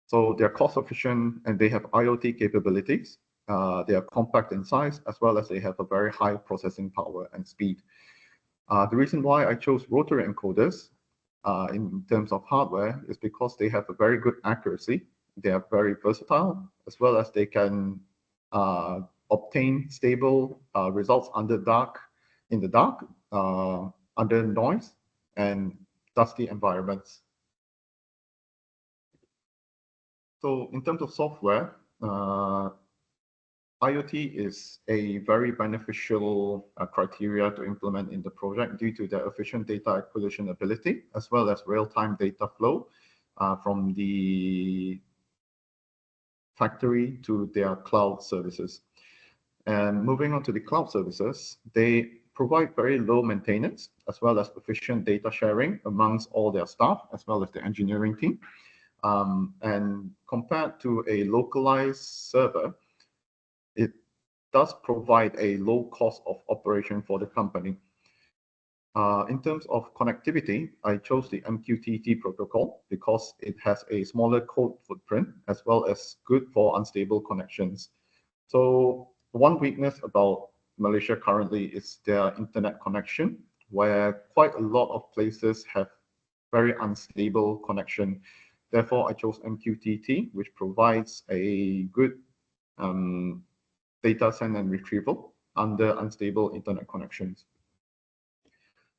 S6: So they're cost efficient and they have IoT capabilities. They are compact in size, as well as they have a very high processing power and speed. The reason why I chose rotary encoders in terms of hardware is because they have a very good accuracy. They are very versatile, as well as they can obtain stable results in the dark, under noise and dusty environments. So in terms of software, IoT is a very beneficial criteria to implement in the project due to the efficient data acquisition ability, as well as real-time data flow from the factory to their cloud services. And moving on to the cloud services, they provide very low maintenance, as well as efficient data sharing amongst all their staff, as well as the engineering team. And compared to a localized server, it does provide a low cost of operation for the company. In terms of connectivity, I chose the MQTT protocol because it has a smaller code footprint, as well as good for unstable connections. So one weakness about Malaysia currently is their internet connection, where quite a lot of places have very unstable connection. Therefore, I chose MQTT, which provides a good data send and retrieval under unstable internet connections.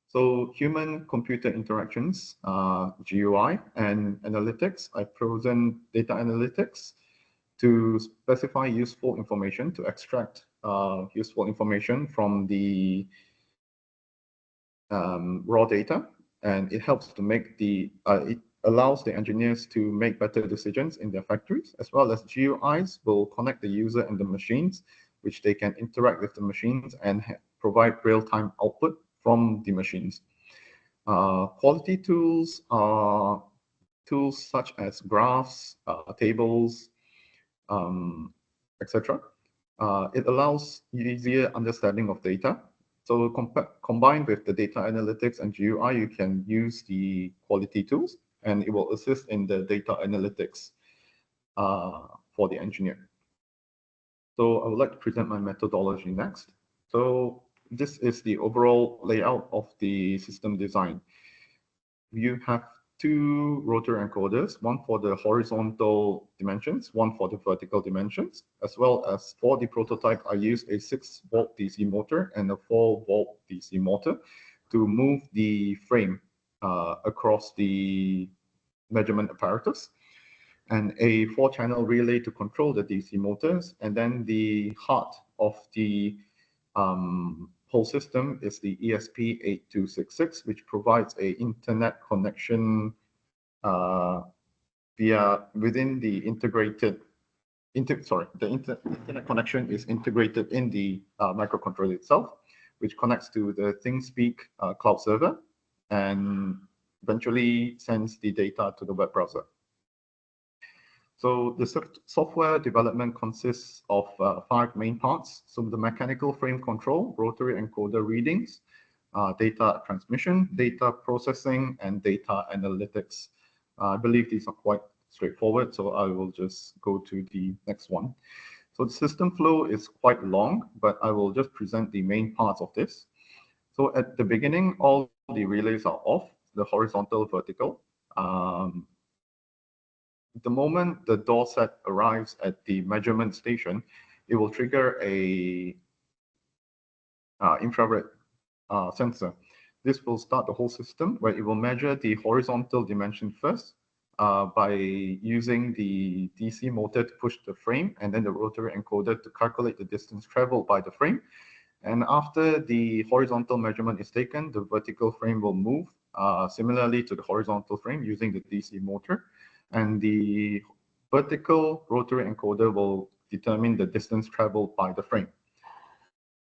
S6: So human-computer interactions, GUI, and analytics, I've chosen data analytics to specify useful information, to extract useful information from the raw data, and it helps to make it allows the engineers to make better decisions in their factories, as well as GUIs will connect the user and the machines, which they can interact with the machines and provide real-time output from the machines. Quality tools are tools such as graphs, tables, etc. It allows easier understanding of data. So combined with the data analytics and GUI, you can use the quality tools, and it will assist in the data analytics for the engineer. So I would like to present my methodology next. So this is the overall layout of the system design. You have two rotary encoders, one for the horizontal dimensions, one for the vertical dimensions, as well as for the prototype, I use a 6-volt DC motor and a 4-volt DC motor to move the frame across the measurement apparatus, and a 4-channel relay to control the DC motors. And then the heart of the whole system is the ESP8266, which provides a internet connection within the integrated. The internet connection is integrated in the microcontroller itself, which connects to the ThingSpeak cloud server and eventually sends the data to the web browser. So the software development consists of 5 main parts. So the mechanical frame control, rotary encoder readings, data transmission, data processing, and data analytics. I believe these are quite straightforward, so I will just go to the next one. So the system flow is quite long, but I will just present the main parts of this. So at the beginning, all the relays are off, the horizontal, vertical. the moment the door set arrives at the measurement station, it will trigger a infrared sensor. This will start the whole system where it will measure the horizontal dimension first by using the DC motor to push the frame and then the rotary encoder to calculate the distance traveled by the frame. And after the horizontal measurement is taken, the vertical frame will move similarly to the horizontal frame using the DC motor. And the vertical rotary encoder will determine the distance traveled by the frame.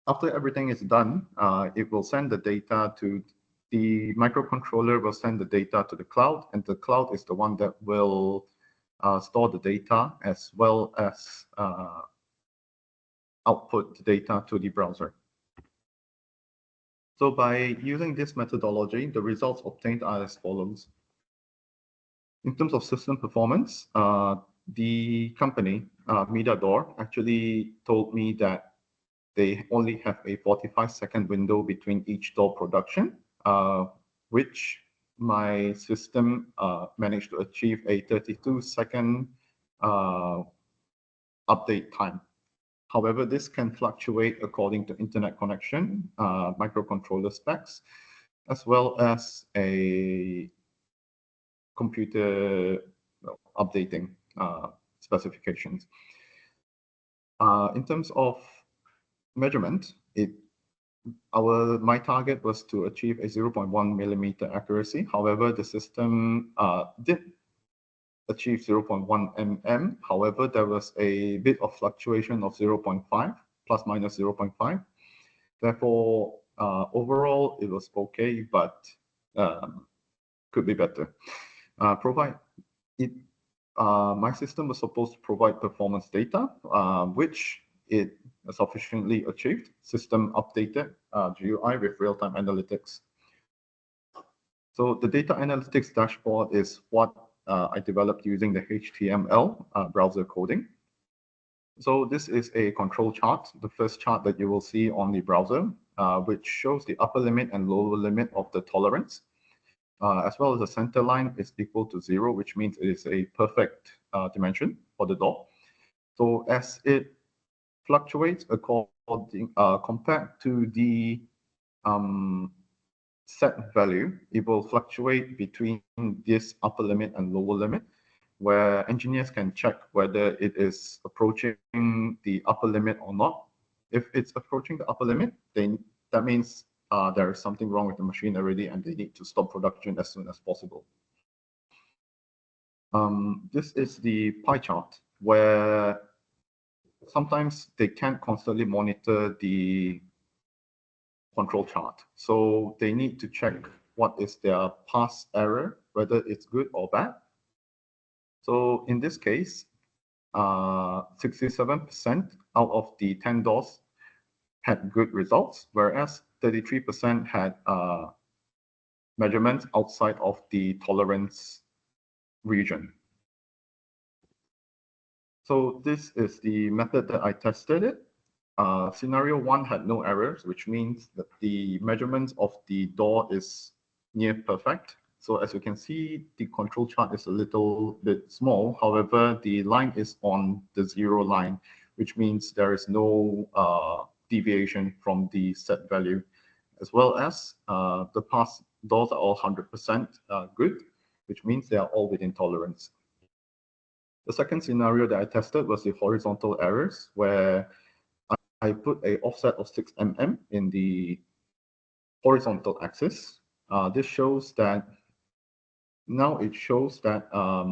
S6: After everything is done, it will send the data to the microcontroller, will send the data to the cloud, and the cloud is the one that will store the data as well as output the data to the browser. So by using this methodology, the results obtained are as follows. In terms of system performance, the company, Midador, actually told me that they only have a 45-second window between each door production, which my system managed to achieve a 32-second update time. However, this can fluctuate according to internet connection, microcontroller specs, as well as a computer updating specifications. In terms of measurement, my target was to achieve a 0.1 millimeter accuracy. However, the system did achieve 0.1 mm. However, there was a bit of fluctuation of 0.5 plus minus 0.5. Therefore, overall it was okay, but could be better. My system was supposed to provide performance data, which it sufficiently achieved. System updated GUI with real-time analytics. So the data analytics dashboard is what I developed using the HTML browser coding. So this is a control chart, the first chart that you will see on the browser, which shows the upper limit and lower limit of the tolerance. As well as the center line is equal to 0, which means it is a perfect dimension for the door. So as it fluctuates compared to the set value, it will fluctuate between this upper limit and lower limit, where engineers can check whether it is approaching the upper limit or not. If it's approaching the upper limit, then that means there is something wrong with the machine already and they need to stop production as soon as possible. This is the pie chart where sometimes they can't constantly monitor the control chart. So they need to check what is their pass error, whether it's good or bad. So in this case, 67% out of the 10 doors had good results, whereas 33% had measurements outside of the tolerance region. So this is the method that I tested it. Scenario 1 had no errors, which means that the measurements of the door is near perfect. So as you can see, the control chart is a little bit small. However, the line is on the 0 line, which means there is no deviation from the set value, as well as the pass doors are all 100% good, which means they are all within tolerance. The second scenario that I tested was the horizontal errors, where I put a offset of 6 mm in the horizontal axis. This shows that now it shows that a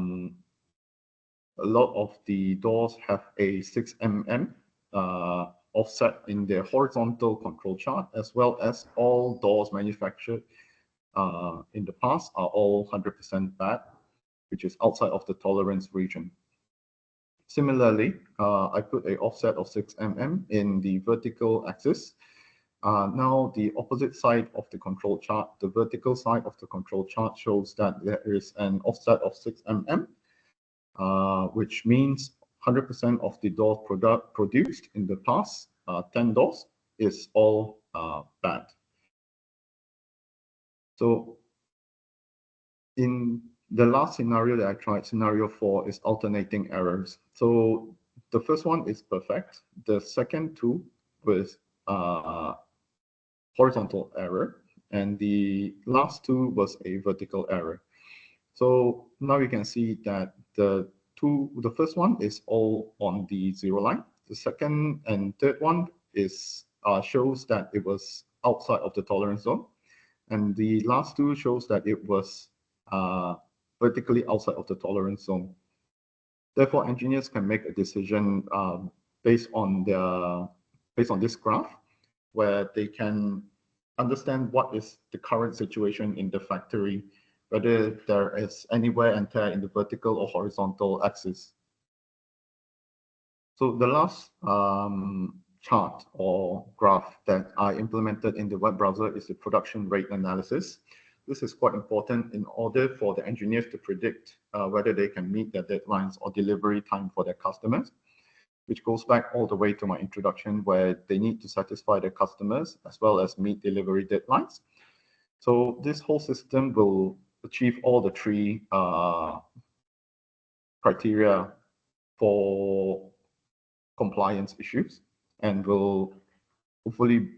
S6: lot of the doors have a 6 mm offset in their horizontal control chart, as well as all doors manufactured in the past are all 100% bad, which is outside of the tolerance region. Similarly, I put a offset of 6 mm in the vertical axis. Now the opposite side of the control chart, the vertical side of the control chart shows that there is an offset of 6 mm, which means 100% of the doors produced in the past 10 doors is all bad. So in The last scenario that I tried, scenario 4, is alternating errors. So the first one is perfect. The second two was horizontal error, and the last two was a vertical error. So now you can see that the first one is all on the 0 line. The second and third one is shows that it was outside of the tolerance zone, and the last two shows that it was vertically outside of the tolerance zone. Therefore, engineers can make a decision based on this graph, where they can understand what is the current situation in the factory, whether there is any wear and tear in the vertical or horizontal axis. So the last chart or graph that I implemented in the web browser is the production rate analysis. This is quite important in order for the engineers to predict whether they can meet their deadlines or delivery time for their customers, which goes back all the way to my introduction, where they need to satisfy their customers as well as meet delivery deadlines. So this whole system will achieve all the three criteria for compliance issues and will hopefully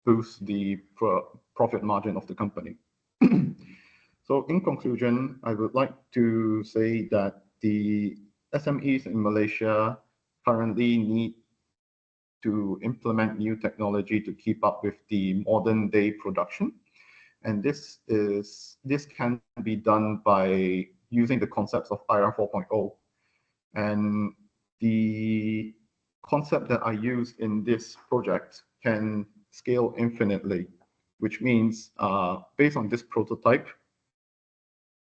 S6: boost the profit margin of the company. So in conclusion, I would like to say that the SMEs in Malaysia currently need to implement new technology to keep up with the modern day production. And this can be done by using the concepts of IR 4.0. And the concept that I use in this project can scale infinitely, which means based on this prototype,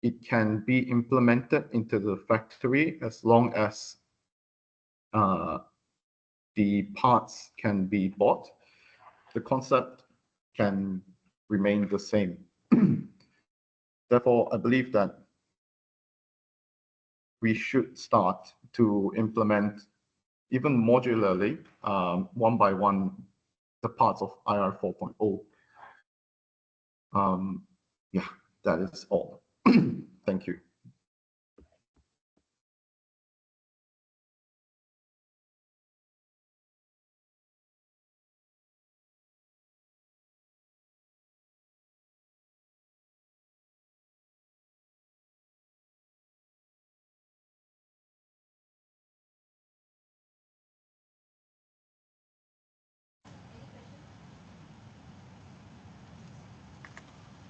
S6: it can be implemented into the factory as long as the parts can be bought. The concept can remain the same. Therefore, I believe that we should start to implement even modularly, one by one, the parts of IR 4.0. Yeah, that is all. Thank you.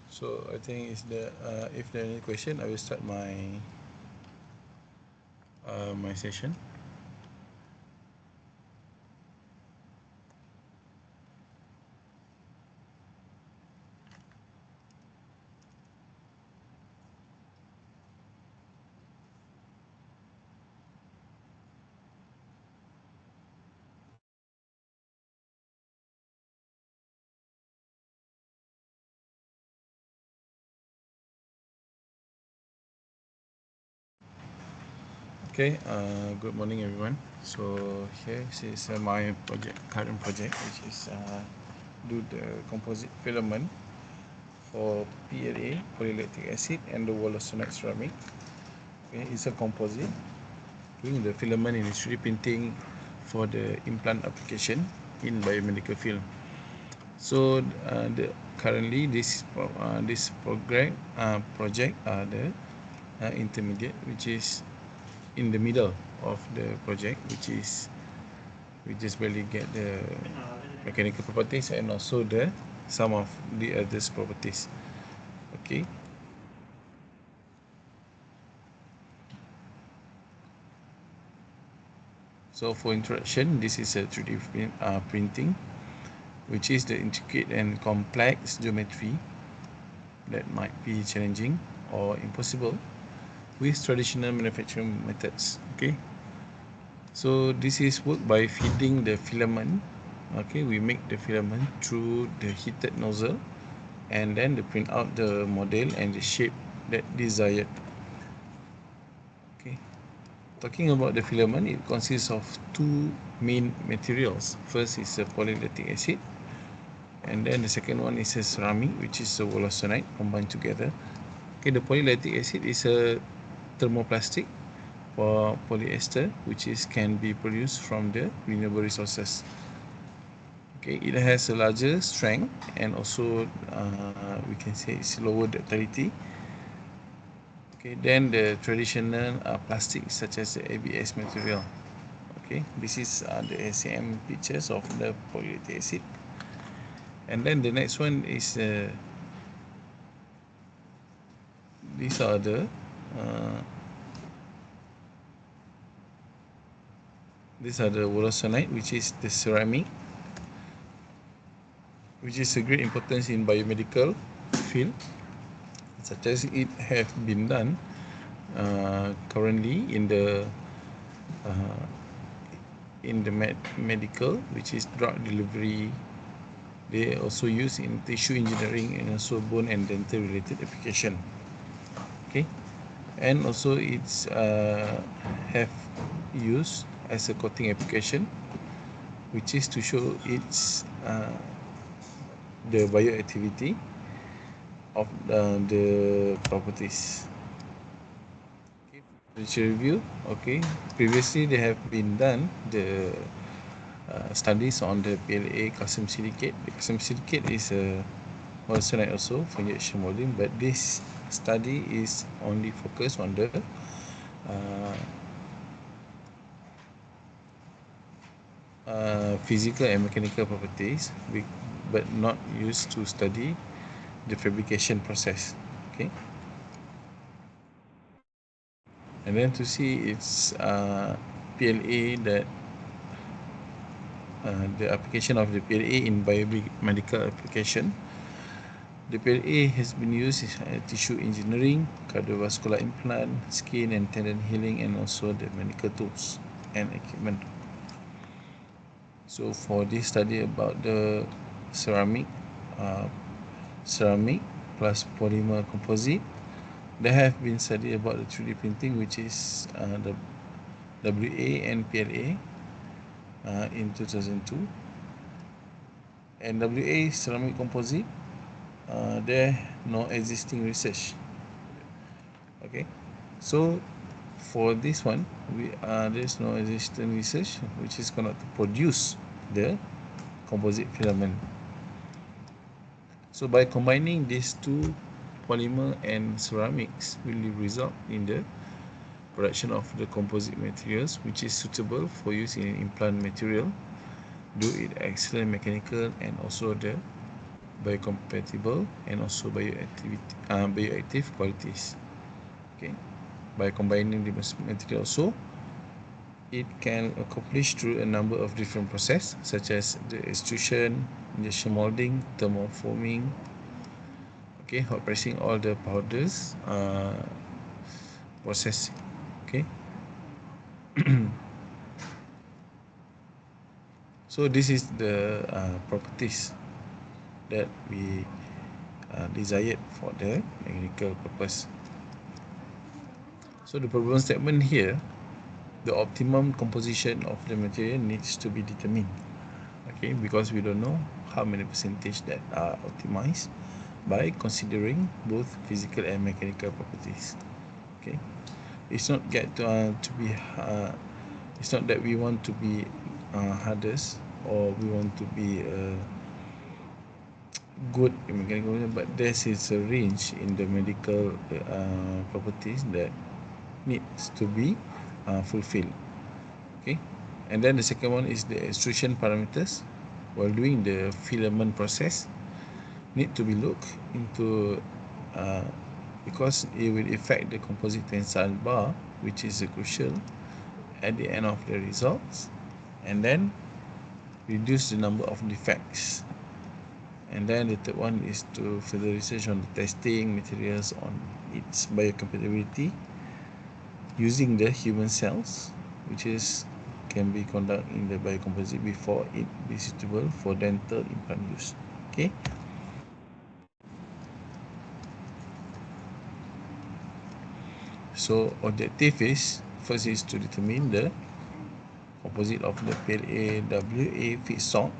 S7: So I think is if there are any question, I will start my my session. Okay, good morning everyone. So here is my current project, which is do the composite filament for PLA, polylactic acid, and the wollastonite ceramic. Okay, it's a composite. Doing the filament in 3D printing for the implant application in biomedical field. So currently this project are the intermediate, which is in the middle of the project, which is we just barely get the mechanical properties and also the some of the others properties. Okay. So for introduction, this is a 3D printing, which is the intricate and complex geometry that might be challenging or impossible with traditional manufacturing methods. Okay, so this is work by feeding the filament. Okay, we make the filament through the heated nozzle and then they print out the model and the shape that desired. Okay, talking about the filament, it consists of two main materials. First is a polylactic acid, and then the second one is a ceramic, which is a wollastonite combined together. Okay, the polylactic acid is a thermoplastic for polyester, which can be produced from the renewable resources. Okay, it has a larger strength and also we can say it's lower ductility. Okay, then the traditional plastic such as the ABS material. Okay, this is the SAM pictures of the polylactic acid. And then the next one is these are the wollastonite, which is the ceramic, which is a great importance in biomedical field, such as it have been done currently in the medical, which is drug delivery. They also use in tissue engineering and also bone and dental related application. Okay, and also it's have used as a coating application, which is to show its the bioactivity of the properties. Okay, literature review. Okay, previously they have been done the studies on the PLA calcium silicate. The calcium silicate is a wollastonite also for injection molding, but this study is only focused on the physical and mechanical properties, but not used to study the fabrication process. Okay, and then to see its PLA, that the application of the PLA in biomedical application. The PLA has been used in tissue engineering, cardiovascular implant, skin and tendon healing, and also the medical tools and equipment. So for this study about the ceramic plus polymer composite, there have been study about the 3D printing, which is the WA and PLA in 2002. And WA ceramic composite, there no existing research. Okay, so for this one, there's no existing research which is going to produce the composite filament. So by combining these two, polymer and ceramics, will result in the production of the composite materials, which is suitable for use in implant material, do it excellent mechanical and also the biocompatible and also bioactive qualities. Okay, by combining the material also, it can accomplish through a number of different processes, such as the extrusion, injection molding, thermoforming, okay, hot pressing, all the powders process. Okay, so this is the properties that we desired for the mechanical purpose. So the problem statement here, the optimum composition of the material needs to be determined. Okay, because we don't know how many percentage that are optimized by considering both physical and mechanical properties. Okay, it's not it's not that we want to be hardest or we want to be good in mechanical, but there is a range in the medical properties that needs to be fulfilled. Okay, and then the second one is the extrusion parameters. While doing the filament process, need to be looked into because it will affect the composite tensile bar, which is crucial at the end of the results, and then reduce the number of defects. And then the third one is to further research on the testing materials on its biocompatibility using the human cells, which can be conducted in the biocomposite before it be suitable for dental implant use. Okay. So objective is, first is to determine the composite of the PLA WA feedstock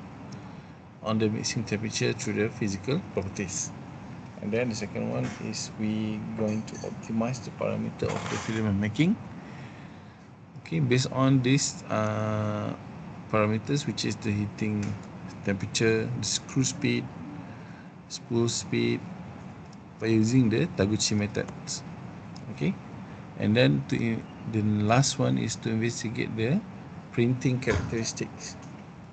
S7: on the mixing temperature through the physical properties. And then the second one is we going to optimize the parameter of the filament making. Okay, based on these parameters, which is the heating temperature, the screw speed, spool speed, by using the Taguchi methods. Okay, and then the last one is to investigate the printing characteristics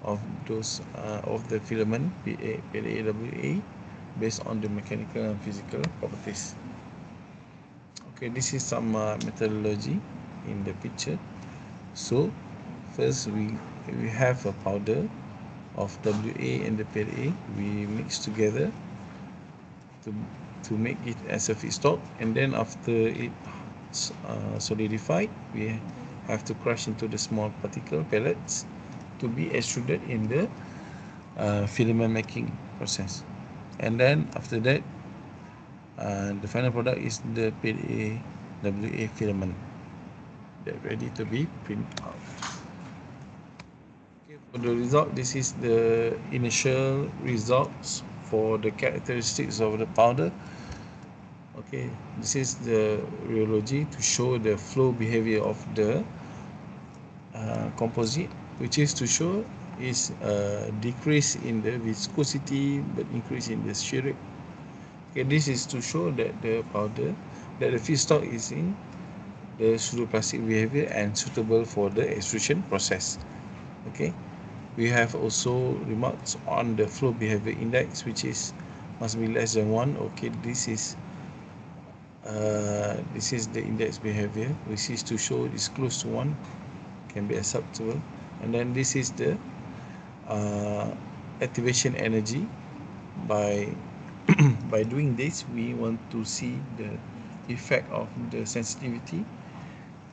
S7: of those of the filament PAWA based on the mechanical and physical properties. Okay, this is some methodology in the picture. So first we have a powder of WA and the PLA. We mix together to make it as a feedstock, and then after it solidified, we have to crush into the small particle pellets to be extruded in the filament making process. And then after that, the final product is the PLA WA filament that ready to be printed out. Okay, for the result, this is the initial results for the characteristics of the powder. Okay, this is the rheology to show the flow behavior of the composite, which is to show is a decrease in the viscosity but increase in the shear rate. Okay, this is to show that the powder, that the feedstock is in the pseudoplastic behavior and suitable for the extrusion process. Okay, we have also remarks on the flow behavior index, which is must be less than 1. Okay, this is the index behavior, which is to show it's close to 1, can be acceptable. And then this is the activation energy. By by doing this, we want to see the effect of the sensitivity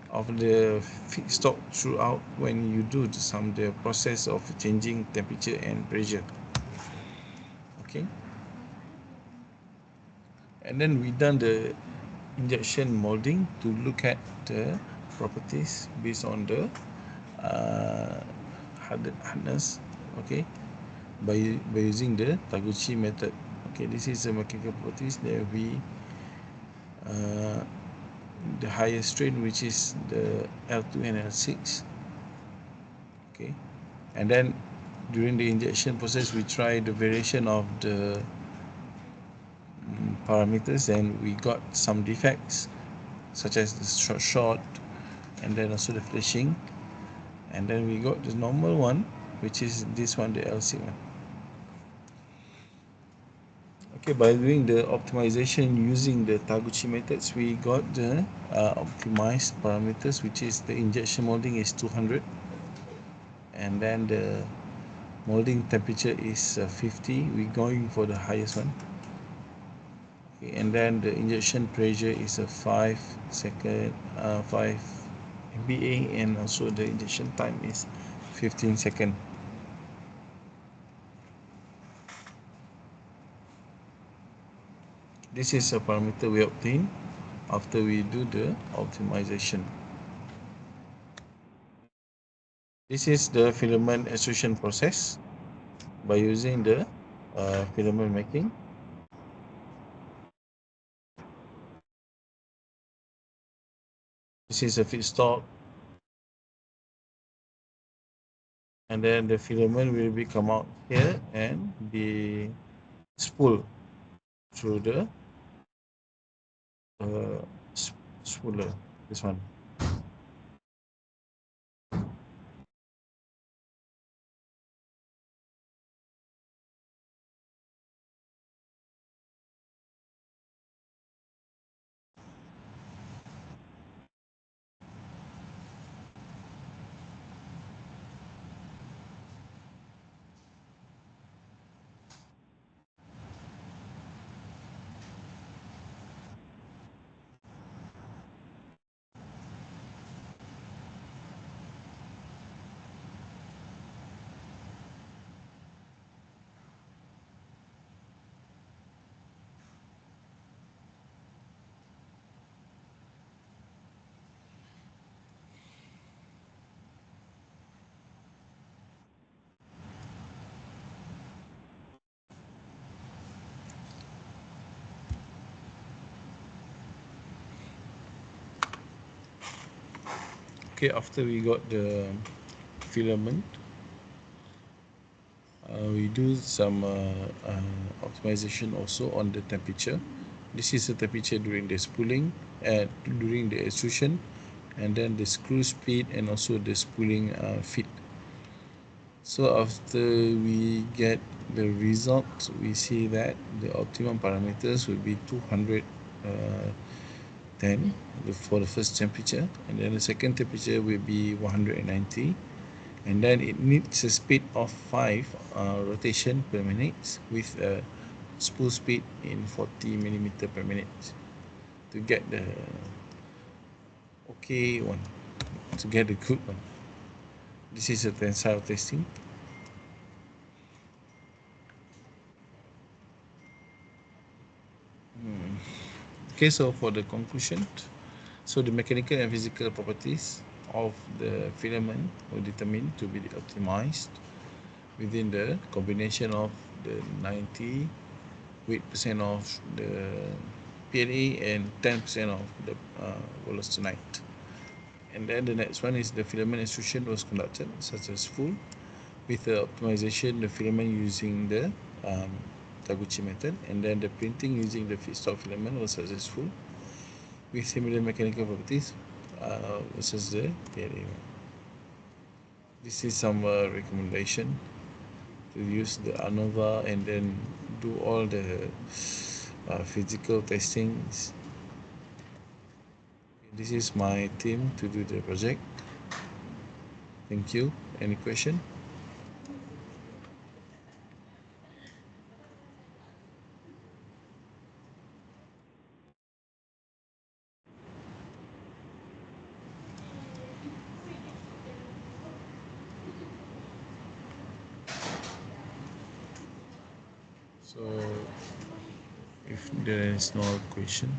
S7: of the feedstock throughout when you do the process of changing temperature and pressure. Okay, and then we done the injection molding to look at the properties based on the hardness. Okay, by using the Taguchi method. Okay, this is the mechanical properties. There will be the highest strain, which is the L2 and L6. Okay, and then during the injection process, we try the variation of the parameters, and we got some defects such as the short, and then also the flashing, and then we got the normal one, which is this one, the L6 one. Okay, by doing the optimization using the Taguchi methods, we got the optimized parameters, which is the injection molding is 200, and then the molding temperature is 50. We're going for the highest one. Okay, and then the injection pressure is a 5 MPa, and also the injection time is 15 seconds. This is a parameter we obtain after we do the optimization. This is the filament extrusion process by using the filament making. This is a feedstock, and then the filament will be come out here and be spooled through the spooler, this one. Okay, after we got the filament, we do some optimization also on the temperature. This is the temperature during the spooling and during the extrusion, and then the screw speed and also the spooling feed. So after we get the result, we see that the optimum parameters will be 210 for the first temperature, and then the second temperature will be 190, and then it needs a speed of 5 rotation per minute with a spool speed in 40 millimeter per minute to get the okay one, to get the good one. This is a tensile testing. Okay, so for the conclusion, so the mechanical and physical properties of the filament were determined to be optimized within the combination of the 90 weight% of the PLA and 10% of the wollastonite. And then the next one is the filament extrusion was conducted successful with the optimization the filament using the Taguchi method, and then the printing using the feedstock filament was successful with similar mechanical properties versus the PLA. This is some recommendation to use the ANOVA and then do all the physical testings. This is my team to do the project. Thank you. Any question? So if there is no question,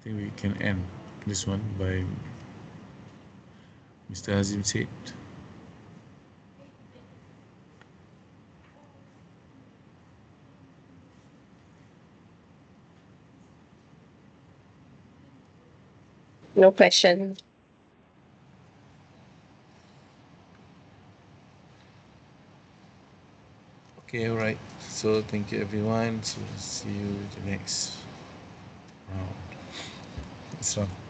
S7: I think we can end this one by Mr. Hazim said.
S1: No question.
S7: Okay, all right. So thank you everyone. So see you the next round. Assalamu.